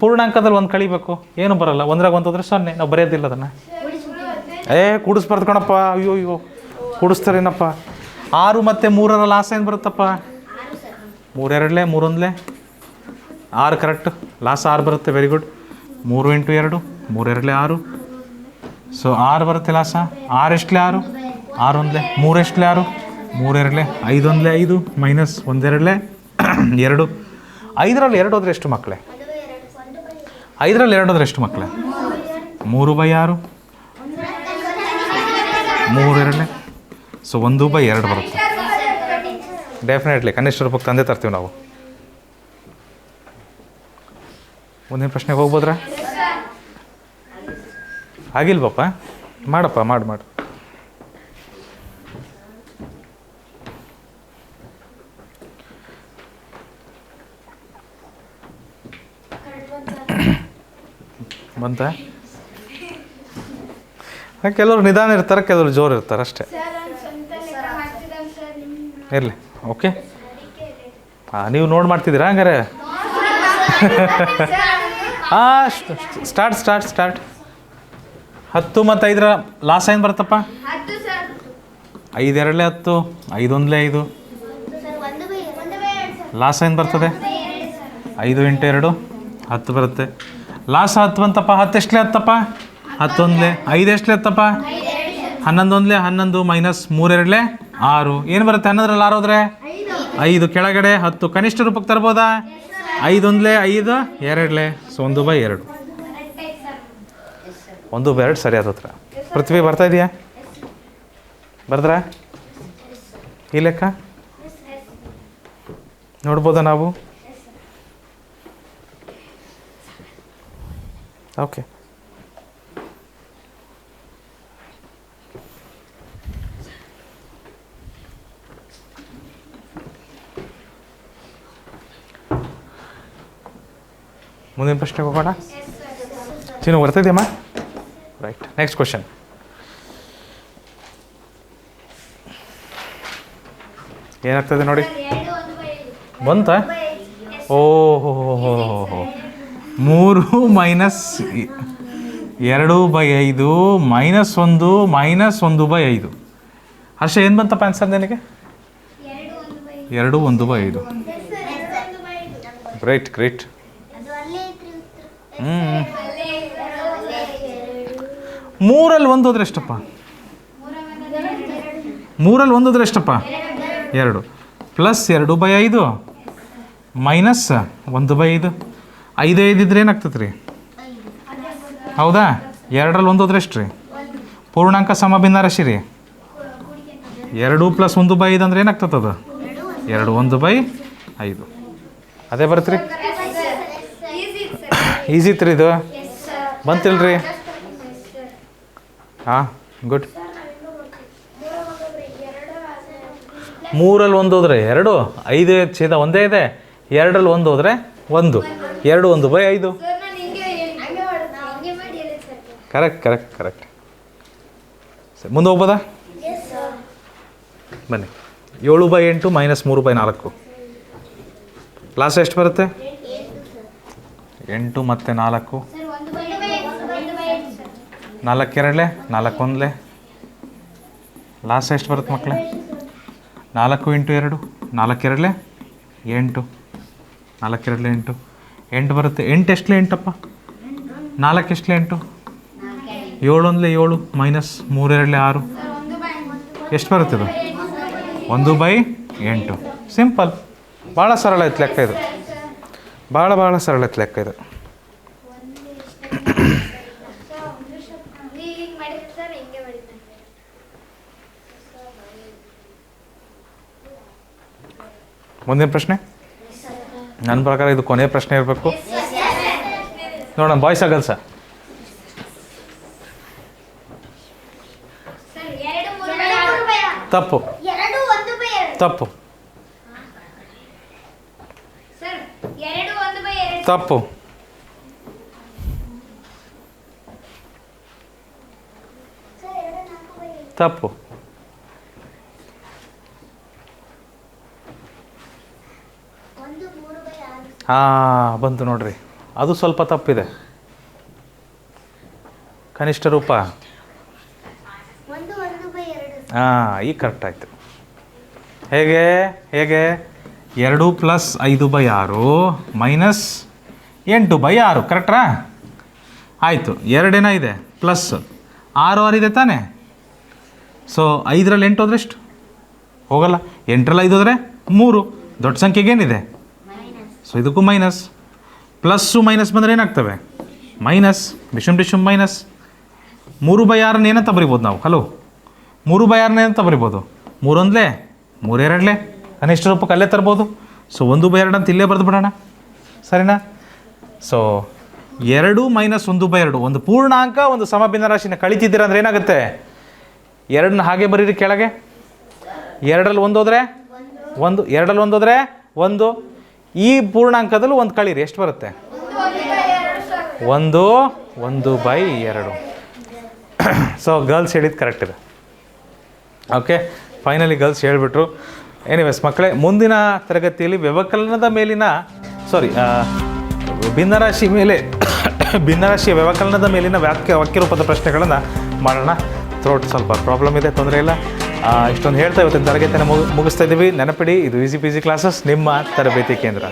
ಪೂರ್ಣಾಂಕದಲ್ಲಿ 1 ಕಳಿಬೇಕು, ಏನು ಬರಲ್ಲ. 1ರಾಗ 1 ಹೋದ್ರೆ 0. ನಾವು ಬರೆಯೋದಿಲ್ಲ ಅದನ್ನು. ಕೂಡಿಸ್ಬಾರ್ದು ಕಣಪ್ಪ. ಅಯ್ಯೋ ಕೂಡಿಸ್ತಾರೇನಪ್ಪ? 6 ಮತ್ತು 3ರ ಲಾಸ ಏನು ಬರುತ್ತಪ್ಪ? 3 2 3 1 6. ಕರೆಕ್ಟು, ಲಾಸ 6 ಬರುತ್ತೆ. Very good. 3 × 2 3 2 6. ಸೊ 6 ಬರುತ್ತೆ ಲಾಸ. 6 ಎಷ್ಟಲೇ 6? 6 1 3 ಎಷ್ಟಲೇ 6? 3 2 5 1 5 ಮೈನಸ್ 1 2 2. 5ರಲ್ಲಿ 2 ಹೋದ್ರೆ ಎಷ್ಟು ಮಕ್ಕಳೇ? 5ರಲ್ಲಿ 2 ಹೋದ್ರೆ ಎಷ್ಟು ಮಕ್ಕಳೇ? 3/6 3 2. ಸೊ 1/2 ಬರುತ್ತೆ. ಡೆಫಿನೆಟ್ಲಿ ಕನಿಷ್ಠ ರೂಪಕ್ಕೆ ತಂದೆ ತರ್ತೀವಿ ನಾವು. ಮುಂದಿನ ಪ್ರಶ್ನೆಗೆ ಹೋಗ್ಬೋದ್ರಾ? ಆಗಿಲ್ವಪ್ಪ? ಮಾಡಪ್ಪ, ಮಾಡು. ಬಂತ? ಕೆಲವರು ನಿಧಾನ ಇರ್ತಾರೆ, ಕೆಲವರು ಜೋರು ಇರ್ತಾರೆ ಅಷ್ಟೇ. ಇರಲಿ, ಓಕೆ. ನೀವು ನೋಡಿ ಮಾಡ್ತಿದ್ದೀರಾ ಹಂಗಾರೆ? ಹಾಂ, ಸ್ಟಾರ್ಟ್. 10 ಮತ್ತು 5ರ ಲಾಸ್ ಏನು ಬರುತ್ತಪ್ಪ? 5 2 10, 5 1 5. ಲಾಸ್ ಏನು ಬರ್ತದೆ? 5 × 2 10 ಬರುತ್ತೆ. ಲಾಸ್ 10 ಬಂತಪ್ಪ. 10 ಎಷ್ಟಲೇ 10ಪ್ಪ? 10 1 5 ಎಷ್ಟಲೇ 10ಪ್ಪ? 11 1 11 ಮೈನಸ್ 3 2 6. ಏನು ಬರುತ್ತೆ 11ರಲ್ಲಿ 6 ಹೋದರೆ? 5. ಕೆಳಗಡೆ 10 ಕನಿಷ್ಠ ರೂಪಕ್ಕೆ ತರ್ಬೋದಾ? 5 1 5 2 ಸೊ 1/2. 1/2 ಸರಿಯಾದ ಉತ್ತರ. ಪೃಥ್ವಿ ಬರ್ತಾ ಇದೆಯಾ? ಬರ್ದ್ರಾ ಈ ಲೆಕ್ಕ ನೋಡ್ಬೋದಾ ನಾವು? ಓಕೆ. ಮುಂದಿನ ಪ್ರಶ್ನೆಗೆ ಹೋಗೋಣ. ಚಿನ್ನು ಬರ್ತಾ ಇದೆಯಮ್ಮ? ರೈಟ್. Next question. ಏನಾಗ್ತದೆ ನೋಡಿ, ಬಂತ? ಓಹೋ, 3 ಮೈನಸ್ 2/5 ಮೈನಸ್ 1 ಮೈನಸ್ 1/5. ಹರ್ಷ ಏನು ಬಂತಪ್ಪ ಆನ್ಸರ್ ನಿನಗೆ? 2 1/5. ಗ್ರೇಟ್. 3ರಲ್ಲಿ 1 ಹೋದ್ರೆ ಎಷ್ಟಪ್ಪ? 3ರಲ್ಲಿ 1 ಹೋದ್ರೆ ಎಷ್ಟಪ್ಪ? 2 ಪ್ಲಸ್ 2/5 ಮೈನಸ್ 1/5. 5 5 ಇದ್ರೆ ಏನಾಗ್ತದೆ ರೀ? ಹೌದಾ? 2ರಲ್ಲಿ 1 ಹೋದ್ರೆ ಎಷ್ಟು ರೀ? ಪೂರ್ಣಾಂಕ ಸಮಭಿನ್ನ ರಾಶಿ ರೀ. 2 + 1/5 ಅಂದ್ರೆ ಏನಾಗ್ತದೆ? ಅದು 2 1/5. ಅದೇ ಬರುತ್ತೆ ರೀ. ಈಸಿ ಇತ್ತು ರೀ ಇದು. ಬಂತಿಲ್ರಿ? ಹಾಂ, ಗುಡ್. 3ರಲ್ಲಿ 1 ಹೋದರೆ 2, 5 ಛೇದ 1 ಇದೆ. 2ರಲ್ಲಿ 1 ಹೋದರೆ 1, 2 1/5. ಕರೆಕ್ಟ್. ಸರಿ, ಮುಂದೆ ಹೋಗ್ಬೋದಾ? ಬನ್ನಿ. 7/8 ಮೈನಸ್ 3/4. ಲಾಸ್ಟ್ ಎಷ್ಟು ಬರುತ್ತೆ? 8 ಮತ್ತು 4. 4 2 4 1. ಲಾಸ್ಟ್ ಎಷ್ಟು ಬರುತ್ತೆ ಮಕ್ಕಳೇ? 4 × 2 4 2 8. 4 2 8 8 ಬರುತ್ತೆ. 8 ಎಷ್ಟಲೇ 8ಅಪ್ಪ? 4 ಎಷ್ಟಲೇ 8? 7 1 7 ಮೈನಸ್ 3 2 6. ಎಷ್ಟು ಬರುತ್ತೆ ಇದು? 1/8. ಸಿಂಪಲ್. ಭಾಳ ಸರಳ ಐತೆ ಲೆಕ್ಕ ಇದು. ಭಾಳ ಸರಳ ಐತೆ ಲೆಕ್ಕ ಇದು. ಮುಂದಿನ ಪ್ರಶ್ನೆ. ನನ್ನ ಪ್ರಕಾರ ಇದು ಕೊನೆಯ ಪ್ರಶ್ನೆ ಇರಬೇಕು. ನೋಡೋಣ, ಬಾಯ್ಸಾ ಗರ್ಲ್ಸಾ? ತಪ್ಪು. ಹಾಂ, ಬಂತು ನೋಡ್ರಿ. ಅದು ಸ್ವಲ್ಪ ತಪ್ಪಿದೆ. ಕನಿಷ್ಠ ರೂಪ. ಹಾಂ, ಈಗ ಕರೆಕ್ಟ್ ಆಯಿತು. ಹೇಗೆ 2 + 5/6 ಮೈನಸ್ 8/6. ಕರೆಕ್ಟ್ರಾ? ಆಯಿತು. 2 ಇದೆ ಪ್ಲಸ್ 6 6 ಇದೆ ತಾನೇ. ಸೊ 5ರಲ್ಲಿ 8 ಹೋದ್ರೆ ಎಷ್ಟು? ಹೋಗಲ್ಲ. 8ರಲ್ಲಿ 5 ಹೋದರೆ 3. ದೊಡ್ಡ ಸಂಖ್ಯೆಗೇನಿದೆ? ಸೊ ಇದಕ್ಕೂ ಮೈನಸ್. ಪ್ಲಸ್ಸು ಮೈನಸ್ ಬಂದರೆ ಏನಾಗ್ತವೆ? ಮೈನಸ್. ಡಿಶುಮ್ ಮೈನಸ್. 3/6 ಏನಂತ ಬರಿಬೋದು ನಾವು? ಹಲೋ, 3/6 ಏನಂತ ಬರಿಬೋದು? 3 1 3 2 ಕನಿಷ್ಠ ರೂಪಕ್ಕೆ ಅಲ್ಲೇ ತರ್ಬೋದು. ಸೊ 1/2 ಅಂತ ಇಲ್ಲೇ ಬರೆದು ಬಿಡೋಣ, ಸರಿನಾ? ಸೊ 2 ಮೈನಸ್ 1/2 ಒಂದು ಪೂರ್ಣಾಂಕ, ಒಂದು ಸಮಭಿನ್ನ ರಾಶಿನ ಕಳಿತಿದ್ದೀರ ಅಂದರೆ ಏನಾಗುತ್ತೆ? 2ನ್ನ ಹಾಗೆ ಬರೀರಿ ಕೆಳಗೆ. 2ರಲ್ಲಿ 1 ಹೋದರೆ 1, 2ರಲ್ಲಿ 1 ಹೋದರೆ 1. ಈ ಪೂರ್ಣಾಂಕದಲ್ಲೂ 1 ಕಳೀರಿ. ಎಷ್ಟು ಬರುತ್ತೆ? 1 1/2. ಸೊ ಗರ್ಲ್ಸ್ ಹೇಳಿದ್ದು ಕರೆಕ್ಟ್ ಇದೆ. ಓಕೆ, ಫೈನಲಿ ಗರ್ಲ್ಸ್ ಹೇಳಿಬಿಟ್ರು. ಎನಿವೇಸ್ ಮಕ್ಕಳೇ, ಮುಂದಿನ ತರಗತಿಯಲ್ಲಿ ವ್ಯವಕಲನದ ಮೇಲಿನ ಭಿನ್ನರಾಶಿಯ ವ್ಯವಕಲನದ ಮೇಲಿನ ವಾಕ್ಯರೂಪದ ಪ್ರಶ್ನೆಗಳನ್ನು ಮಾಡೋಣ. ಥ್ರೋಟ್ ಸ್ವಲ್ಪ ಪ್ರಾಬ್ಲಮ್ ಇದೆ, ತೊಂದರೆ ಇಲ್ಲ. ಇಷ್ಟೊಂದು ಹೇಳ್ತಾ ಇವತ್ತಿನ ತರಗತಿಯನ್ನು ಮುಗಿಸ್ತಾ ಇದ್ದೀವಿ. ನೆನಪಿಡಿ, ಇದು ಈಸಿ ಪಿ ಜಿ ಕ್ಲಾಸಸ್, ನಿಮ್ಮ ತರಬೇತಿ ಕೇಂದ್ರ.